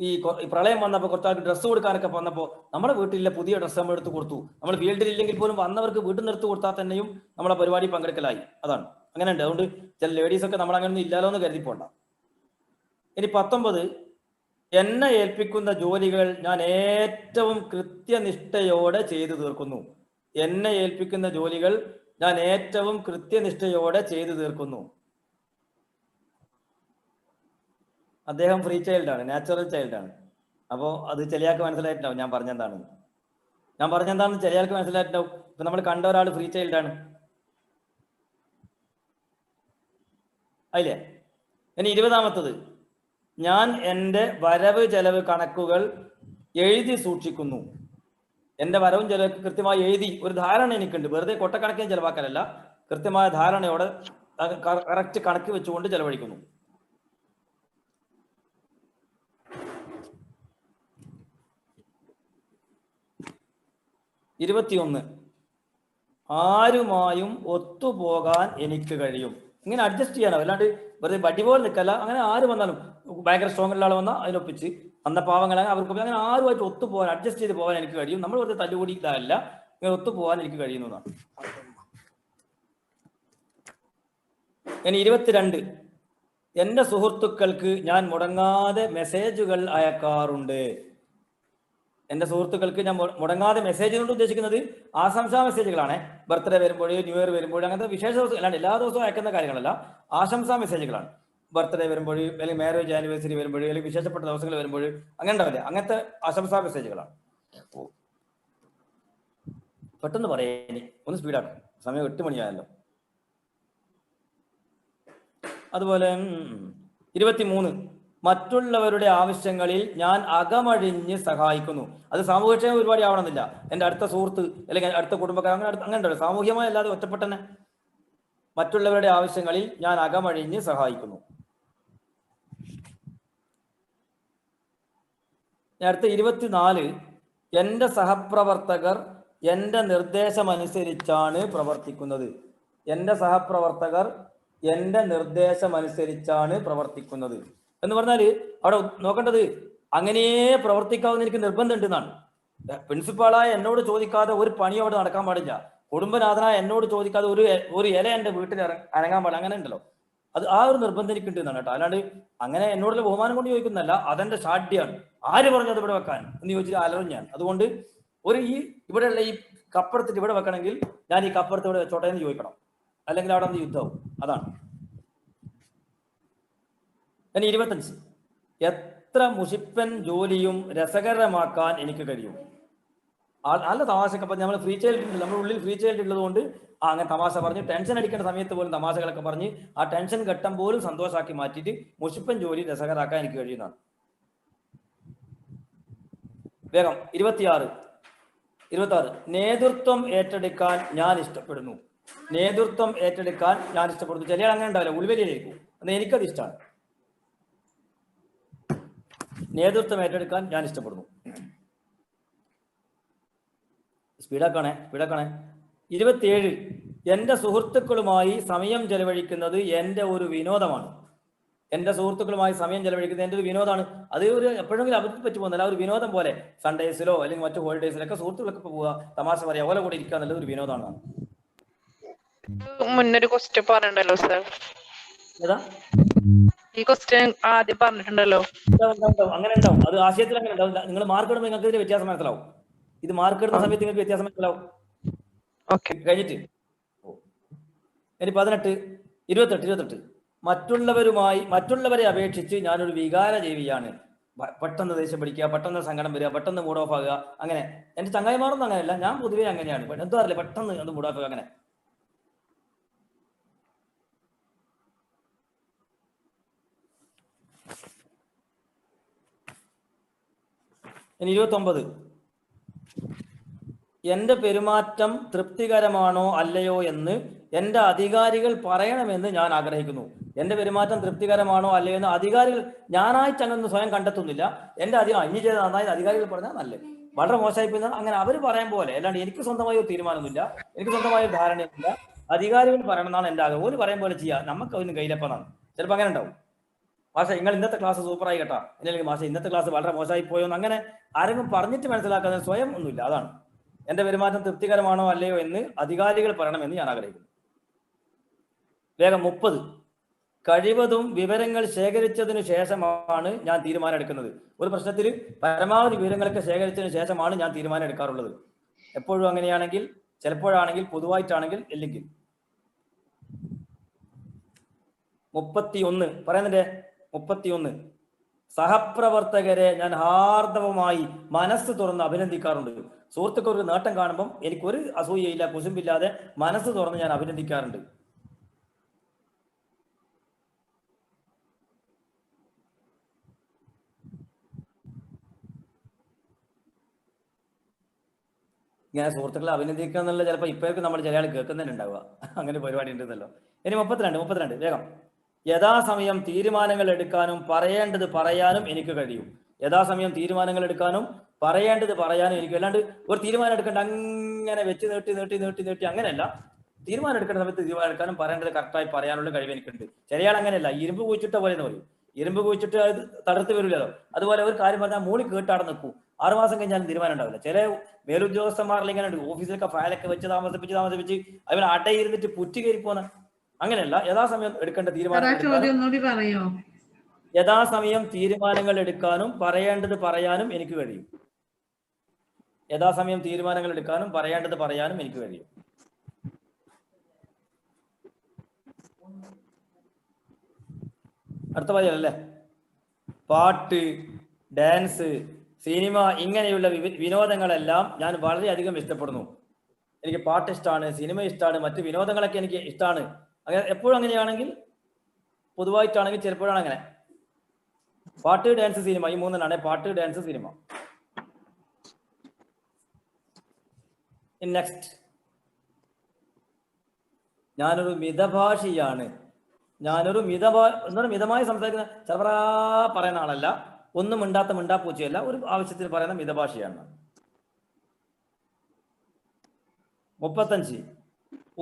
ഈ പ്രളയം വന്നപ്പോൾ കുറച്ചാൾക്ക് ഡ്രസ്സ് കൊടുക്കാനൊക്കെ വന്നപ്പോൾ നമ്മുടെ വീട്ടിലെ പുതിയ ഡ്രസ്സ് നമ്മൾ എടുത്ത് കൊടുത്തു. നമ്മൾ ഫീൽഡിൽ ഇല്ലെങ്കിൽ പോലും വന്നവർക്ക് വീട്ടിൽ നിന്ന് എടുത്ത് കൊടുത്താൽ തന്നെയും നമ്മളെ പരിപാടി പങ്കെടുക്കലായി. അതാണ്, അങ്ങനെ ഉണ്ട്. അതുകൊണ്ട് ചില ലേഡീസൊക്കെ നമ്മൾ അങ്ങനെയൊന്നും ഇല്ലാലോ എന്ന് കരുതിപ്പോണ്ട. ഇനി 19 എന്നെ ഏൽപ്പിക്കുന്ന ജോലികൾ ഞാൻ ഏറ്റവും കൃത്യനിഷ്ഠയോടെ ചെയ്തു തീർക്കുന്നു. എന്നെ ഏൽപ്പിക്കുന്ന ജോലികൾ ഞാൻ ഏറ്റവും കൃത്യനിഷ്ഠയോടെ ചെയ്തു തീർക്കുന്നു. അദ്ദേഹം ഫ്രീ ചൈൽഡാണ്, നാച്ചുറൽ ചൈൽഡാണ്. അപ്പോൾ അത് ചിലയാൾക്ക് മനസ്സിലായിട്ടുണ്ടാവും ഞാൻ പറഞ്ഞെന്താണെന്ന് ചിലയാൾക്ക് മനസ്സിലായിട്ടുണ്ടാവും. ഇപ്പൊ നമ്മൾ കണ്ട ഒരാൾ ഫ്രീ ചൈൽഡാണ്, അതില്ലേ? ഇനി 20-ാമത്തത് ഞാൻ എൻ്റെ വരവ് ചെലവ് കണക്കുകൾ എഴുതി സൂക്ഷിക്കുന്നു. എൻ്റെ വരവും ചെലവ് കൃത്യമായി എഴുതി ഒരു ധാരണ എനിക്കുണ്ട്. വെറുതെ കൊട്ടക്കണക്കിന് ചെലവാക്കലല്ല, കൃത്യമായ ധാരണയോടെ കറക്റ്റ് കണക്ക് വെച്ചുകൊണ്ട് ചെലവഴിക്കുന്നു. 21 ആരുമായും ഒത്തുപോകാൻ എനിക്ക് കഴിയും. ഇങ്ങനെ അഡ്ജസ്റ്റ് ചെയ്യാനോ, അല്ലാണ്ട് വെറുതെ ബഡി പോലെ നിൽക്കല്ല. അങ്ങനെ ആര് വന്നാലും ഭയങ്കര സ്ട്രോങ് ഉള്ള ആൾ വന്നാൽ അതിനൊപ്പിച്ച്, അന്ന പാവങ്ങളെ അവർക്ക് അങ്ങനെ ആരുമായിട്ട് ഒത്തുപോകാൻ, അഡ്ജസ്റ്റ് ചെയ്ത് പോകാൻ എനിക്ക് കഴിയും. നമ്മൾ വെറുതെ തല്ലുകൂടി ഇതല്ല, ഇങ്ങനെ ഒത്തുപോകാൻ എനിക്ക് കഴിയുന്നതാണ്. ഇനി 22 എൻ്റെ സുഹൃത്തുക്കൾക്ക് ഞാൻ മുടങ്ങാതെ മെസ്സേജുകൾ അയക്കാറുണ്ട്. എൻ്റെ സുഹൃത്തുക്കൾക്ക് ഞാൻ മുടങ്ങാതെ മെസ്സേജ് കൊണ്ട് ഉദ്ദേശിക്കുന്നത് ആശംസാ മെസ്സേജുകളാണ്. ബർത്ത്ഡേ വരുമ്പോഴേ, ന്യൂ ഇയർ വരുമ്പോഴേ, അങ്ങനത്തെ വിശേഷ ദിവസം, അല്ലാണ്ട് എല്ലാ ദിവസവും അയക്കുന്ന കാര്യങ്ങളല്ല, ആശംസാ മെസ്സേജുകളാണ്. ബർത്ത്ഡേ വരുമ്പോൾ, അല്ലെങ്കിൽ മാരേജ് ആനിവേഴ്സറി വരുമ്പോൾ, അല്ലെങ്കിൽ വിശേഷപ്പെട്ട ദിവസങ്ങൾ വരുമ്പോൾ, അങ്ങനെ ഉണ്ടാവില്ലേ, അങ്ങനത്തെ ആശംസാ മെസ്സേജുകളാണ്. പെട്ടെന്ന് പറയാനി, ഒന്ന് സ്പീഡാക്കാം, സമയം 8 മണിയായല്ലോ. അതുപോലെ 23, മറ്റുള്ളവരുടെ ആവശ്യങ്ങളിൽ ഞാൻ അകമഴിഞ്ഞ് സഹായിക്കുന്നു. അത് സാമൂഹ്യക്ഷേമ പരിപാടി ആവണമെന്നില്ല. എൻ്റെ അടുത്ത സുഹൃത്ത് അല്ലെങ്കിൽ അടുത്ത കുടുംബക്കാർ, അങ്ങനെ ഉണ്ടല്ലോ, സാമൂഹ്യമായി അല്ലാതെ ഒറ്റപ്പെട്ടന്നെ. മറ്റുള്ളവരുടെ ആവശ്യങ്ങളിൽ ഞാൻ അകമഴിഞ്ഞ് സഹായിക്കുന്നു. അടുത്ത 24, എൻ്റെ സഹപ്രവർത്തകർ എൻ്റെ നിർദ്ദേശമനുസരിച്ചാണ് പ്രവർത്തിക്കുന്നത്. എൻ്റെ സഹപ്രവർത്തകർ എൻ്റെ നിർദ്ദേശമനുസരിച്ചാണ് പ്രവർത്തിക്കുന്നത് എന്ന് പറഞ്ഞാൽ അവിടെ നോക്കേണ്ടത് അങ്ങനെയേ പ്രവർത്തിക്കാവുന്ന എനിക്ക് നിർബന്ധമുണ്ട് എന്നാണ്. പ്രിൻസിപ്പാളായ എന്നോട് ചോദിക്കാതെ ഒരു പണി അവിടെ നടക്കാൻ പാടില്ല. കുടുംബനാഥനായ എന്നോട് ചോദിക്കാതെ ഒരു ഇല എൻ്റെ വീട്ടിൽ അനങ്ങാൻ പാടില്ല. അങ്ങനെ ഉണ്ടല്ലോ, അത് ആ ഒരു നിർബന്ധം എനിക്കുണ്ട് എന്നാണ് കേട്ടോ. അല്ലാണ്ട് അങ്ങനെ എന്നോടുള്ള ബഹുമാനം കൊണ്ട് ചോദിക്കുന്നതല്ല, അതെന്റെ ഷാഡ്യാണ്. ആര് പറഞ്ഞത് ഇവിടെ വെക്കാൻ എന്ന് ചോദിച്ചിട്ട് അലറും ഞാൻ. അതുകൊണ്ട് ഇവിടെയുള്ള ഈ കപ്പടത്തിട്ട് ഇവിടെ വെക്കണമെങ്കിൽ ഞാൻ ഈ കപ്പടത്ത് ഇവിടെ വെച്ചോട്ടെ എന്ന് ചോദിക്കണം, അല്ലെങ്കിൽ അവിടെ നിന്ന് യുദ്ധവും. അതാണ്. ഇനി 25, എത്ര മുഷിപ്പൻ ജോലിയും രസകരമാക്കാൻ എനിക്ക് കഴിയും. നല്ല തമാശക്ക്. അപ്പം നമ്മൾ ഫ്രീ ചൈൽഡ് ഉണ്ട്, നമ്മുടെ ഉള്ളിൽ ഫ്രീ ചൈൽഡ് ഉള്ളത് കൊണ്ട് അങ്ങനെ തമാശ പറഞ്ഞ് ടെൻഷൻ അടിക്കേണ്ട സമയത്ത് പോലും തമാശകളൊക്കെ പറഞ്ഞ് ആ ടെൻഷൻ ഘട്ടം പോലും സന്തോഷമാക്കി മാറ്റിയിട്ട് മുഷിപ്പൻ ജോലി രസകരാക്കാൻ എനിക്ക് കഴിയുന്നതാണ്. വേഗം 26, നേതൃത്വം ഏറ്റെടുക്കാൻ ഞാൻ ഇഷ്ടപ്പെടുന്നു. നേതൃത്വം ഏറ്റെടുക്കാൻ ഞാൻ ഇഷ്ടപ്പെടുന്നു. ചില അങ്ങനെ ഉണ്ടാവില്ല, ഉൾവലിയിലേക്കും. എന്നാൽ എനിക്കത് ഇഷ്ടമാണ്. നേതൃത്വം ഏറ്റെടുക്കാൻ ഞാൻ ഇഷ്ടപ്പെടുന്നു. സ്പീഡാക്കണേ. 27, എൻ്റെ സുഹൃത്തുക്കളുമായി സമയം ചെലവഴിക്കുന്നത് എൻ്റെ ഒരു വിനോദമാണ്. എൻ്റെ സുഹൃത്തുക്കളുമായി സമയം ചെലവഴിക്കുന്നത് എൻ്റെ ഒരു വിനോദമാണ്. അത് ഒരു എപ്പോഴെങ്കിലും അവർക്ക് പറ്റി പോകുന്നില്ല, ഒരു വിനോദം പോലെ. സൺഡേസിലോ അല്ലെങ്കിൽ മറ്റു ഹോളിഡേസിലൊക്കെ സുഹൃത്തുക്കളൊക്കെ പോവുക, തമാശ പറയാ, ഓലെ കൂടെ ഇരിക്കുക എന്നുള്ളത് ഒരു വിനോദമാണ്.
മുന്നൊരു ക്വസ്റ്റ്യൻ പറഞ്ഞിട്ടുണ്ടല്ലോ സർ,
ഏതാ
ഈ ക്വസ്റ്റ്യൻ ആദ്യം പറഞ്ഞിട്ടുണ്ടല്ലോ.
അങ്ങനെ ഉണ്ടാവും, അത് ആശയത്തിൽ അങ്ങനെ ഉണ്ടാവും. നിങ്ങൾ മാർക്ക് ഇടുമ്പോൾ നിങ്ങൾക്ക് ഇതിന്റെ വ്യത്യാസം മനസ്സിലാവും. ഇത് മാർക്ക് ഇടുന്ന സമയത്ത് നിങ്ങൾക്ക് വ്യത്യാസം മനസ്സിലാവും. കഴിഞ്ഞിട്ട് ഇനി 18, 28, മറ്റുള്ളവരെ അപേക്ഷിച്ച് ഞാനൊരു വികാര ജീവിയാണ്. പെട്ടെന്ന് ദേഷ്യം പിടിക്കുക, പെട്ടെന്ന് സങ്കടം വരിക, പെട്ടെന്ന് മൂഡ് ഓഫ് ആകുക. അങ്ങനെ എൻ്റെ ചങ്ങായിമാരൊന്നും അങ്ങനെയല്ല, ഞാൻ പൊതുവേ അങ്ങനെയാണ്. എന്താ അറിയില്ല, പെട്ടെന്ന് അത് മൂഡ് ഓഫ് ആകുക. അങ്ങനെ ഇനി 29, എൻ്റെ പെരുമാറ്റം തൃപ്തികരമാണോ അല്ലയോ എന്ന് എൻ്റെ അധികാരികൾ പറയണമെന്ന് ഞാൻ ആഗ്രഹിക്കുന്നു. എൻ്റെ പെരുമാറ്റം തൃപ്തികരമാണോ അല്ലയോ എന്ന് അധികാരികൾ, ഞാനായിട്ട് അങ്ങനെ സ്വയം കണ്ടെത്തുന്നില്ല. എൻ്റെ ഇനി ചെയ്ത് നന്നായി അധികാരികൾ പറഞ്ഞാൽ നല്ലത്, വളരെ മോശമായി പോയി അങ്ങനെ അവർ പറയാൻ പോലെ. അല്ലാണ്ട് എനിക്ക് സ്വന്തമായി ഒരു തീരുമാനമൊന്നുമില്ല, എനിക്ക് സ്വന്തമായ ഒരു ധാരണയൊന്നുമില്ല. അധികാരികൾ പറയണം എന്നാണ് എൻ്റെ ആഗ്രഹം. ഒരു പറയും പോലെ ചെയ്യാം, നമുക്ക് അതിന് കയ്യിലെപ്പന്നാണ്. ചിലപ്പോൾ അങ്ങനെ ഉണ്ടാവും. മാഷ നിങ്ങൾ ഇന്നത്തെ ക്ലാസ് സൂപ്പറായി കേട്ടാ, അല്ലെങ്കിൽ മാഷ ഇന്നത്തെ ക്ലാസ് വളരെ മോശമായി പോയോന്ന് അങ്ങനെ ആരെങ്കിലും പറഞ്ഞിട്ട് മനസ്സിലാക്കാതെ സ്വയം ഒന്നുമില്ല. അതാണ്. എൻ്റെ പെരുമാറ്റം തൃപ്തികരമാണോ അല്ലയോ എന്ന് അധികാരികൾ പറയണമെന്ന് ഞാൻ ആഗ്രഹിക്കുന്നു. വേഗം 30, കഴിവതും വിവരങ്ങൾ ശേഖരിച്ചതിനു ശേഷമാണ് ഞാൻ തീരുമാനം എടുക്കുന്നത്. ഒരു പ്രശ്നത്തിൽ പരമാവധി വിവരങ്ങളൊക്കെ ശേഖരിച്ചതിന് ശേഷമാണ് ഞാൻ തീരുമാനം എടുക്കാറുള്ളത്. എപ്പോഴും അങ്ങനെയാണെങ്കിൽ, ചിലപ്പോഴാണെങ്കിൽ, പൊതുവായിട്ടാണെങ്കിൽ, ഇല്ലെങ്കിൽ. 31 പറയുന്നുണ്ട്. 31, സഹപ്രവർത്തകരെ ഞാൻ ഹാർദവമായി മനസ്സ് തുറന്ന് അഭിനന്ദിക്കാറുണ്ട്. സുഹൃത്തുക്കൾക്ക് നേട്ടം കാണുമ്പം എനിക്കൊരു അസൂയയില്ല, കുശുമ്പില്ലാതെ മനസ്സ് തുറന്ന് ഞാൻ അഭിനന്ദിക്കാറുണ്ട്. ഇങ്ങനെ സുഹൃത്തുക്കളെ അഭിനന്ദിക്കുക എന്നുള്ള ചിലപ്പോൾ ഇപ്പോഴേക്കും നമ്മൾ ചില ആൾ കേൾക്കുന്നതന്നെ ഉണ്ടാവുക. അങ്ങനെ പരിപാടി ഉണ്ടെന്നല്ലോ. ഇനി 32 വേഗം, യഥാസമയം തീരുമാനങ്ങൾ എടുക്കാനും പറയേണ്ടത് പറയാനും എനിക്ക് കഴിയും. യഥാസമയം തീരുമാനങ്ങൾ എടുക്കാനും പറയേണ്ടത് പറയാനും എനിക്ക്. അല്ലാണ്ട് ഒരു തീരുമാനം എടുക്കേണ്ട അങ്ങനെ വെച്ച് നീട്ടി അങ്ങനെയല്ല. തീരുമാനം എടുക്കേണ്ട സമയത്ത് തീരുമാനം എടുക്കാനും പറയേണ്ടത് കറക്റ്റായി പറയാനുള്ള കഴിവ് എനിക്കുണ്ട്. ചിലയാൾ അങ്ങനെയല്ല, ഇരുമ്പ് കുഴിച്ചിട്ട പോലെ എന്ന് പറയും. ഇരുമ്പ് കുഴിച്ചിട്ട് അത് തളർത്ത് വരില്ലല്ലോ. അതുപോലെ ഒരു കാര്യം പറഞ്ഞാൽ മൂളി കേട്ടാടെ നിൽക്കും, 6 മാസം കഴിഞ്ഞാലും തീരുമാനം ഉണ്ടാവില്ല. ചില മേലുദ്യോഗസ്ഥന്മാരിൽ ഇങ്ങനെ ഓഫീസിലൊക്കെ ഫയലൊക്കെ വെച്ച് താമസിപ്പിച്ച് അവർ അടയിരുന്നിട്ട് പുറ്റി കയറി പോന്ന. അങ്ങനെയല്ല, യഥാസമയം എടുക്കേണ്ട യഥാസമയം തീരുമാനങ്ങൾ എടുക്കാനും പറയേണ്ടത് പറയാനും എനിക്ക് കഴിയും. യഥാസമയം തീരുമാനങ്ങൾ എടുക്കാനും പറയേണ്ടത് പറയാനും എനിക്ക് കഴിയും. അടുത്ത പറയല്ലേ. പാട്ട്, ഡാൻസ്, സിനിമ ഇങ്ങനെയുള്ള വിനോദങ്ങളെല്ലാം ഞാൻ വളരെയധികം ഇഷ്ടപ്പെടുന്നു. എനിക്ക് പാട്ട് ഇഷ്ടമാണ്, സിനിമ ഇഷ്ടമാണ്, മറ്റ് വിനോദങ്ങളൊക്കെ എനിക്ക് ഇഷ്ടമാണ്. അങ്ങനെ എപ്പോഴും അങ്ങനെയാണെങ്കിൽ, പൊതുവായിട്ടാണെങ്കിൽ ചിലപ്പോഴാണ് അങ്ങനെ. പാട്ട്, ഡാൻസ്, സിനിമ ഈ മൂന്നെണ്ണാണ്. പാട്ട്, ഡാൻസ്, സിനിമ. നെക്സ്റ്റ്, ഞാനൊരു മിതഭാഷിയാണ്. ഞാനൊരു മിതമായി സംസാരിക്കുന്ന ചെറുപറാ പറയുന്ന ആളല്ല. ഒന്നും മിണ്ടാപ്പൂച്ചയല്ല. ഒരു ആവശ്യത്തിന് പറയുന്ന മിതഭാഷയാണ്. 35,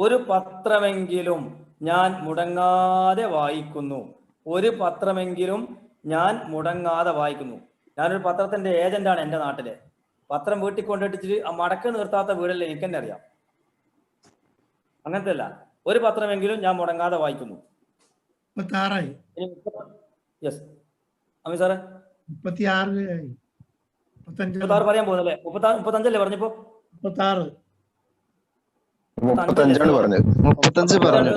ഒരു പത്രമെങ്കിലും ഞാൻ മുടങ്ങാതെ വായിക്കുന്നു. ഒരു പത്രമെങ്കിലും ഞാൻ മുടങ്ങാതെ വായിക്കുന്നു. ഞാനൊരു പത്രത്തിന്റെ ഏജന്റാണ് എൻ്റെ നാട്ടിലെ. പത്രം വീട്ടിൽ കൊണ്ടിട്ടിട്ട് ആ മടക്ക് നിർത്താത്ത വീടല്ലേ എനിക്ക് തന്നെ അറിയാം. അങ്ങനത്തെ അല്ല, ഒരു പത്രമെങ്കിലും ഞാൻ മുടങ്ങാതെ വായിക്കുന്നു.
36
യെസ് അമി സാറേ,
36
പറയാൻ പോകുന്നല്ലേ? 35 പറഞ്ഞപ്പോ
36
35 പറഞ്ഞത്. 35 പറഞ്ഞു.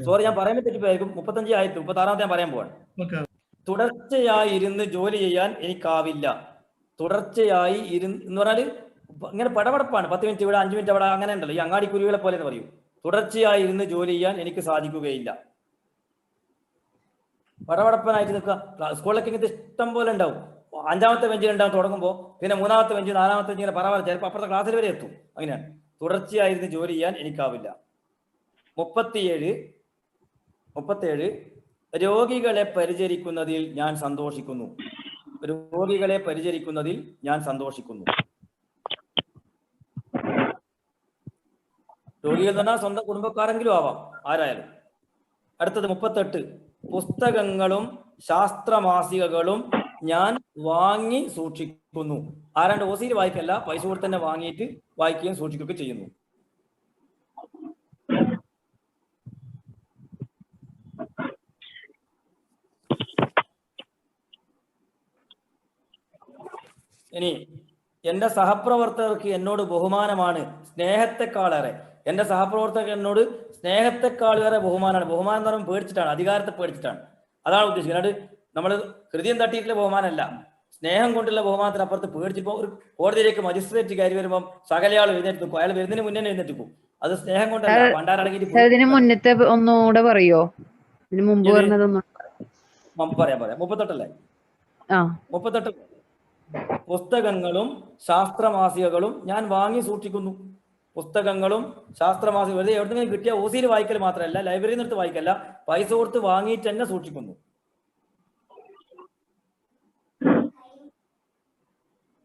സോറി, ഞാൻ പറയാൻ തെറ്റിപ്പോയിരിക്കും. 35 ആയിട്ട് 36 ഞാൻ പറയാൻ പോവാണ്. തുടർച്ചയായി ഇരുന്ന് ജോലി ചെയ്യാൻ എനിക്കാവില്ല. തുടർച്ചയായി എന്ന് പറഞ്ഞാല് ഇങ്ങനെ പടപടപ്പാണ്. 10 മിനിറ്റ് ഇവിടെ, 5 മിനിറ്റ് അവിടെ, അങ്ങനെ ഉണ്ടല്ലോ. ഈ അങ്ങാടി കുരുവികളെ പോലെ എന്ന് പറയൂ. തുടർച്ചയായി ഇരുന്ന് ജോലി ചെയ്യാൻ എനിക്ക് സാധിക്കുകയില്ല. പടപടപ്പനായിട്ട് നിൽക്കുക. സ്കൂളിലൊക്കെ ഇങ്ങനത്തെ ഇഷ്ടം പോലെ ഉണ്ടാവും. 5ാമത്തെ ബെഞ്ചിലുണ്ടാവും തുടങ്ങുമ്പോൾ, പിന്നെ 3ാമത്തെ ബെഞ്ച്, 4ാമത്തെ ബെഞ്ച്, ഇങ്ങനെ പറവാറ്. ചിലപ്പോൾ അപ്പുറത്തെ ക്ലാസ്സിൽ വരെ എത്തും. അങ്ങനെയാണ്. തുടർച്ചയായിരുന്ന് ജോലി ചെയ്യാൻ എനിക്കാവില്ല. 37, രോഗികളെ പരിചരിക്കുന്നതിൽ ഞാൻ സന്തോഷിക്കുന്നു. രോഗികളെ പരിചരിക്കുന്നതിൽ ഞാൻ സന്തോഷിക്കുന്നു. രോഗികൾ എന്ന് പറഞ്ഞാൽ സ്വന്തം കുടുംബക്കാരെങ്കിലും ആവാം, ആരായാലും. അടുത്തത് 38, പുസ്തകങ്ങളും ശാസ്ത്രമാസികകളും ഞാൻ വാങ്ങി സൂക്ഷിക്കുന്നു. ആരാണ്ട് ഓസിയിൽ വായിക്കല്ല, പൈസ കൊടുത്ത് തന്നെ വാങ്ങിയിട്ട് വായിക്കുകയും സൂക്ഷിക്കുകയൊക്കെ ചെയ്യുന്നു. ഇനി, എന്റെ സഹപ്രവർത്തകർക്ക് എന്നോട് ബഹുമാനമാണ് സ്നേഹത്തെക്കാളേറെ. എന്റെ സഹപ്രവർത്തകർ എന്നോട് സ്നേഹത്തെക്കാളേറെ ബഹുമാനമാണ്. ബഹുമാനം എന്ന് പറയുമ്പോൾ പേടിച്ചിട്ടാണ്, അധികാരത്തെ പേടിച്ചിട്ടാണ്. അതാണ് ഉദ്ദേശിക്കുന്നത്. അത് നമ്മൾ ഹൃദയം തട്ടിയിട്ടുള്ള ബഹുമാനമല്ല, സ്നേഹം കൊണ്ടുള്ള ബഹുമാനത്തിനപ്പുറത്ത് പേടിച്ചിപ്പോ ഒരു കോടതിയിലേക്ക് മജിസ്ട്രേറ്റ് കയറി വരുമ്പോൾ സകലയാൾ എഴുന്നേറ്റ് അയാൾ വരുന്നതിന് മുന്നേ എഴുന്നേറ്റ്. അത് സ്നേഹം കൊണ്ടല്ല,
ഇതിന് മുന്നത്തെ ഒന്നുകൂടെ പറയോ? ഇതിന് മുമ്പ് പറഞ്ഞതൊന്നും
പറയാം. 38 അല്ലേ? 38, പുസ്തകങ്ങളും ശാസ്ത്രമാസികകളും ഞാൻ വാങ്ങി സൂക്ഷിക്കുന്നു. പുസ്തകങ്ങളും ശാസ്ത്രമാസിക വെറുതെ എവിടെന്നെങ്കിലും കിട്ടിയ ഓസിയിൽ വായിക്കൽ മാത്രമല്ല, ലൈബ്രറിയിൽ നിന്നെടുത്ത് വായിക്കല്ല, പൈസ കൊടുത്ത് വാങ്ങിയിട്ട് തന്നെ സൂക്ഷിക്കുന്നു.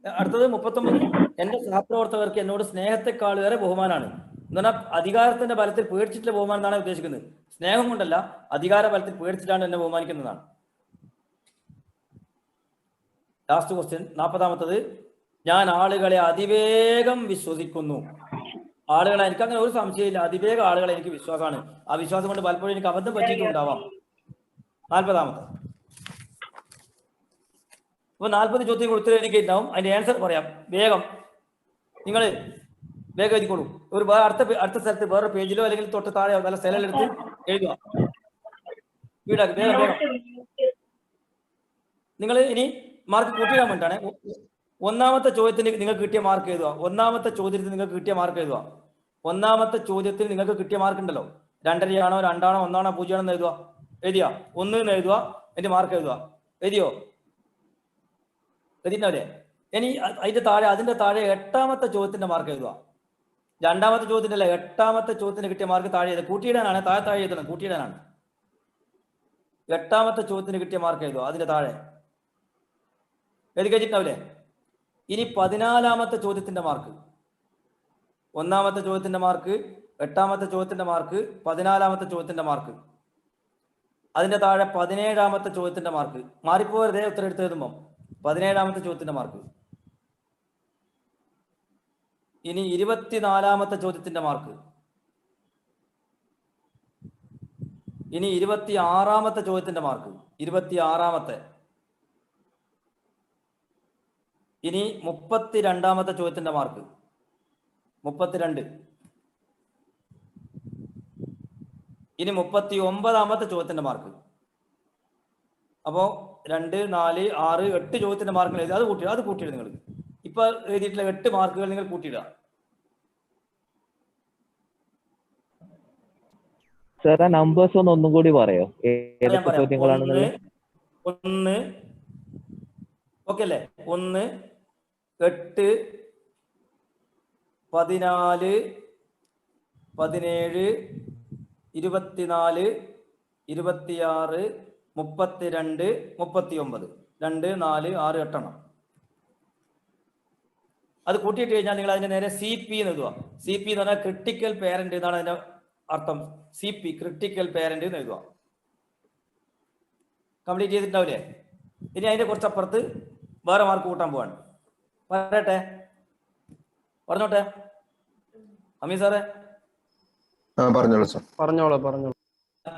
അടുത്തത് 39, എന്റെ സഹപ്രവർത്തകർക്ക് എന്നോട് സ്നേഹത്തെക്കാളേറെ ബഹുമാനാണ്. എന്ന് പറഞ്ഞാൽ അധികാരത്തിന്റെ ബലത്തിൽ പേടിച്ചിട്ടുള്ള ബഹുമാനം എന്നാണ് ഉദ്ദേശിക്കുന്നത്. സ്നേഹം കൊണ്ടല്ല, അധികാര ബലത്തിൽ പേടിച്ചിട്ടാണ് എന്നെ ബഹുമാനിക്കുന്നതാണ്. ലാസ്റ്റ് ക്വസ്റ്റ്യൻ 40, ഞാൻ ആളുകളെ അതിവേഗം വിശ്വസിക്കുന്നു. ആളുകളെ എനിക്ക് അങ്ങനെ ഒരു സംശയമില്ല, അതിവേഗം ആളുകളെ എനിക്ക് വിശ്വാസമാണ്. ആ വിശ്വാസം കൊണ്ട് പലപ്പോഴും എനിക്ക് അബദ്ധം പറ്റിയിട്ടുണ്ടാവാം. 40. അപ്പൊ 40 ചോദ്യം കൊടുത്തത് എനിക്ക് ഉണ്ടാവും. അതിന്റെ ആൻസർ പറയാം വേഗം. നിങ്ങൾ വേഗം എഴുതിക്കോളൂ. ഒരു അടുത്ത സ്ഥലത്ത് വേറെ പേജിലോ അല്ലെങ്കിൽ തൊട്ട് താഴെയോ നല്ല സ്ഥലം എടുത്ത് എഴുതുക. വീടാക്കി വേഗം. നിങ്ങൾ ഇനി മാർക്ക് കൂട്ടിയിടാൻ വേണ്ടിയിട്ടാണ്. 1ാമത്തെ ചോദ്യത്തിന് നിങ്ങൾക്ക് കിട്ടിയ മാർക്ക് എഴുതുക. 1ാമത്തെ ചോദ്യത്തിന് നിങ്ങൾക്ക് കിട്ടിയ മാർക്ക് എഴുതുക. 1ാമത്തെ ചോദ്യത്തിന് നിങ്ങൾക്ക് കിട്ടിയ മാർക്ക് ഉണ്ടല്ലോ, 2.5 ആണോ 2 ആണോ 1 ആണോ 0 ആണോ എഴുതുക. എഴുതിയ 1 എന്ന് എഴുതുക, എന്റെ മാർക്ക് എഴുതുക. എഴുതിയോ? എഴുതിണ്ടാവില്ലേ? ഇനി അതിന്റെ താഴെ 8ാമത്തെ ചോദ്യത്തിന്റെ മാർക്ക് എഴുതുക. 2ാമത്തെ ചോദ്യത്തിന്റെ അല്ല, 8ാമത്തെ ചോദ്യത്തിന് കിട്ടിയ മാർക്ക് താഴെ എഴുതുക. കൂട്ടിയിടാനാണ്, താഴെ എഴുതണം, കൂട്ടിയിടാനാണ്. 8ാമത്തെ ചോദ്യത്തിന് കിട്ടിയ മാർക്ക് എഴുതുക. അതിന്റെ താഴെ എഴുതി കഴിച്ചിട്ടാവില്ലേ? ഇനി 14ാമത്തെ ചോദ്യത്തിന്റെ മാർക്ക്, 1ാമത്തെ ചോദ്യത്തിന്റെ മാർക്ക്, 8ാമത്തെ ചോദ്യത്തിന്റെ മാർക്ക്, 14ാമത്തെ ചോദ്യത്തിന്റെ മാർക്ക്, അതിന്റെ താഴെ 17ാമത്തെ ചോദ്യത്തിന്റെ മാർക്ക്. മാറിപ്പോരുതേ ഉത്തരം എടുത്ത് എഴുതുമ്പോൾ. 17ാമത്തെ ചോദ്യത്തിന്റെ മാർക്ക്. ഇനി 24ാമത്തെ ചോദ്യത്തിന്റെ മാർക്ക്. ഇനി 26ാമത്തെ ചോദ്യത്തിന്റെ മാർക്ക്. 26ാമത്തെ. ഇനി 32ാമത്തെ ചോദ്യത്തിന്റെ മാർക്ക്. 32. ഇനി 39ാമത്തെ ചോദ്യത്തിന്റെ മാർക്ക്. അപ്പോ 2, 4, 6, 8 ചോദ്യത്തിന്റെ മാർക്കുകൾ എഴുതി അത് കൂട്ടിയിടുക. നിങ്ങൾ ഇപ്പൊ എഴുതിയിട്ടുള്ള 8 മാർക്കുകൾ നിങ്ങൾ കൂട്ടിയിടുക.
സാർ ആ നമ്പേഴ്സ് ഒന്നും കൂടി പറയോ, ഏതൊക്കെ
പറയാം.
ചോദ്യങ്ങളാണെന്നുള്ളത്?
1 ഓക്കെ അല്ലേ? 1, 8, 14, 17, 24, 26, 32, 39. 2, 4, 6, 8 എണ്ണം. അത് കൂട്ടിയിട്ട് കഴിഞ്ഞാൽ നിങ്ങൾ അതിന്റെ നേരെ CP എന്ന് എഴുതുക. CP എന്ന് പറഞ്ഞാൽ ക്രിട്ടിക്കൽ പേരന്റ് എന്നാണ് അതിന്റെ അർത്ഥം. CP ക്രിട്ടിക്കൽ പേരന്റ് എന്ന് എഴുതുക. കംപ്ലീറ്റ് ചെയ്തിട്ടുണ്ടാവില്ലേ? ഇനി അതിന്റെ കുറച്ചപ്പുറത്ത് വേറെ മാർക്ക് കൂട്ടാൻ പോവാണ്. പറയട്ടെ, പറഞ്ഞോട്ടെ അമീ സാറേ?
പറഞ്ഞോളൂ സാർ.
പറഞ്ഞോളൂ.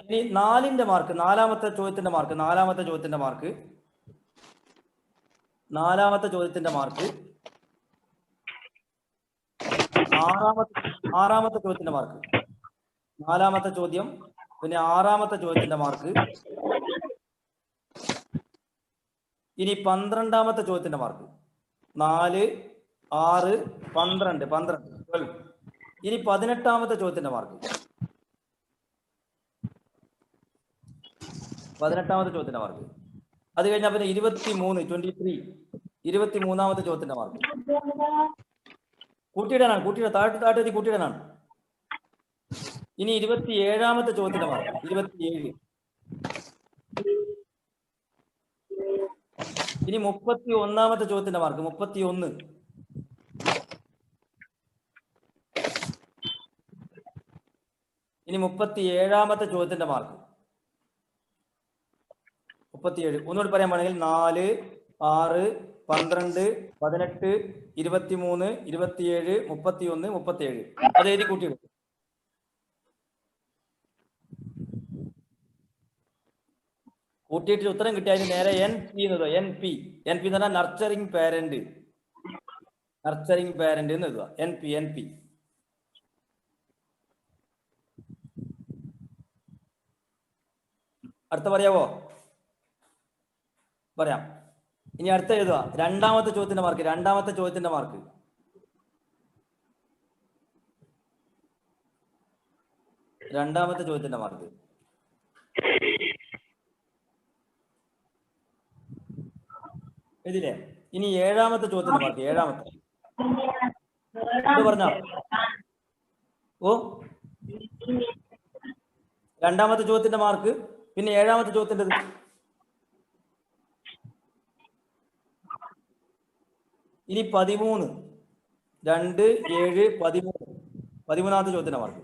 ഇനി 4ന്റെ മാർക്ക്, നാലാമത്തെ ചോദ്യത്തിന്റെ മാർക്ക് ആറാമത്തെ ചോദ്യത്തിന്റെ മാർക്ക് 4ാമത്തെ ചോദ്യം, പിന്നെ 6ാമത്തെ ചോദ്യത്തിന്റെ മാർക്ക്. ഇനി 12ാമത്തെ ചോദ്യത്തിന്റെ മാർക്ക് 4, 6, 12, 12. ഇനി 18ാമത്തെ ചോദ്യത്തിന്റെ മാർക്ക്. 18ാമത്തെ ചോദ്യത്തിന്റെ മാർക്ക്. അത് കഴിഞ്ഞാൽ പിന്നെ 23, 23ാമത്തെ ചോദ്യത്തിന്റെ മാർക്ക് കൂട്ടിയിടാനാണ്. താഴെത്തി കൂട്ടിയിടാനാണ്. ഇനി 27ാമത്തെ ചോദ്യത്തിന്റെ മാർക്ക് 27. ഇനി 31ാമത്തെ ചോദ്യത്തിന്റെ മാർക്ക് 31. ഇനി 37ാമത്തെ ചോദ്യത്തിന്റെ മാർക്ക് 37. ഒന്നുകൂടി പറയാൻ വേണമെങ്കിൽ 4, 6, 12, 18, 23, 27, 31, 37. അത് എഴുതി കൂട്ടിയിടും. കൂട്ടിയിട്ട് ഉത്തരം കിട്ടിയതിന് നേരെ NP എന്ന് NP എന്ന് പറഞ്ഞാൽ നർച്ചറിങ് പാരന്റ് എന്ന് എഴുതുക. NP. അടുത്ത പറയാവോ? പറയാം. ഇനി അടുത്ത എഴുതുക. 2ാമത്തെ ചോദ്യത്തിന്റെ മാർക്ക്. 2ാമത്തെ ചോദ്യത്തിന്റെ മാർക്ക് എഴുതില്ലേ? ഇനി 7ാമത്തെ ചോദ്യത്തിന്റെ മാർക്ക് 7ാമത്തെ പറഞ്ഞ 2ാമത്തെ ചോദ്യത്തിന്റെ മാർക്ക്, പിന്നെ 7ാമത്തെ ചോദ്യത്തിൻ്റെത്. ഇനി 13, 2, 7, 13. 13ാമത്തെ ചോദ്യത്തിന്റെ മാർക്ക്.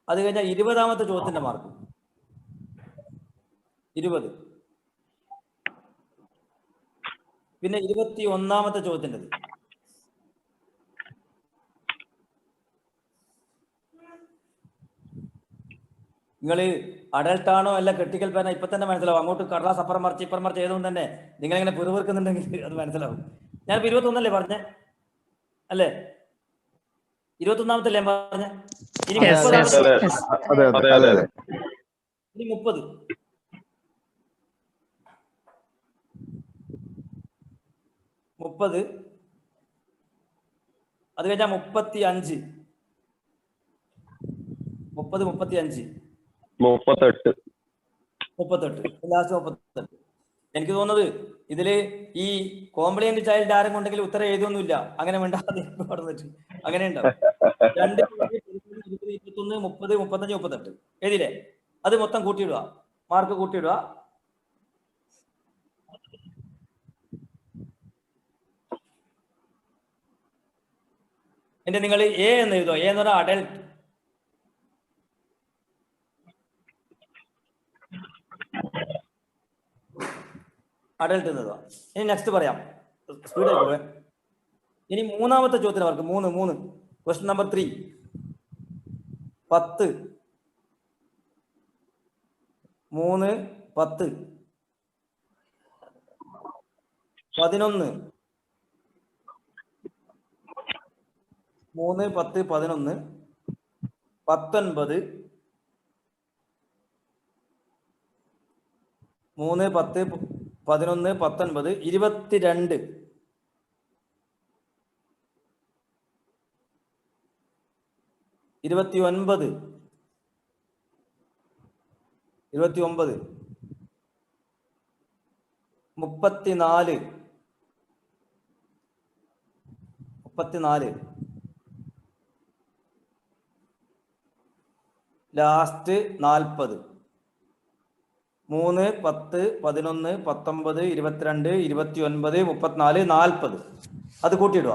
അത് കഴിഞ്ഞാൽ 20ാമത്തെ ചോദ്യത്തിന്റെ മാർക്ക് 20. പിന്നെ 21ാമത്തെ ചോദ്യത്തിൻ്റെത്. നിങ്ങൾ അഡൽട്ട് ആണോ അല്ല ക്രിട്ടിക്കൽ പേരന്റ് ഇപ്പൊ തന്നെ മനസ്സിലാവും. അങ്ങോട്ട് കടലാസ് അപ്പുറം മറിച്ച് ഇപ്പുറം മറിച്ച് ചെയ്തുകൊണ്ട് തന്നെ നിങ്ങൾ ഇങ്ങനെ പിറുവിറുക്കുന്നുണ്ടെങ്കിൽ അത് മനസ്സിലാവും. ഞാൻ 21 പറഞ്ഞേ അല്ലേ? 21ാമത്തെ അല്ലേ പറഞ്ഞേ? ഇനി 30ാമത്തെ. ഇനി 30. അത് കഴിഞ്ഞാൽ 35. 38. ലാസ്റ്റ് 38. എനിക്ക് തോന്നുന്നത് ഇതില് ഈ കോംപ്ലിമെന്റ് ചൈൽഡ് ആരും ഉണ്ടെങ്കിൽ ഉത്തരം എഴുതൊന്നുമില്ല. അങ്ങനെ വേണ്ടാതെ പറഞ്ഞിട്ട് അങ്ങനെ ഉണ്ടാവും. 2, 21, 30, 35, 38 എഴുതിയില്ലേ? അത് മൊത്തം കൂട്ടിയിടുക, മാർക്ക് കൂട്ടിയിടുക. എന്റെ നിങ്ങൾ A എന്ന് എഴുതുക. A എന്ന് പറഞ്ഞാൽ അഡൽട്ട്. അഡൽട്ട് എഴുതുക. ഇനി നെക്സ്റ്റ് പറയാം, സ്പീഡ് ആയിക്കോളെ. ഇനി 3ാമത്തെ ചോദ്യത്തിന് മാർക്ക് 3. Question number 3. 10. 3, 10. 11, 3, 10, 11, 19, 3, 10, 11, 19, 22, 29, 34, 34, ലാസ്റ്റ് 40, 3, 10, 11, 19, 22, 29, 34, 40. അത് കൂട്ടിയിടുക.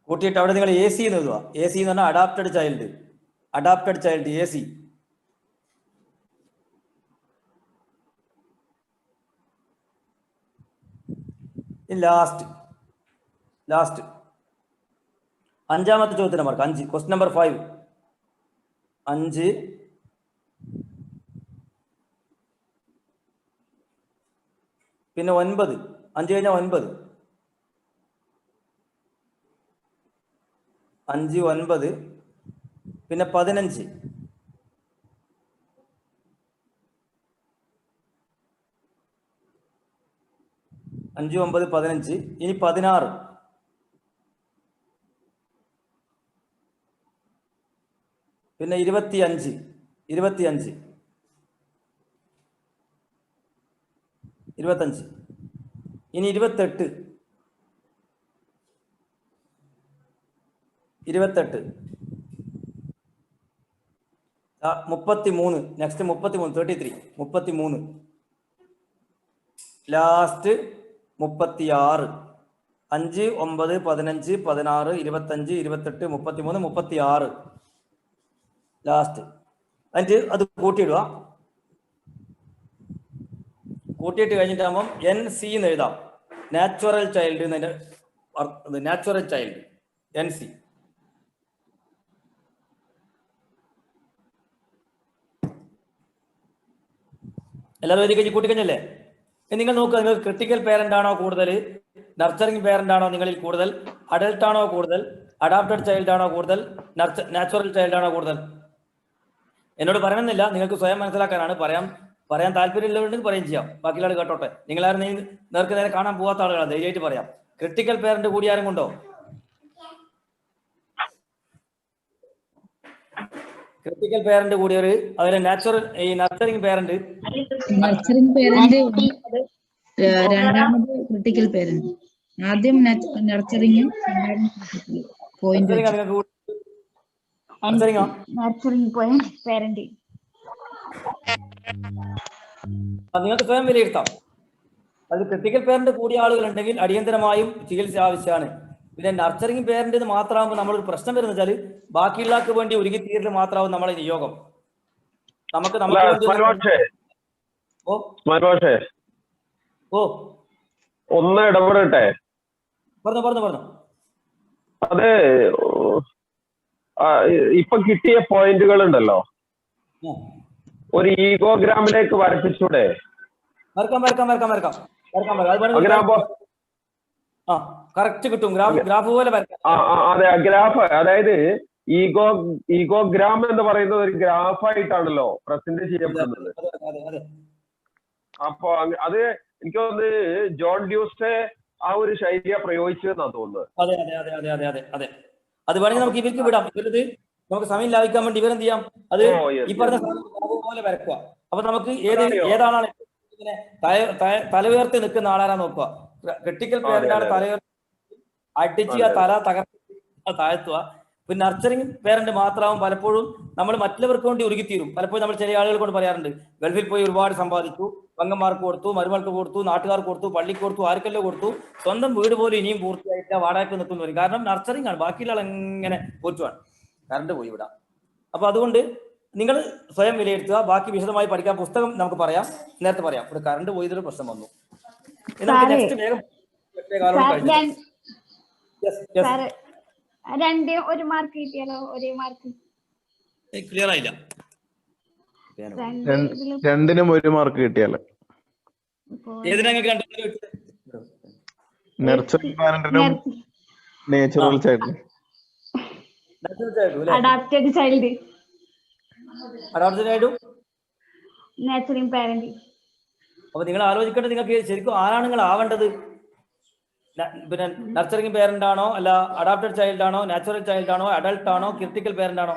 കൂട്ടിയിട്ട് അവിടെ നിങ്ങൾ AC എന്ന് എഴുതുക. AC എന്ന് പറഞ്ഞാൽ അഡാപ്റ്റഡ് ചൈൽഡ്, AC. ലാസ്റ്റ് അഞ്ചാമത്തെ ചോദ്യത്തിന്റെ മാർക്ക് 5. Question number 5. 5, പിന്നെ 9. 5 കഴിഞ്ഞാൽ 9. 5, 9, പിന്നെ 15. 5, 9, 15. ഇനി 16. പിന്നെ 25. ഇനി 28. 33. നെക്സ്റ്റ് 33. 33. ലാസ്റ്റ് 36. 5, 9, 15, 16, 25, 28, 33, 36. ലാസ്റ്റ്. എന്നിട്ട് അത് കൂട്ടിയിടുക. കൂട്ടിയിട്ട് കഴിഞ്ഞിട്ടാകുമ്പം NC എന്ന് എഴുതാം. നാച്ചുറൽ ചൈൽഡ് എന്നതിന്റെ നാച്ചുറൽ ചൈൽഡ് NC. എല്ലാവരും എഴുതി കഴിഞ്ഞ് കൂട്ടിക്കഴിഞ്ഞല്ലേ? നിങ്ങൾ നോക്കുക, നിങ്ങൾ ക്രിട്ടിക്കൽ പേരന്റ് ആണോ കൂടുതൽ, നർച്ചറിങ് പേരന്റ് ആണോ നിങ്ങളിൽ കൂടുതൽ, അഡൽട്ട് ആണോ കൂടുതൽ, അഡാപ്റ്റഡ് ചൈൽഡ് ആണോ കൂടുതൽ, നാച്ചുറൽ ചൈൽഡ് ആണോ കൂടുതൽ? എന്നോട് പറയണമെന്നില്ല, നിങ്ങൾക്ക് സ്വയം മനസ്സിലാക്കാനാണ്. പറയാൻ താല്പര്യമുള്ളവരുണ്ടെങ്കിൽ പറയുകയും ചെയ്യാം. ബാക്കിയുള്ള ആൾ കേട്ടോട്ടെ. നിങ്ങളാരും നേർക്ക് നേരെ കാണാൻ പോകാത്ത ആളുകളാണ്, ധൈര്യമായിട്ട് പറയാം. ക്രിട്ടിക്കൽ പേരന്റ് കൂടി ആരും കൊണ്ടോ? ക്രിട്ടിക്കൽ പേരന്റ് കൂടിയവർ, അതിലെ നർച്ചറിങ് പേരന്റ്,
രണ്ടാമത് ക്രിട്ടിക്കൽ പേരന്റ്, ആദ്യം നർച്ചറിങ്ങും
നിങ്ങൾക്ക് സ്വയം വിലയിരുത്താം. അത് ക്രിട്ടിക്കൽ പേരന്റ് കൂടിയ ആളുകളുണ്ടെങ്കിൽ അടിയന്തരമായും ചികിത്സ ആവശ്യമാണ്. പിന്നെ നർച്ചറിങ് പേരന്റ് മാത്രമാകുമ്പോൾ നമ്മളൊരു പ്രശ്നം വരുന്ന വെച്ചാൽ ബാക്കിയുള്ളവർക്ക് വേണ്ടി ഒരുങ്ങി തീരൽ മാത്രമാവും നമ്മളെ നിയോഗം. നമുക്ക്
ഒന്ന് ഇടപെടട്ടെ?
പറഞ്ഞു.
അത് ഇപ്പൊ കിട്ടിയ പോയിന്റുകൾ ഉണ്ടല്ലോ, ഒരു ഈഗോഗ്രാമിലേക്ക് വരപ്പിച്ചൂടെ?
കറക്റ്റ് കിട്ടും. ഗ്രാഫ് പോലെ
അതെ, ഗ്രാഫ്. അതായത് ഈഗോഗ്രാം എന്ന് പറയുന്നത് ഒരു ഗ്രാഫായിട്ടാണല്ലോ പ്രസന്റ് ചെയ്യപ്പെടുന്നത്. അപ്പൊ അത് എനിക്ക് തോന്നുന്നത് ജോൺ ഡ്യൂസ്റ്റെ ആ ഒരു ശൈലിയെ പ്രയോഗിച്ചതെന്നാ തോന്നുന്നത്.
അതെ. അത് വേണമെങ്കിൽ നമുക്ക് ഇവർക്ക് വിടാം. നമുക്ക് സമയം ലാഭിക്കാൻ വേണ്ടി ഇവരെന്ത് ചെയ്യാം, അത് ഈ പറഞ്ഞ പോലെ വരക്കുക. അപ്പൊ നമുക്ക് ഏതാണാണ് ഇങ്ങനെ തല ഉയർത്തി നിൽക്കുന്ന ആളാരാ നോക്കുക. ക്രിട്ടിക്കൽ പേരന്റാണ് തല അടിച്ച് ആ തല തകർത്ത് താഴ്ത്തുക. പിന്നെ നർച്ചറിങ് പേരന്റ് മാത്രമാവും പലപ്പോഴും നമ്മൾ മറ്റുള്ളവർക്ക് വേണ്ടി ഒരുക്കിത്തീരും. പലപ്പോഴും നമ്മൾ ചില ആളുകൾ കൊണ്ട് പറയാറുണ്ട്, ഗൾഫിൽ പോയി ഒരുപാട് സമ്പാദിച്ചു, പങ്കന്മാർക്ക് കൊടുത്തു, മരുമകൾക്ക് കൊടുത്തു, നാട്ടുകാർക്ക് കൊടുത്തു, പള്ളിക്ക് കൊടുത്തു, ആർക്കെല്ലോ കൊടുത്തു, സ്വന്തം വീട് പോലും ഇനിയും പൂർത്തിയായിട്ട് വാടകയ്ക്ക് നിൽക്കുന്നു വരും. കാരണം നർച്ചറിങ് ആണ്, ബാക്കിയുള്ള ആൾ എങ്ങനെ പോറ്റുവാണ്. കറണ്ട് പോയി വിടാം. അപ്പൊ അതുകൊണ്ട് നിങ്ങൾ സ്വയം വിലയിരുത്തുക. ബാക്കി വിശദമായി പഠിക്കാൻ പുസ്തകം നമുക്ക് പറയാം, നേരത്തെ പറയാം. ഇവിടെ കറണ്ട് പോയതൊരു പ്രശ്നം വന്നു. നെക്സ്റ്റ് വേഗം
ഒരു മാർക്ക് കിട്ടിയാലോ? ഒരേ മാർക്ക്
ക്ലിയർ ആയില്ല.
രണ്ടിനും 1 മാർക്ക് കിട്ടിയാലോ?
ഏതിനാ നിങ്ങൾക്ക് രണ്ടുപേരും കിട്ടിയത്?
നർച്ചറിംഗ് പാരന്റിനും നേച്ചുറൽ ചൈൽഡിനും.
അഡാപ്റ്റഡ് ചൈൽഡ്,
അഡോപ്റ്റഡ് ആയിട്ടും.
Natural parent.
അപ്പൊ നിങ്ങൾ ആലോചിക്കേണ്ടത് നിങ്ങൾക്ക് ശരിക്കും ആരാണ് നിങ്ങൾ ആവേണ്ടത്? പിന്നെ നർച്ചറിംഗ് പേരന്റ് ആണോ, അല്ല അഡാപ്റ്റഡ് ചൈൽഡ് ആണോ, നാച്ചുറൽ ചൈൽഡ് ആണോ, അഡൾട്ട് ആണോ, ക്രിട്ടിക്കൽ പേരന്റ് ആണോ?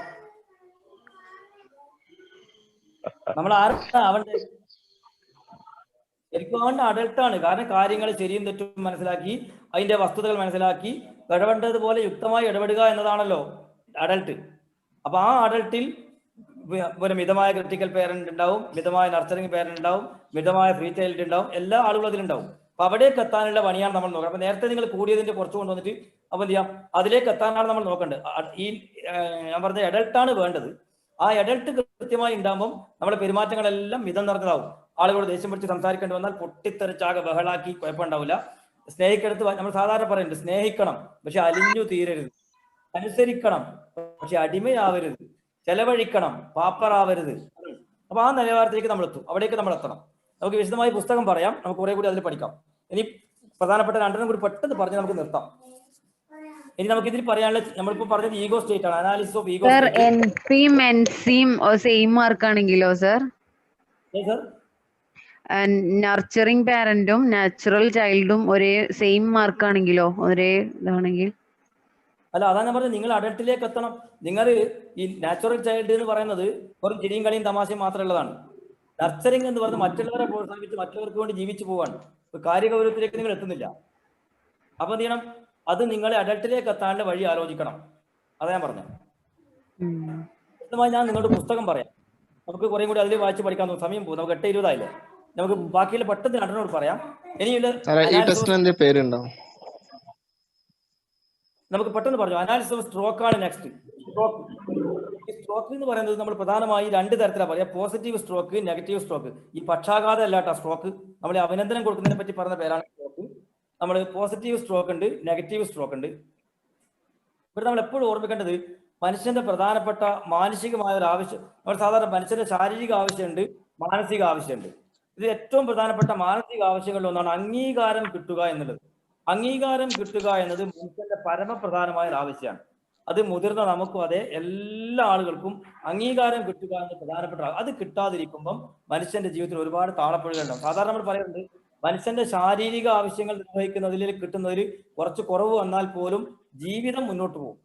നമ്മൾ ആരാണ് ആവേണ്ടത്? ശരിക്കും ആവേണ്ട അഡൾട്ട് ആണ്. കാരണം കാര്യങ്ങൾ ശരിയും തെറ്റും മനസ്സിലാക്കി അതിന്റെ വസ്തുതകൾ മനസ്സിലാക്കി ഇടപെടേണ്ടതുപോലെ യുക്തമായി ഇടപെടുക എന്നതാണല്ലോ അഡൾട്ട്. അപ്പൊ ആ അഡൾട്ടിൽ മിതമായ ക്രിട്ടിക്കൽ പേരന്റ് ഉണ്ടാവും, മിതമായ നർച്ചറിംഗ് പേരന്റ് ഉണ്ടാവും, മിതമായ ഫ്രീ ചൈൽഡ് ഉണ്ടാവും, എല്ലാ ആളുകളും അതിലുണ്ടാവും. അപ്പൊ അവിടേക്ക് എത്താനുള്ള പണിയാണ് നമ്മൾ നോക്കുക. അപ്പൊ നേരത്തെ നിങ്ങൾ കൂടിയതിന്റെ കുറച്ച് കൊണ്ടുവന്നിട്ട് അപ്പൊ എന്ത് ചെയ്യാം, അതിലേക്ക് എത്താനാണ് നമ്മൾ നോക്കേണ്ടത്. ഈ ഞാൻ പറഞ്ഞ അഡൾട്ടാണ് വേണ്ടത്. ആ അഡൾട്ട് കൃത്യമായി ഉണ്ടാകുമ്പോൾ നമ്മുടെ പെരുമാറ്റങ്ങളെല്ലാം മിതം നിറഞ്ഞതാവും. ആളുകളോട് ദേഷ്യം പിടിച്ച് സംസാരിക്കേണ്ടി വന്നാൽ പൊട്ടിത്തെറിച്ചാകെ ബഹളാക്കി കുഴപ്പമുണ്ടാവില്ല. സ്നേഹിക്കെടുത്ത് നമ്മൾ സാധാരണ പറയുന്നുണ്ട്, സ്നേഹിക്കണം പക്ഷെ അലിഞ്ഞു തീരരുത്, അനുസരിക്കണം പക്ഷെ അടിമയാവരുത്, ചെലവഴിക്കണം പാപ്പറാവരുത്. അപ്പൊ ആ നിലവാരത്തിലേക്ക് നമ്മൾ എത്തും. അവിടേക്ക് നമ്മൾ എത്തണം. നമുക്ക് വിശദമായി പുസ്തകം പറയാം, നമുക്ക് കുറെ കൂടി അതിൽ പഠിക്കാം. ഇനി പ്രധാനപ്പെട്ട രണ്ടെണ്ണം കൂടി പെട്ടെന്ന് പറഞ്ഞ് നമുക്ക് നിർത്താം. ഇനി നമുക്ക് ഇതിൽ പറയാനുള്ള നമ്മളിപ്പോ പറഞ്ഞത് ഈഗോ സ്റ്റേറ്റ് ആണ്, അനാലിസിസ് ഓഫ് ഈഗോ.
സർ എൻപിയും എൻസിയും സെയിം മാർക്ക് ആണെങ്കിലോ സർ? നർച്ചറിംഗ് പാരന്റും നാച്ചുറൽ ചൈൽഡും ഒരേ സെയിം മാർക്ക് ആണെങ്കിലോ, ഒരേ ഇതാണെങ്കിൽ?
അല്ല, അതാണ് ഞാൻ പറഞ്ഞത്, നിങ്ങൾ അഡൾട്ടിലേക്ക് എത്തണം. നിങ്ങൾ ഈ നാച്ചുറൽ ചൈൽഡ് എന്ന് പറയുന്നത് വെറും ചിരിയും കളിയും തമാശയും മാത്രമുള്ളതാണ്. നർച്ചറിംഗ് എന്ന് പറഞ്ഞാൽ മറ്റുള്ളവരെ പ്രോത്സാഹിപ്പിച്ച് മറ്റുള്ളവർക്ക് വേണ്ടി ജീവിച്ചു പോവാണ്. കാര്യഗൗരവത്തിലേക്ക് നിങ്ങൾ എത്തുന്നില്ല. അപ്പൊ എന്ത് ചെയ്യണം, അത് നിങ്ങളെ അഡൾട്ടിലേക്ക് എത്താനുള്ള വഴി ആലോചിക്കണം. അതാ ഞാൻ പറഞ്ഞത്. വ്യക്തമായി ഞാൻ നിങ്ങളുടെ പുസ്തകം പറയാം, നമുക്ക് കുറേ കൂടി അതിൽ വായിച്ച് പഠിക്കാൻ സമയം പോകും. നമുക്ക് 8:20 ആയില്ലേ, നമുക്ക് ബാക്കിയുള്ള പെട്ടെന്ന് രണ്ടെണ്ണോട് പറയാം. ഇനിയുള്ള നമുക്ക് പെട്ടെന്ന് പറഞ്ഞു. അനാലിസിസ് ഓഫ് സ്ട്രോക്ക് ആണ് നെക്സ്റ്റ്. സ്ട്രോക്ക് എന്ന് പറയുന്നത് നമ്മൾ പ്രധാനമായി 2 തരത്തിലാണ് പറയാം, പോസിറ്റീവ് സ്ട്രോക്ക്, നെഗറ്റീവ് സ്ട്രോക്ക്. ഈ പക്ഷാഘാതം അല്ലാട്ടോ സ്ട്രോക്ക്, നമ്മൾ അഭിനന്ദനം കൊടുക്കുന്നതിനെ പറ്റി പറഞ്ഞ പേരാണ് സ്ട്രോക്ക്. നമ്മൾ പോസിറ്റീവ് സ്ട്രോക്ക് ഉണ്ട്, നെഗറ്റീവ് സ്ട്രോക്ക് ഉണ്ട്. ഇവിടെ നമ്മൾ എപ്പോഴും ഓർമ്മിക്കേണ്ടത് മനുഷ്യന്റെ പ്രധാനപ്പെട്ട മാനസികമായ ഒരു ആവശ്യം, നമ്മൾ സാധാരണ മനുഷ്യന്റെ ശാരീരിക ആവശ്യമുണ്ട്, മാനസിക ആവശ്യമുണ്ട്. ഇത് ഏറ്റവും പ്രധാനപ്പെട്ട മാനസിക ആവശ്യങ്ങളിൽ ഒന്നാണ് അംഗീകാരം കിട്ടുക എന്നുള്ളത്. അംഗീകാരം കിട്ടുക എന്നത് മനുഷ്യന്റെ പരമപ്രധാനമായ ഒരു ആവശ്യമാണ്. അത് മുതിർന്ന നമുക്കും അതെ, എല്ലാ ആളുകൾക്കും അംഗീകാരം കിട്ടുക എന്ന പ്രധാനപ്പെട്ട അത് കിട്ടാതിരിക്കുമ്പം മനുഷ്യന്റെ ജീവിതത്തിൽ ഒരുപാട് താളപ്പുഴകളുണ്ടാവും. സാധാരണ നമ്മൾ പറയുന്നത് മനുഷ്യന്റെ ശാരീരിക ആവശ്യങ്ങൾ നിർവഹിക്കുന്നതിൽ കിട്ടുന്നതിൽ കുറച്ച് കുറവ് വന്നാൽ പോലും ജീവിതം മുന്നോട്ട് പോകും.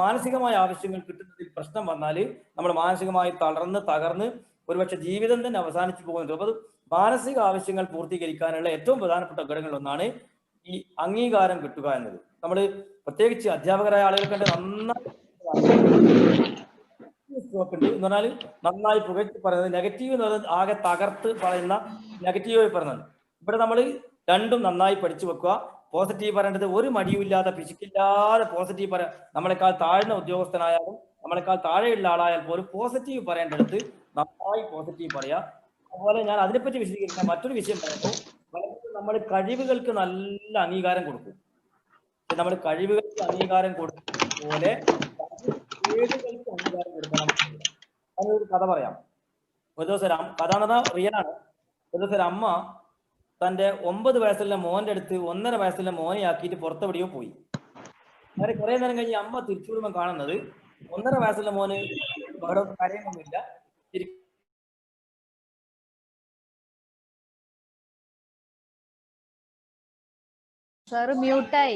മാനസികമായ ആവശ്യങ്ങൾ കിട്ടുന്നതിൽ പ്രശ്നം വന്നാൽ നമ്മൾ മാനസികമായി തകർന്ന് ഒരുപക്ഷെ ജീവിതം തന്നെ അവസാനിച്ചു പോകുന്നുണ്ട്. അപ്പൊ അത് മാനസിക ആവശ്യങ്ങൾ പൂർത്തീകരിക്കാനുള്ള ഏറ്റവും പ്രധാനപ്പെട്ട ഘടകങ്ങളിലൊന്നാണ് ഈ അംഗീകാരം കിട്ടുക എന്നത്. നമ്മൾ പ്രത്യേകിച്ച് അധ്യാപകരായ ആളുകൾക്ക് നന്നായി സ്ട്രോക്ക് ഉണ്ട് എന്ന് പറഞ്ഞാൽ നന്നായി പുകഴ്ത്തി പറയുന്നത്. നെഗറ്റീവ് എന്ന് പറയുന്നത് ആകെ തകർത്ത് പറയുന്ന നെഗറ്റീവായി പറയുന്നത്. ഇവിടെ നമ്മൾ രണ്ടും നന്നായി പഠിച്ചു വെക്കുക. പോസിറ്റീവ് പറയേണ്ടത് ഒരു മടിയുമില്ലാതെ പിശുക്കില്ലാതെ പോസിറ്റീവ് പറയാം. നമ്മളെക്കാൾ താഴ്ന്ന ഉദ്യോഗസ്ഥനായാലും നമ്മളെക്കാൾ താഴെയുള്ള ആളായാൽ പോലും പോസിറ്റീവ് പറയേണ്ടടുത്ത് നന്നായി പോസിറ്റീവ് പറയാം. അതുപോലെ ഞാൻ അതിനെപ്പറ്റി വിശദീകരിക്കാൻ മറ്റൊരു വിഷയം പറയുമ്പോൾ, നമ്മൾ കഴിവുകൾക്ക് നല്ല അംഗീകാരം കൊടുക്കും. നമ്മൾ കഴിവുകൾക്ക് അംഗീകാരം കൊടുക്കുന്ന പോലെ കഴിവുകൾക്ക് അംഗീകാരം കൊടുക്കണം. അതിനൊരു കഥ പറയാം. ഒരു ദിവസം കഥ എന്ന് പറഞ്ഞാൽ റിയലാണ്. ഒരു ദിവസം അമ്മ തൻ്റെ 9 വയസ്സുള്ള മോന്റെ അടുത്ത് 1.5 വയസ്സുള്ള മോനെ ആക്കിയിട്ട് പുറത്തെവിടെയോ പോയി. അങ്ങനെ കുറെ നേരം കഴിഞ്ഞ് അമ്മ തിരിച്ചു വിടുമ്പോൾ കാണുന്നത് 1.5 വയസ്സുള്ള മോന് അവിടെ കരയൊന്നുമില്ല.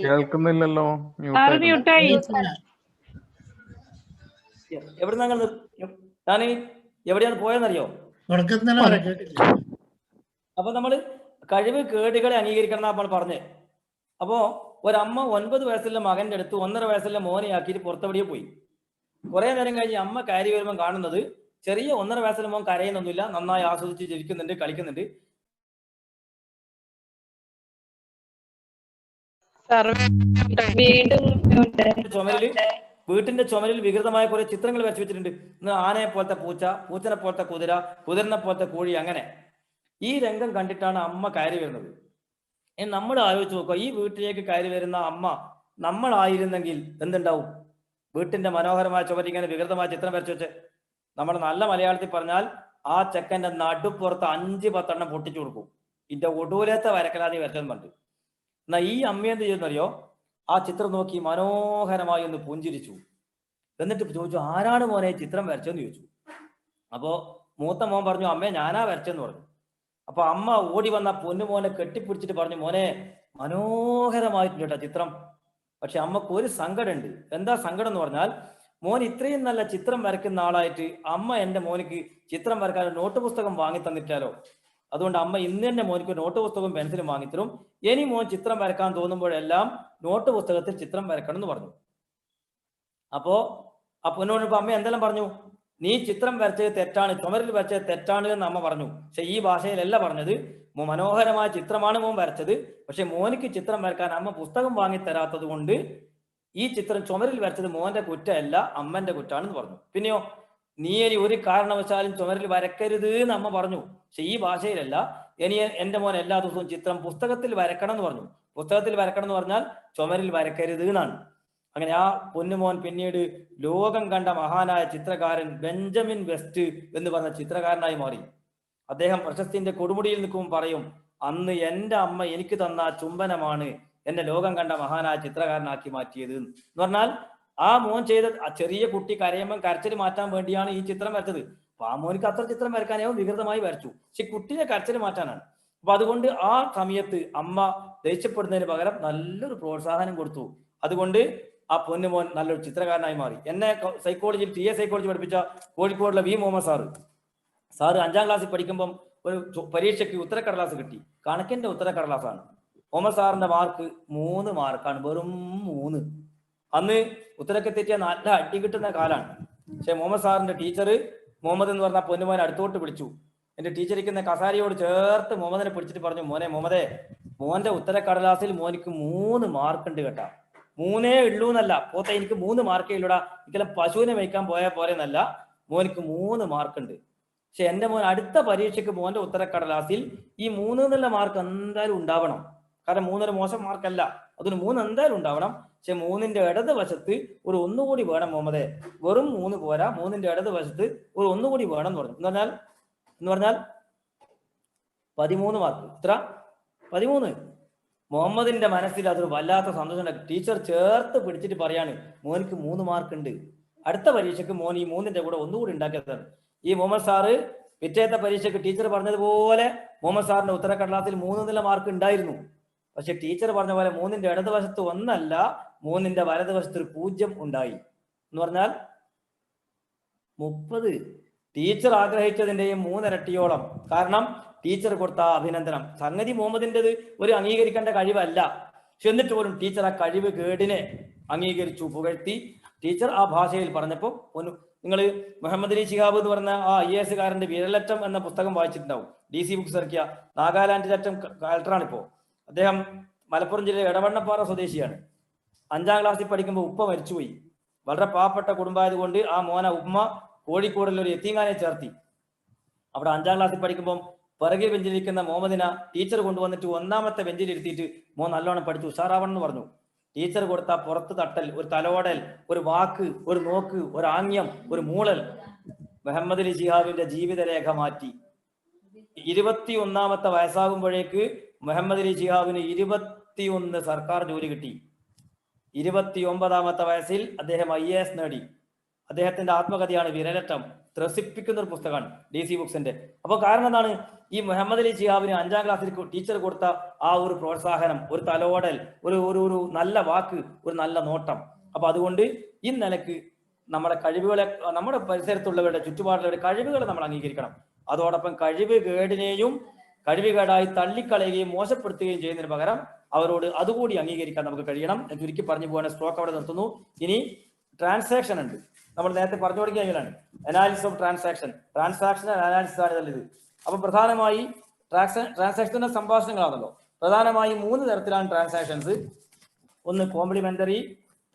കേൾക്കുന്നില്ലല്ലോ.
എവിടുന്ന ഞാൻ എവിടെയാണ് പോയെന്നറിയോ? അപ്പൊ നമ്മള് കഴിവ് കേടുകളെ അംഗീകരിക്കണം എന്നാ നമ്മൾ പറഞ്ഞേ. അപ്പോ ഒരമ്മ 9 വയസ്സുള്ള മകന്റെ അടുത്ത് 1.5 വയസ്സുള്ള മോനെ ആക്കിയിട്ട് പുറത്തെവിടെയോ പോയി. കുറെ നേരം കഴിഞ്ഞ് അമ്മ കയറി വരുമ്പോൾ കാണുന്നത് ചെറിയ 1.5 വയസ്സുള്ള മോൻ കരയുന്നൊന്നുമില്ല, നന്നായി ആസ്വദിച്ച് ചിരിക്കുന്നുണ്ട്, കളിക്കുന്നുണ്ട്. വീട്ടിന്റെ ചുമരിൽ വികൃതമായ കുറെ ചിത്രങ്ങൾ വരച്ചു വെച്ചിട്ടുണ്ട്. ആനയെ പോലത്തെ പൂച്ച, പൂച്ചനെ പോലത്തെ കുതിര, കുതിരനെ പോലത്തെ കോഴി. അങ്ങനെ ഈ രംഗം കണ്ടിട്ടാണ് അമ്മ കയറി വരുന്നത്. നമ്മൾ ആലോചിച്ച് നോക്കുക, ഈ വീട്ടിലേക്ക് കയറി വരുന്ന അമ്മ നമ്മളായിരുന്നെങ്കിൽ എന്തുണ്ടാവും? വീട്ടിന്റെ മനോഹരമായ ചുമരിൽ ഇങ്ങനെ വികൃതമായ ചിത്രം വരച്ചു വെച്ച് നമ്മൾ നല്ല മലയാളത്തിൽ പറഞ്ഞാൽ ആ ചെക്കൻ്റെ നടുപ്പുറത്ത് 5-10 പൊട്ടിച്ചു കൊടുക്കും. ഇതിന്റെ ഒടുവിലത്തെ വരക്കലാതി വരച്ചെന്ന് പറഞ്ഞു. എന്നാൽ ഈ അമ്മ എന്ത് ചെയ്യുന്നറിയോ, ആ ചിത്രം നോക്കി മനോഹരമായി ഒന്ന് പുഞ്ചിരിച്ചു. എന്നിട്ട് ചോദിച്ചു, ആരാണ് മോനെ ചിത്രം വരച്ചെന്ന് ചോദിച്ചു. അപ്പോ മൂത്ത മോൻ പറഞ്ഞു, അമ്മേ ഞാനാ വരച്ചെന്ന് പറഞ്ഞു. അപ്പൊ അമ്മ ഓടി വന്ന പൊന്നുമോനെ കെട്ടിപ്പിടിച്ചിട്ട് പറഞ്ഞു, മോനെ മനോഹരമായിട്ടുണ്ട് കേട്ടോ ചിത്രം. പക്ഷെ അമ്മക്ക് ഒരു സങ്കടമുണ്ട്. എന്താ സങ്കടം എന്ന് പറഞ്ഞാൽ, മോൻ ഇത്രയും നല്ല ചിത്രം വരയ്ക്കുന്ന ആളായിട്ട് അമ്മ എൻ്റെ മോനിക്ക് ചിത്രം വരക്കാൻ നോട്ട് പുസ്തകം വാങ്ങി തന്നിട്ടാലോ. അതുകൊണ്ട് അമ്മ ഇന്ന് തന്നെ മോനിക്ക് നോട്ട് പുസ്തകവും പെൻസിലും വാങ്ങിത്തരും. ഇനി മോൻ ചിത്രം വരക്കാൻ തോന്നുമ്പോഴെല്ലാം നോട്ട് പുസ്തകത്തിൽ ചിത്രം വരക്കണം എന്ന് പറഞ്ഞു. അപ്പോ ആ പൊന്നോട് ഇപ്പൊ അമ്മ എന്തെല്ലാം പറഞ്ഞു, നീ ചിത്രം വരച്ചത് തെറ്റാണ്, ചുമരിൽ വരച്ചത് തെറ്റാണ് എന്ന് അമ്മ പറഞ്ഞു. പക്ഷെ ഈ ഭാഷയിലല്ല പറഞ്ഞത്. മനോഹരമായ ചിത്രമാണ് മോൻ വരച്ചത്, പക്ഷെ മോനിക്ക് ചിത്രം വരക്കാൻ അമ്മ പുസ്തകം വാങ്ങി തരാത്തത് കൊണ്ട് ഈ ചിത്രം ചുമരിൽ വരച്ചത് മോന്റെ കുറ്റമല്ല, അമ്മന്റെ കുറ്റാണെന്ന് പറഞ്ഞു. പിന്നെയോ, നീ ഇനി ഒരു കാരണവശാലും ചുമരിൽ വരക്കരുത് എന്ന് അമ്മ പറഞ്ഞു. പക്ഷെ ഈ ഭാഷയിലല്ല. ഇനി എൻ്റെ മോൻ എല്ലാ ദിവസവും ചിത്രം പുസ്തകത്തിൽ വരക്കണം എന്ന് പറഞ്ഞു. പുസ്തകത്തിൽ വരക്കണം എന്ന് പറഞ്ഞാൽ ചുമരിൽ വരക്കരുത് എന്നാണ്. അങ്ങനെ ആ പൊന്നുമോൻ പിന്നീട് ലോകം കണ്ട മഹാനായ ചിത്രകാരൻ ബെഞ്ചമിൻ വെസ്റ്റ് എന്ന് പറഞ്ഞ ചിത്രകാരനായി മാറി. അദ്ദേഹം പ്രശസ്തിന്റെ കൊടുമുടിയിൽ നിൽക്കുമ്പോൾ പറയും, അന്ന് എൻ്റെ അമ്മ എനിക്ക് തന്ന ചുംബനമാണ് എന്നെ ലോകം കണ്ട മഹാനായ ചിത്രകാരനാക്കി മാറ്റിയത് എന്ന് പറഞ്ഞാൽ, ആ മോൻ ചെയ്ത ആ ചെറിയ കുട്ടി കരയുമ്പം കരച്ചിൽ മാറ്റാൻ വേണ്ടിയാണ് ഈ ചിത്രം വരച്ചത്. അപ്പൊ ആ മോനിക്ക് അത്ര ചിത്രം വരക്കാനോ വികൃതമായി വരച്ചു, പക്ഷെ കുട്ടിയെ കരച്ചിൽ മാറ്റാനാണ്. അപ്പൊ അതുകൊണ്ട് ആ സമയത്ത് അമ്മ ദേഷ്യപ്പെടുന്നതിന് പകരം നല്ലൊരു പ്രോത്സാഹനം കൊടുത്തു. അതുകൊണ്ട് ആ പൊന്നുമോൻ നല്ലൊരു ചിത്രകാരനായി മാറി. എന്നെ സൈക്കോളജി TA സൈക്കോളജി പഠിപ്പിച്ച കോഴിക്കോടുള്ള V മുഹമ്മദ് സാറ് 5ാം ക്ലാസ്സിൽ പഠിക്കുമ്പം ഒരു പരീക്ഷയ്ക്ക് ഉത്തരക്കടലാസ് കിട്ടി. കണക്കിന്റെ ഉത്തരക്കടലാസാണ്. മുഹമ്മദ് സാറിന്റെ മാർക്ക് 3 മാർക്കാണ്, വെറും 3. അന്ന് ഉത്തരക്ക് തെറ്റിയ നല്ല അടി കിട്ടുന്ന കാലാണ്. പക്ഷെ മുഹമ്മദ് സാറിന്റെ ടീച്ചർ മുഹമ്മദ് എന്ന് പറഞ്ഞ പൊന്നുമോനെ അടുത്തോട്ട് വിളിച്ചു. എന്റെ ടീച്ചർ ഇരിക്കുന്ന കസാരിയോട് ചേർത്ത് മുഹമ്മദിനെ പിടിച്ചിട്ട് പറഞ്ഞു, മോനെ മുഹമ്മദേ, മോന്റെ ഉത്തരക്കടലാസിൽ മോനിക്ക് 3 മാർക്ക് ഉണ്ട് കേട്ടാ. 3 ഉള്ളൂ എന്നല്ല, പോത്തെ എനിക്ക് 3 മാർക്കേ ഉള്ളൂടാ, എനിക്കെല്ലാം പശുവിനെ വയ്ക്കാൻ പോയാൽ പോലെ എന്നല്ല, മോനിക്ക് 3 മാർക്ക് ഉണ്ട്. പക്ഷെ എൻ്റെ മോൻ അടുത്ത പരീക്ഷയ്ക്ക് മോന്റെ ഉത്തരക്കടലാസിൽ ഈ 3 എന്നുള്ള മാർക്ക് എന്തായാലും ഉണ്ടാവണം. കാരണം 3 മോശം മാർക്കല്ല, അതിന് 3 എന്തായാലും ഉണ്ടാവണം. പക്ഷെ 3ന്റെ ഇടത് വശത്ത് ഒരു 1 കൂടി വേണം മുഹമ്മദേ, വെറും 3 പോരാ, 3ന്റെ ഇടത് വശത്ത് ഒരു 1 കൂടി വേണം എന്ന് പറഞ്ഞു. എന്ന് പറഞ്ഞാൽ 13 മാർക്ക്. ഇത്ര 13. മുഹമ്മദിന്റെ മനസ്സിൽ അതൊരു വല്ലാത്ത സന്തോഷം. ടീച്ചർ ചേർത്ത് പിടിച്ചിട്ട് പറയാണ്, മോനിക്ക് 3 മാർക്ക് ഉണ്ട്, അടുത്ത പരീക്ഷയ്ക്ക് മോൻ ഈ 3ന്റെ കൂടെ 1 കൂടി ഉണ്ടാക്കിയതാണ്. ഈ മുഹമ്മദ് സാറ് പിറ്റേത്തെ പരീക്ഷയ്ക്ക് ടീച്ചർ പറഞ്ഞതുപോലെ മുഹമ്മദ് സാറിന്റെ ഉത്തരക്കടലാസിൽ 3 എന്നുള്ള മാർക്ക് ഉണ്ടായിരുന്നു. പക്ഷെ ടീച്ചർ പറഞ്ഞ പോലെ 3ന്റെ ഇടതുവശത്ത് 1 അല്ല, 3ന്റെ വലതുവശത്ത് ഒരു 0 ഉണ്ടായി. എന്ന് പറഞ്ഞാൽ 30. ടീച്ചർ ആഗ്രഹിച്ചതിന്റെയും 3 ഇരട്ടിയോളം. കാരണം ടീച്ചർ കൊടുത്ത അഭിനന്ദനം. സംഗതി മുഹമ്മദിൻ്റെത് ഒരു അംഗീകരിക്കേണ്ട കഴിവല്ല, പക്ഷെ എന്നിട്ട് പോലും ടീച്ചർ ആ കഴിവ് കേടിനെ അംഗീകരിച്ചു, പുകഴ്ത്തി. ടീച്ചർ ആ ഭാഷയിൽ പറഞ്ഞപ്പോൾ നിങ്ങൾ മുഹമ്മദ് അലി ശിഹാബ് എന്ന് പറഞ്ഞ ആ IAS കാരന്റെ വിരലറ്റം എന്ന പുസ്തകം വായിച്ചിട്ടുണ്ടാവും. DC ബുക്സ് ഇറക്കിയ നാഗാലാൻഡിലറ്റം കളക്ടറാണിപ്പോ. അദ്ദേഹം മലപ്പുറം ജില്ലയിലെ എടവണ്ണപ്പാറ സ്വദേശിയാണ്. 5ാം ക്ലാസ്സിൽ പഠിക്കുമ്പോൾ ഉപ്പ മരിച്ചുപോയി. വളരെ പാവപ്പെട്ട കുടുംബമായതുകൊണ്ട് ആ മോന ഉമ്മ കോഴിക്കോടിൽ ഒരു യത്തീംഖാനയെ ചേർത്തി. അവിടെ 5ാം ക്ലാസ്സിൽ പഠിക്കുമ്പോൾ പിറകെ ബെഞ്ചിലിരിക്കുന്ന മുഹമ്മദിനെ ടീച്ചർ കൊണ്ടുവന്നിട്ട് 1ാമത്തെ ബെഞ്ചിൽ ഇരുത്തിയിട്ട് മോൻ നല്ലോണം പഠിച്ചു ഉഷാറാവണം എന്ന് പറഞ്ഞു. ടീച്ചർ കൊടുത്ത പുറത്ത് തട്ടൽ, ഒരു തലോടൽ, ഒരു വാക്ക്, ഒരു നോക്ക്, ഒരു ആംഗ്യം, ഒരു മൂളൽ മുഹമ്മദ് അലി ശിഹാബിന്റെ ജീവിതരേഖ മാറ്റി. 21ാമത്തെ വയസ്സാകുമ്പോഴേക്ക് മുഹമ്മദ് അലി ശിഹാബിന് 21 സർക്കാർ ജോലി കിട്ടി. 29ാമത്തെ വയസ്സിൽ അദ്ദേഹം IAS നേടി. അദ്ദേഹത്തിന്റെ ആത്മകഥയാണ് വിരലറ്റം. ത്രസിപ്പിക്കുന്ന ഒരു പുസ്തകമാണ് DC ബുക്സിന്റെ. അപ്പൊ കാരണം എന്താണ്, ഈ മുഹമ്മദ് അലി ശിഹാബിന് 5ാം ക്ലാസ്സിൽ ടീച്ചർ കൊടുത്ത ആ ഒരു പ്രോത്സാഹനം, ഒരു തലോടൽ, ഒരു നല്ല വാക്ക്, ഒരു നല്ല നോട്ടം. അപ്പൊ അതുകൊണ്ട് ഈ നിലക്ക് നമ്മുടെ കഴിവുകളെ, നമ്മുടെ പരിസരത്തുള്ളവരുടെ ചുറ്റുപാടുള്ളവരുടെ കഴിവുകളെ നമ്മൾ അംഗീകരിക്കണം. അതോടൊപ്പം കഴിവുകേടായി തള്ളിക്കളയുകയും മോശപ്പെടുത്തുകയും ചെയ്യുന്നതിന് പകരം അവരോട് അതുകൂടി അംഗീകരിക്കാൻ നമുക്ക് കഴിയണം. ചുരുക്കി പറഞ്ഞു പോകാൻ സ്ട്രോക്ക് അവിടെ നിർത്തുന്നു. ഇനി ട്രാൻസാക്ഷൻ ഉണ്ട്. നമ്മൾ നേരത്തെ പറഞ്ഞു തുടങ്ങിയാണ് അനാലിസിസ് ഓഫ് ട്രാൻസാക്ഷൻ അനാലിസിസ് ആണ് ഇത്. അപ്പൊ പ്രധാനമായി ട്രാൻസാക്ഷന്റെ സംഭാഷണങ്ങളാണല്ലോ. പ്രധാനമായും 3 തരത്തിലാണ് transactions. 1 complementary,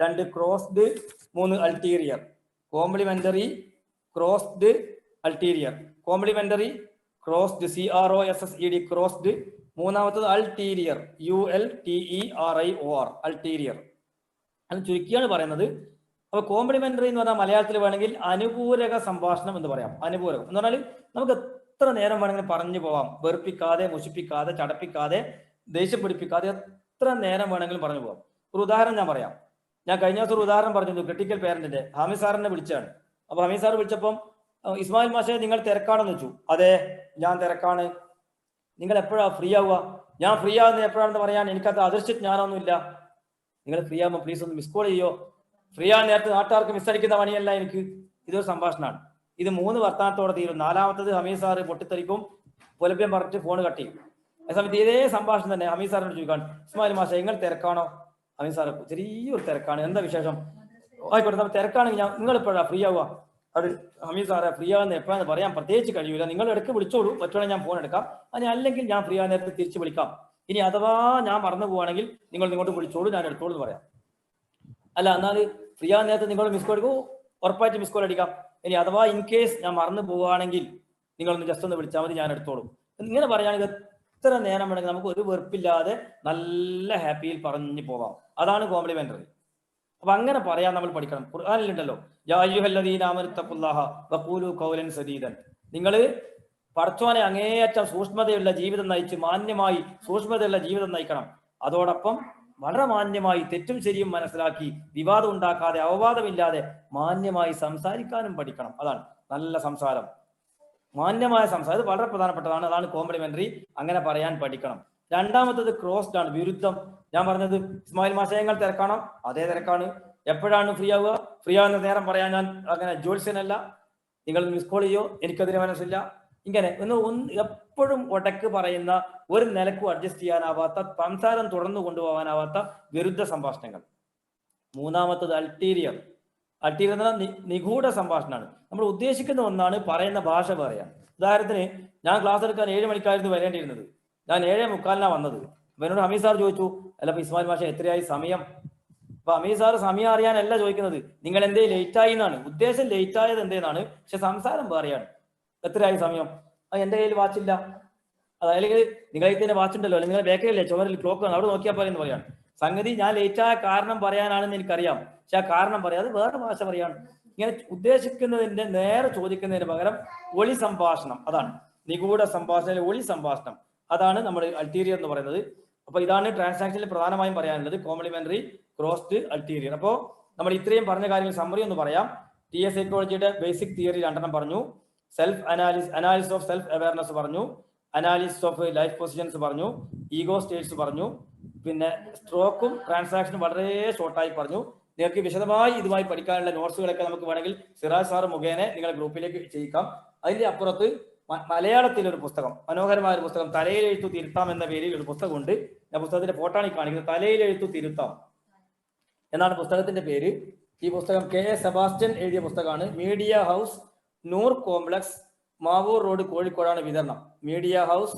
2 crossed, 3 ulterior. Complementary, crossed, ulterior. Complementary, crossed, CROSSED, crossed. 3ാമത്തത് അൾട്ടീരിയർ, ULTERIOR, അൾട്ടീരിയർ. അത് ചുരുക്കിയാണ് പറയുന്നത്. അപ്പൊ കോംപ്ലിമെന്ററി എന്ന് പറഞ്ഞാൽ മലയാളത്തിൽ വേണമെങ്കിൽ അനുപൂരക സംഭാഷണം എന്ന് പറയാം. അനുപൂരകം എന്ന് പറഞ്ഞാൽ നമുക്ക് എത്ര നേരം വേണമെങ്കിലും പറഞ്ഞു പോവാം, വെറുപ്പിക്കാതെ, മുഷിപ്പിക്കാതെ, ചടപ്പിക്കാതെ, ദേഷ്യപ്പിടിപ്പിക്കാതെ എത്ര നേരം വേണമെങ്കിലും പറഞ്ഞു പോവാം. ഒരു ഉദാഹരണം ഞാൻ പറയാം. ഞാൻ കഴിഞ്ഞ ദിവസം ഒരു ഉദാഹരണം പറഞ്ഞു, ക്രിട്ടിക്കൽ പേരന്റിന്റെ. ഹമീദ് സാറിനെ വിളിച്ചാണ്. അപ്പൊ ഹമീദ് സാർ വിളിച്ചപ്പം ഇസ്മായിൽ മാഷെ നിങ്ങൾ തിരക്കാണെന്ന് വെച്ചു. അതെ, ഞാൻ തിരക്കാണ്. നിങ്ങൾ എപ്പോഴാ ഫ്രീ ആവുക? ഞാൻ ഫ്രീ ആവുന്നത് എപ്പോഴാണെന്ന് പറയാൻ എനിക്കത് അദൃശ്യജ്ഞാനമൊന്നുമില്ല. നിങ്ങൾ ഫ്രീ ആകുമ്പോൾ പ്ലീസ് ഒന്ന് മിസ് കോൾ ചെയ്യോ. ഫ്രീ ആകുന്ന നേരത്തെ നാട്ടുകാർക്ക് മിസ്സടിക്കുന്ന പണിയല്ല എനിക്ക്. ഇതൊരു സംഭാഷണമാണ്. ഇത് 3 വർത്തമാനത്തോടെ തീരും. 4-മത്തത് ഹമീദ് സാറ് പൊട്ടിത്തെറിക്കും, പുലഭ്യം പറഞ്ഞിട്ട് ഫോൺ കട്ട് ചെയ്യും. അതേസമയത്ത് ഇതേ സംഭാഷണം തന്നെ ഹമീദ് സാറിനോട് ചോദിക്കാൻ, ഇസ്മായിൽ മാഷ നിങ്ങൾ തിരക്കാണോ? ഹമീദ് സാറ് ചെറിയൊരു തിരക്കാണ്. എന്താ വിശേഷം? ആയിക്കോട്ടെ, നമ്മൾ തിരക്കാണെങ്കിൽ നിങ്ങൾ എപ്പോഴാ ഫ്രീ ആവുക? അത് ഹമീദ് സാറെ ഫ്രീ ആകുന്ന എപ്പോഴാന്ന് പറയാൻ പ്രത്യേകിച്ച് കഴിയൂല. നിങ്ങൾ ഇടയ്ക്ക് വിളിച്ചോളൂ, പറ്റുവാണെങ്കിൽ ഞാൻ ഫോൺ എടുക്കാം. അതിന് അല്ലെങ്കിൽ ഞാൻ ഫ്രീ ആകുന്ന നേരത്തെ തിരിച്ച് വിളിക്കാം. ഇനി അഥവാ ഞാൻ മറന്നു പോവുകയാണെങ്കിൽ നിങ്ങൾ ഇങ്ങോട്ട് വിളിച്ചോളൂ, ഞാൻ എടുത്തോളൂ എന്ന് പറയാം. അല്ല, എന്നാൽ ഫ്രീ ആകുന്ന നേരത്തെ നിങ്ങൾ മിസ് കോൾ എടുക്കും, ഉറപ്പായിട്ട് മിസ് കോൾ അടിക്കാം. ഇനി അഥവാ ഇൻ കേസ് ഞാൻ മറന്നു പോവുകയാണെങ്കിൽ നിങ്ങളൊന്ന് ജസ്റ്റ് ഒന്ന് വിളിച്ചാൽ മതി, ഞാൻ എടുത്തോളും. ഇങ്ങനെ പറയുകയാണെങ്കിൽ എത്ര നേരം വേണമെങ്കിൽ നമുക്ക് ഒരു വെറുപ്പില്ലാതെ നല്ല ഹാപ്പിയിൽ പറഞ്ഞു പോവാം. അതാണ് കോംപ്ലിമെന്ററി. അപ്പൊ അങ്ങനെ പറയാൻ നമ്മൾ പഠിക്കണം. ഖുർആനിലുണ്ടല്ലോ, യാ അയ്യുഹല്ലദീന ആമനു തഖുല്ലാഹ വഖൂലു ഖൗലൻ സദീദൻ. നിങ്ങൾ പടച്ചോനെ അങ്ങേയറ്റം സൂക്ഷ്മതയുള്ള ജീവിതം നയിച്ച് മാന്യമായി സൂക്ഷ്മതയുള്ള ജീവിതം നയിക്കണം. അതോടൊപ്പം വളരെ മാന്യമായി തെറ്റും ശരിയും മനസ്സിലാക്കി വിവാദം ഉണ്ടാക്കാതെ അവവാദമില്ലാതെ മാന്യമായി സംസാരിക്കാനും പഠിക്കണം. അതാണ് നല്ല സംസാരം, മാന്യമായ സംസാരം. ഇത് വളരെ പ്രധാനപ്പെട്ടതാണ്. അതാണ് കോംപ്ലിമെന്ററി. അങ്ങനെ പറയാൻ പഠിക്കണം. രണ്ടാമത്തത് ക്രോസ്ഡ് ആണ്, വിരുദ്ധം. ഞാൻ പറഞ്ഞത് ഇസ്മായിൽ മാഷങ്ങൾ തിരക്കാണോ? അതേ തിരക്കാണ്. എപ്പോഴാണ് ഫ്രീ ആവുക? ഫ്രീ ആവുന്ന നേരം പറയാൻ ഞാൻ അങ്ങനെ ജോത്സ്യനല്ല. നിങ്ങൾ മിസ് കോൾ ചെയ്യോ, എനിക്കതിന് മനസ്സില്ല. ഇങ്ങനെ എപ്പോഴും ഒടക്ക് പറയുന്ന, ഒരു നിലക്കും അഡ്ജസ്റ്റ് ചെയ്യാനാവാത്ത, സംസാരം തുടർന്നു കൊണ്ടുപോകാനാവാത്ത വിരുദ്ധ സംഭാഷണങ്ങൾ. മൂന്നാമത്തത് അൾട്ടീരിയർ. അൾട്ടീരിയർ എന്ന് പറഞ്ഞാൽ നിഗൂഢ സംഭാഷണമാണ്. നമ്മൾ ഉദ്ദേശിക്കുന്ന ഒന്നാണ്, പറയുന്ന ഭാഷ പറയാം. ഉദാഹരണത്തിന് ഞാൻ ക്ലാസ് എടുക്കാൻ 7 മണിക്കായിരുന്നു വരേണ്ടിയിരുന്നത്. ഞാൻ 7:45 വന്നത്. അപ്പൊ എന്നോട് ഹമീദ് സാർ ചോദിച്ചു, അല്ല ഇപ്പൊ ഇസ്മായിൽ മാഷ എത്രയായി സമയം? അപ്പൊ ഹമീദ് സാർ സമയം അറിയാനല്ല ചോദിക്കുന്നത്, നിങ്ങൾ എന്തേ ലേറ്റ് ആയി എന്നാണ്. ഉദ്ദേശം ലേറ്റ് ആയത് എന്തേന്നാണ്, പക്ഷെ സംസാരം പറയാണ്. എത്രയായി സമയം? എന്റെ കയ്യിൽ വാച്ചില്ല. അതല്ലെങ്കിൽ നിങ്ങളെ ഇതിന്റെ വാച്ച് ഉണ്ടല്ലോ, അല്ലെങ്കിൽ ബേക്കറിയില്ലേ ചുമരിൽ ക്ലോക്ക് ആണ്, അവിടെ നോക്കിയാൽ പോലെന്ന് പറയാണ്. സംഗതി ഞാൻ ലേറ്റ് ആയ കാരണം പറയാനാണെന്ന് എനിക്കറിയാം, പക്ഷെ ആ കാരണം പറയാതെ വേറെ ഭാഷ പറയാണ്. ഇങ്ങനെ ഉദ്ദേശിക്കുന്നതിന്റെ നേരെ ചോദിക്കുന്നതിന് പകരം ഒളി സംഭാഷണം, അതാണ് നിഗൂഢ സംഭാഷണ, ഒളി സംഭാഷണം. അതാണ് നമ്മൾ അൾട്ടീരിയർ എന്ന് പറയുന്നത്. അപ്പൊ ഇതാണ് ട്രാൻസാക്ഷനിൽ പ്രധാനമായും പറയാനുള്ളത്, കോംപ്ലിമെന്ററി, ക്രോസ്ഡ്, അൾട്ടീരിയർ. അപ്പോൾ നമ്മൾ ഇത്രയും പറഞ്ഞ കാര്യങ്ങൾ സമ്മറി ഒന്ന് പറയാം. TS സൈക്കോളജിയുടെ ബേസിക് തിയറി 2 പറഞ്ഞു. Self analysis of self awareness പറഞ്ഞു, അനാലിസിസ് ഓഫ് ലൈഫ് പൊസിഷൻസ് പറഞ്ഞു, ഈഗോ സ്റ്റേറ്റ്സ് പറഞ്ഞു. പിന്നെ സ്ട്രോക്കും ട്രാൻസാക്ഷനും വളരെ ഷോർട്ടായി പറഞ്ഞു. നിങ്ങൾക്ക് വിശദമായി ഇതുമായി പഠിക്കാനുള്ള നോട്ട്സുകളൊക്കെ നമുക്ക് വേണമെങ്കിൽ സിറാജ് സാർ മുഖേന നിങ്ങളുടെ ഗ്രൂപ്പിലേക്ക് ചെയ്യിക്കാം. അതിന്റെ അപ്പുറത്ത് മലയാളത്തിലൊരു പുസ്തകം, മനോഹരമായ ഒരു പുസ്തകം, തലയിലെഴുത്തു തിരുത്താം എന്ന പേരിൽ ഒരു പുസ്തകമുണ്ട്. ഞാൻ പുസ്തകത്തിന്റെ ഫോട്ടോയാണ് കാണിക്കുന്നത്. തലയിലെഴുത്തു തിരുത്താം എന്നാണ് പുസ്തകത്തിന്റെ പേര്. ഈ പുസ്തകം KA സെബാസ്റ്റ്യൻ എഴുതിയ പുസ്തകമാണ്. Media house, Noor complex, Mavoor road, കോഴിക്കോടാണ് വിതരണം. Media house,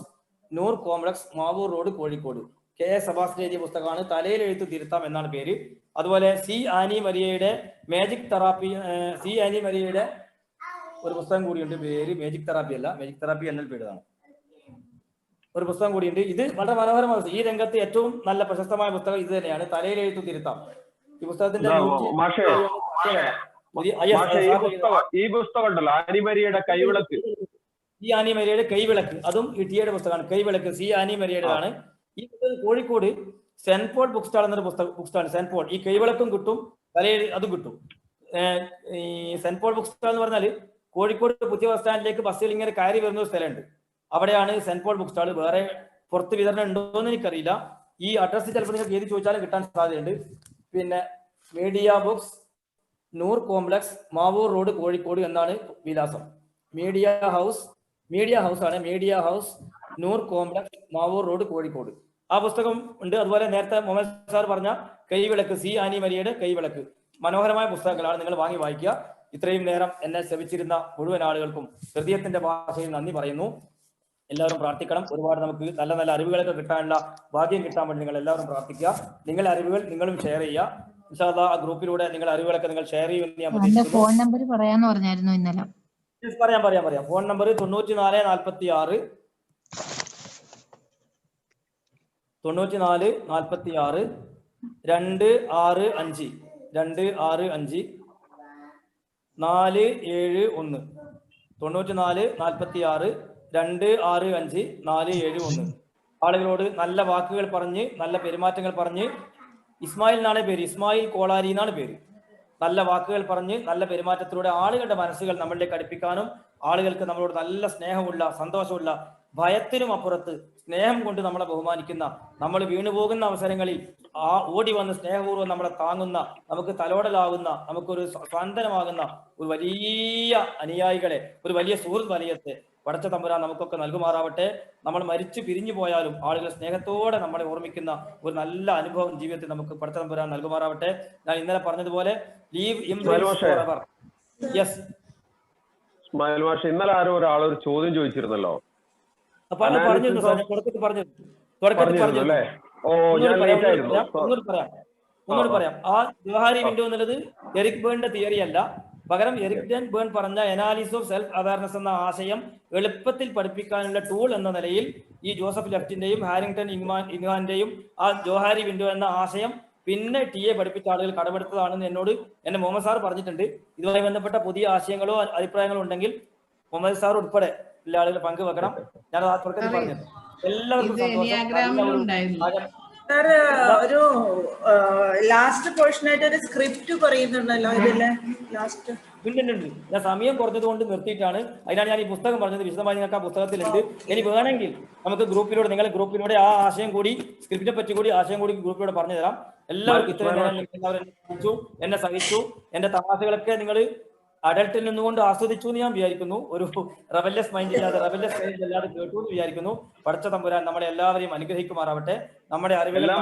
Noor complex, Mavoor road, Kozhikode. KA Sebastian എഴുതിയ പുസ്തകമാണ്. തലയിലെഴുത്തു തിരുത്താം എന്നാണ് പേര്. അതുപോലെ C. ആനി മരിയയുടെ മാജിക് തെറാപ്പി, C. ആനി മരിയയുടെ ഒരു പുസ്തകം കൂടിയുണ്ട്. പേര് മാജിക് തെറാപ്പി അല്ല, മാജിക് തെറാപ്പി NLPയുടേതാണ്. ഒരു പുസ്തകം കൂടിയുണ്ട്. ഇത് വളരെ മനോഹരമായ, ഈ രംഗത്ത് ഏറ്റവും നല്ല പ്രശസ്തമായ പുസ്തകം ഇത് തന്നെയാണ്, തലയിലെഴുത്തു തിരുത്താം. ഈ പുസ്തകത്തിന്റെ
ഈ പുസ്തകം ഉണ്ടല്ലോ, ആനിമരിയുടെ കൈവിളക്ക്.
ഈ ആനിമരിയുടെ കൈവിളക്ക്, അതും ടിയുടെ പുസ്തകമാണ്. കൈവിളക്ക് C. ആനി മരിയയുടേതാണ്. ഈ Kozhikode saint Paul book stall എന്നൊരു ബുക്ക് സ്റ്റാൾ, സെന്റ് പോൾ. ഈ കൈവിളക്കും കിട്ടും, തലയിൽ അതും കിട്ടും. ഈ സെന്റ് പോൾ ബുക്ക് സ്റ്റാൾ എന്ന് പറഞ്ഞാൽ കോഴിക്കോട് പുതിയ ബസ് സ്റ്റാൻഡിലേക്ക് ബസ്സിൽ ഇങ്ങനെ കയറി വരുന്ന ഒരു സ്ഥലമുണ്ട്. അവിടെയാണ് സെന്റ് പോൾ ബുക്ക് സ്റ്റാൾ. വേറെ പുറത്ത് വിതരണം ഉണ്ടോയെന്ന് എനിക്കറിയില്ല. ഈ അഡ്രസ്സ് ചിലപ്പോൾ നിങ്ങൾക്ക് ഏത് ചോദിച്ചാലും കിട്ടാൻ സാധ്യതയുണ്ട്. പിന്നെ മീഡിയ ബുക്സ്, നൂർ കോംപ്ലക്സ്, മാവൂർ റോഡ്, കോഴിക്കോട് എന്നാണ് വിലാസം. മീഡിയ ഹൗസ് ആണ്. Media house, Noor complex, Mavoor road, Kozhikode. ആ പുസ്തകം ഉണ്ട്. അതുപോലെ നേരത്തെ മുഹമ്മദ് സാർ പറഞ്ഞ കൈവിളക്ക്, C. ആനി മരിയയുടെ കൈവിളക്ക്, മനോഹരമായ പുസ്തകങ്ങളാണ്. നിങ്ങൾ വാങ്ങി വായിക്കുക. ഇത്രയും നേരം എന്നെ ശ്രവിച്ചിരുന്ന മുഴുവൻ ആളുകൾക്കും ഹൃദയത്തിന്റെ ഭാഷയിൽ നന്ദി പറയുന്നു. എല്ലാവരും പ്രാർത്ഥിക്കണം. ഒരുപാട് നമുക്ക് നല്ല നല്ല അറിവുകളൊക്കെ കിട്ടാനുള്ള ഭാഗ്യം കിട്ടാൻ വേണ്ടി നിങ്ങൾ എല്ലാവരും പ്രാർത്ഥിക്കുക. നിങ്ങളുടെ അറിവുകൾ നിങ്ങളും ഷെയർ ചെയ്യുക. ഇൻഷാ അല്ലാഹ് ആ ഗ്രൂപ്പിലൂടെ നിങ്ങൾ അറിവുകളൊക്കെ നിങ്ങൾ ഷെയർ ചെയ്യുമെന്ന് ഞാൻ പ്രതീക്ഷിക്കുന്നു.
ഫോൺ നമ്പർ പറയാന്ന് പറഞ്ഞായിരുന്നു ഇന്നലെ.
പറയാം. Phone number 9446 265 265 471 94 46 265 471. ആളുകളോട് നല്ല വാക്കുകൾ പറഞ്ഞ് നല്ല പെരുമാറ്റങ്ങൾ പറഞ്ഞ്, ഇസ്മായിൽ എന്നാണ് പേര്, ഇസ്മായിൽ കോളാരി എന്നാണ് പേര്. നല്ല വാക്കുകൾ പറഞ്ഞ് നല്ല പെരുമാറ്റത്തിലൂടെ ആളുകളുടെ മനസ്സുകൾ നമ്മളിലേക്ക് അടുപ്പിക്കാനും ആളുകൾക്ക് നമ്മളോട് നല്ല സ്നേഹമുള്ള, സന്തോഷമുള്ള, ഭയത്തിനും അപ്പുറത്ത് സ്നേഹം കൊണ്ട് നമ്മളെ ബഹുമാനിക്കുന്ന, നമ്മൾ വീണുപോകുന്ന അവസരങ്ങളിൽ ഓടി വന്ന് സ്നേഹപൂർവ്വം നമ്മളെ താങ്ങുന്ന, നമുക്ക് തലോടലാകുന്ന, നമുക്കൊരു സ്വാന്തനമാകുന്ന ഒരു വലിയ അനുയായികളെ, ഒരു വലിയ സുഹൃത്ത് വലയത്തെ പടച്ച തമ്പുരാൻ നമുക്കൊക്കെ നൽകുമാറാവട്ടെ. നമ്മൾ മരിച്ചു പിരിഞ്ഞു പോയാലും ആളുകൾ സ്നേഹത്തോടെ നമ്മളെ ഓർമ്മിക്കുന്ന ഒരു നല്ല അനുഭവം ജീവിതത്തിൽ നമുക്ക് പടച്ച തമ്പുരാൻ നൽകുമാറാവട്ടെ. ഞാൻ ഇന്നലെ പറഞ്ഞതുപോലെ ലീവ് യെസ്
ഇസ്മായിൽ മാഷ്, ഇന്നലെ ആരോ ഒരാളൊരു ചോദ്യം ചോദിച്ചിരുന്നല്ലോ.
പറഞ്ഞിരുന്നു സാർ, ഞാൻ തുടക്കത്തിൽ പറഞ്ഞു.
അല്ലേ? ഓ, ഞാൻ ലേറ്റ് ആയിരുന്നു.
ഒന്നുകൂടി പറയാം. ആ ജോഹാരി വിൻഡോ എന്നുള്ളത് എറിക് ബേണിന്റെ തിയറി അല്ല, പകരം എറിക് ബേൺ പറഞ്ഞ അനാലിസിസ് ഓഫ് സെൽഫ് അവയർനെസ് എന്ന ആശയം എളുപ്പത്തിൽ പഠിപ്പിക്കാനുള്ള ടൂൾ എന്ന നിലയിൽ ഈ ജോസഫ് ലെഫ്റ്റിന്റെയും ഹാരിങ്ടൺ ഇൻഹാന്റെയും ആ ജോഹാരി വിൻഡോ എന്ന ആശയം പിന്നെ TA പഠിപ്പിച്ച ആളുകൾ കടമെടുത്തതാണെന്ന് എന്നോട് എന്റെ മുഹമ്മദ് സാർ പറഞ്ഞിട്ടുണ്ട്. ഇതുമായി ബന്ധപ്പെട്ട പുതിയ ആശയങ്ങളോ അഭിപ്രായങ്ങളോ ഉണ്ടെങ്കിൽ മുഹമ്മദ് സാർ ഉൾപ്പെടെ എല്ലാ ആളുകളും പങ്കുവെക്കണം. ഞാൻ ആ തുടക്കത്തിൽ പറഞ്ഞത് എല്ലാവർക്കും
ഒരു ലാസ്റ്റ് പോർഷനായിട്ട് ഒരു സ്ക്രിപ്റ്റ് പറയുന്നുണ്ടല്ലോ ഇതിലെ ലാസ്റ്റ്.
ഉണ്ട്. ഞാൻ സമയം കുറഞ്ഞത് കൊണ്ട് നിർത്തിയിട്ടാണ്. അതിനാണ് ഞാൻ ഈ പുസ്തകം പറഞ്ഞത്. വിശദമായി നിങ്ങൾക്ക് ആ പുസ്തകത്തിലുണ്ട്. ഇനി വേണമെങ്കിൽ നമുക്ക് ഗ്രൂപ്പിലൂടെ, നിങ്ങളുടെ ഗ്രൂപ്പിലൂടെ ആ ആശയം കൂടി, സ്ക്രിപ്റ്റിനെ പറ്റി കൂടി ആശയം കൂടി ഗ്രൂപ്പിലൂടെ പറഞ്ഞു തരാം. എല്ലാവർക്കും ഇത്രയും എന്നെ സഹിച്ചു. എന്റെ തമാശകളൊക്കെ നിങ്ങൾ അഡൽട്ടിൽ നിന്നുകൊണ്ട് ആസ്വദിച്ചു എന്ന് ഞാൻ വിചാരിക്കുന്നു. ഒരു റെബല്യസ് മൈൻഡ് ഇല്ലാതെ, റെബല്യസ് മൈൻഡ് ഇല്ലാതെ കേട്ടു എന്ന് വിചാരിക്കുന്നു. പടച്ച തമ്പുരാൻ നമ്മളെ എല്ലാവരെയും അനുഗ്രഹിക്കുമാറാവട്ടെ. നമ്മുടെ അറിവെല്ലാം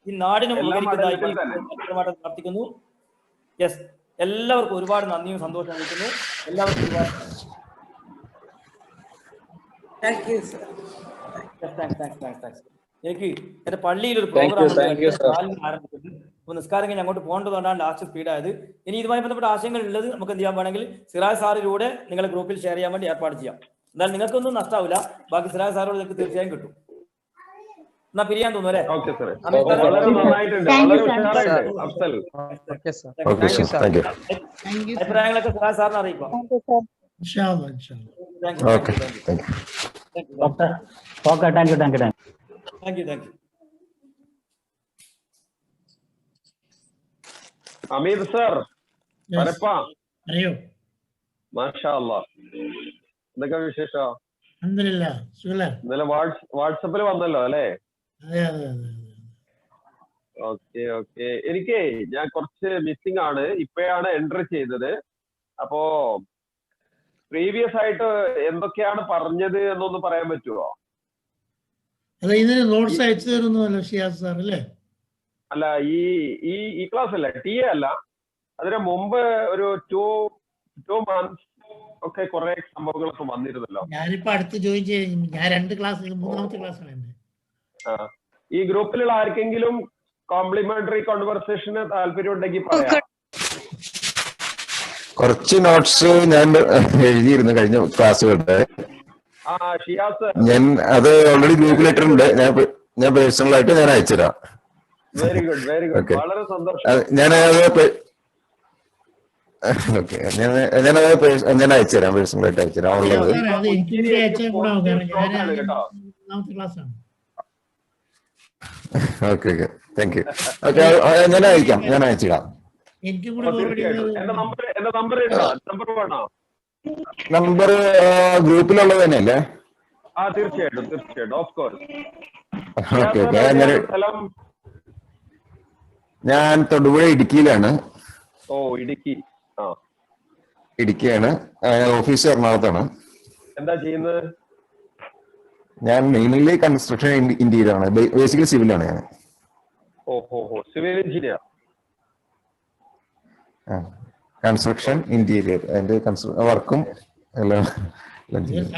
ഈ നാടിനും ഉപകരിക്കുന്നതായി പ്രാർത്ഥിക്കുന്നു. യെസ്, എല്ലാവർക്കും ഒരുപാട് നന്ദിയും സന്തോഷം അറിയിക്കുന്നു. എല്ലാവർക്കും ഒരുപാട് താങ്ക്സ്. എനിക്ക് എന്റെ പള്ളിയിൽ ഒരു പ്രോഗ്രാം ആരംഭിച്ചിട്ടുണ്ട്. നിസ്കാരം കഴിഞ്ഞ് അങ്ങോട്ട് പോകേണ്ടതുകൊണ്ടാണ് ലാസ്റ്റ് സ്പീഡായത്. ഇനി ഇതുമായി ബന്ധപ്പെട്ട ആശയങ്ങൾ ഉള്ളത് നമുക്ക് എന്ത് ചെയ്യാൻ വേണമെങ്കിൽ സിറാജ് സാറിലൂടെ നിങ്ങളെ ഗ്രൂപ്പിൽ ഷെയർ ചെയ്യാൻ വേണ്ടി ഏർപ്പാട് ചെയ്യാം. എന്നാൽ നിങ്ങൾക്കൊന്നും നഷ്ടാവില്ല. ബാക്കി സിറാജ് സാറോട് നിങ്ങൾക്ക് തീർച്ചയായും കിട്ടും. എന്നാ പിരിയാൻ തോന്നുന്നു അല്ലേ? അഭിപ്രായങ്ങളൊക്കെ സിറാജ് സാറിന് അറിയിക്കാം. Thank you.
അമീദ് സർ,
അറിയോ?
മാഷാ അല്ലാഹ്, എന്തൊക്കെ വിശേഷം?
ഇന്നലെ
വാട്സപ്പിൽ വന്നല്ലോ അല്ലേ? ഓക്കെ. എനിക്ക് ഞാൻ കുറച്ച് മിസ്സിംഗ് ആണ്, ഇപ്പോഴാണ് എൻട്രി ചെയ്തത്. അപ്പോ പ്രീവിയസ് ആയിട്ട് എന്തൊക്കെയാണ് പറഞ്ഞത് എന്നൊന്ന് പറയാൻ പറ്റുമോ?
നോട്ട്സ് അയച്ചു തരുന്നല്ലോ ഷിയാസ് സാർ അല്ലേ?
അല്ല, ഈ ക്ലാസ് അല്ല, TA അല്ല, അതിന് മുമ്പ് ഒരു 2 months ഒക്കെ കുറെ സംഭവങ്ങളൊക്കെ വന്നിരുന്നല്ലോ.
ഞാനിപ്പോ അടുത്ത് ജോയിൻ ചെയ്യും. ഞാൻ 2 ക്ലാസ്, 3ാമത്തെ ക്ലാസ്സാണ് എന്റെ.
ഈ ഗ്രൂപ്പിലുള്ള ആർക്കെങ്കിലും കോംപ്ലിമെന്ററി കോൺവെർസേഷന് താല്പര്യം ഉണ്ടെങ്കിൽ പറയാം.
കുറച്ച് നോട്ട്സ് ഞാൻ എഴുതിയിരുന്നു കഴിഞ്ഞ ക്ലാസ്സുകളുടെ. ഞാൻ അത് ഓൾറെഡി ഗ്രൂപ്പിലിട്ടുണ്ട്. ഞാൻ പേഴ്സണൽ ആയിട്ട് ഞാൻ അയച്ചുതരാം.
Very good. വളരെ സന്തോഷം.
ഞാൻ അയച്ചുതരാം, പേഴ്സണൽ ആയിട്ട് അയച്ചുതരാം. ഉള്ളത് ഓക്കെ. Thank you. ഓക്കെ, ഞാൻ അയച്ചിടാം. നമ്പർ ഗ്രൂപ്പിലുള്ളത് തന്നെയല്ലേ?
തീർച്ചയായിട്ടും ഓഫ് കോഴ്സ്.
ഞാൻ തൊടുപുഴ, ഇടുക്കിയിലാണ്. ഇടുക്കിയാണ്. ഓഫീസ് എറണാകുളത്താണ്.
എന്താ ചെയ്യുന്നത്?
ഞാൻ മെയിൻലി കൺസ്ട്രക്ഷൻ ഇന്റീരിയർ ആണ്. ബേസിക്കലി സിവിലാണ് ഞാൻ.
Civil engineer.
കൺസ്ട്രക്ഷൻ ഇന്റീരിയർ, അതിന്റെ വർക്കും എല്ലാം.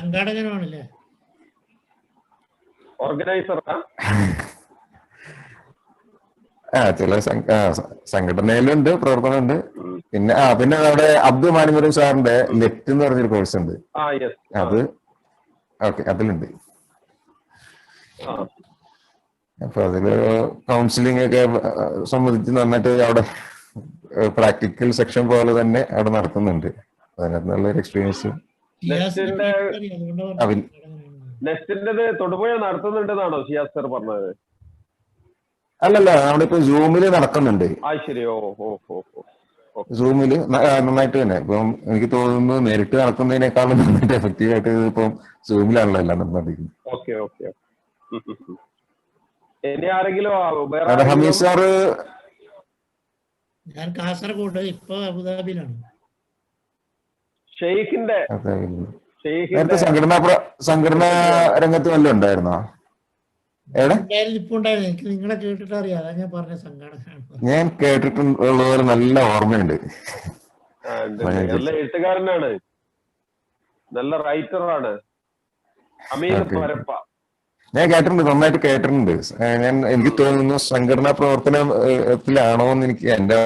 സംഘാടകനാണല്ലേ?
ഓർഗനൈസർ.
ചില സംഘടനയിലുണ്ട്, പ്രവർത്തനമുണ്ട്. പിന്നെ നമ്മുടെ അബ്ദുൽ മാനിമുറി സാറിന്റെ ലെറ്റ് എന്ന് പറഞ്ഞൊരു കോഴ്സ് ഉണ്ട്. അത് അതിലുണ്ട്. അപ്പൊ അതില് കൗൺസിലിംഗ് ഒക്കെ സംബന്ധിച്ച് നന്നായിട്ട് അവിടെ പ്രാക്ടിക്കൽ സെക്ഷൻ പോലെ തന്നെ അവിടെ നടത്തുന്നുണ്ട്. അതിനകത്ത് നല്ലൊരു എക്സ്പീരിയൻസ്.
നെക്സ്റ്റിന്റെ തൊടുപുഴ നടത്തുന്നുണ്ടെന്നാണോ ഷിയാസ് സർ പറഞ്ഞത്?
അല്ലല്ല, നമ്മളിപ്പോ സൂമില് നടക്കുന്നുണ്ട്.
ആ ശരി. ഓ ഓ ഓ ഓ
സൂമില് നന്നായിട്ട് തന്നെ. ഇപ്പം എനിക്ക് തോന്നുന്നു നേരിട്ട് നടക്കുന്നതിനേക്കാളും നന്നായിട്ട് എഫക്റ്റീവ് ആയിട്ട് ഇപ്പം സൂമിലാണല്ലോ എല്ലാം നടന്നുകൊണ്ടിരിക്കുന്നത്.
Okay okay. ഇനി ആരെങ്കിലും
ഹമീദ് സാറ്?
ഞാൻ കാസർഗോഡ്, ഇപ്പൊ അബുദാബിയിലാണ്.
ഷെയ്ഖിന്റെ
നേരത്തെ സംഘടനാ രംഗത്ത് വല്ലതും ഉണ്ടായിരുന്നോ? എവിടെ?
ഇപ്പൊ ഉണ്ടായിരുന്നു. എനിക്ക് നിങ്ങളെ കേട്ടിട്ട് അറിയാം, അതാ ഞാൻ പറഞ്ഞ സംഘടന
ഞാൻ കേട്ടിട്ടുള്ളവർ നല്ല ഓർമ്മയുണ്ട്.
നല്ല എഴുത്തുകാരനാണ്, നല്ല റൈറ്ററാണ് ഹമീദ് പരപ്പ.
ഞാൻ കേട്ടിട്ടുണ്ട്, നന്നായിട്ട് കേട്ടിട്ടുണ്ട്. എനിക്ക് തോന്നുന്നു സംഘടനാ പ്രവർത്തനത്തിലാണോ എന്ന് എനിക്ക് എന്റെ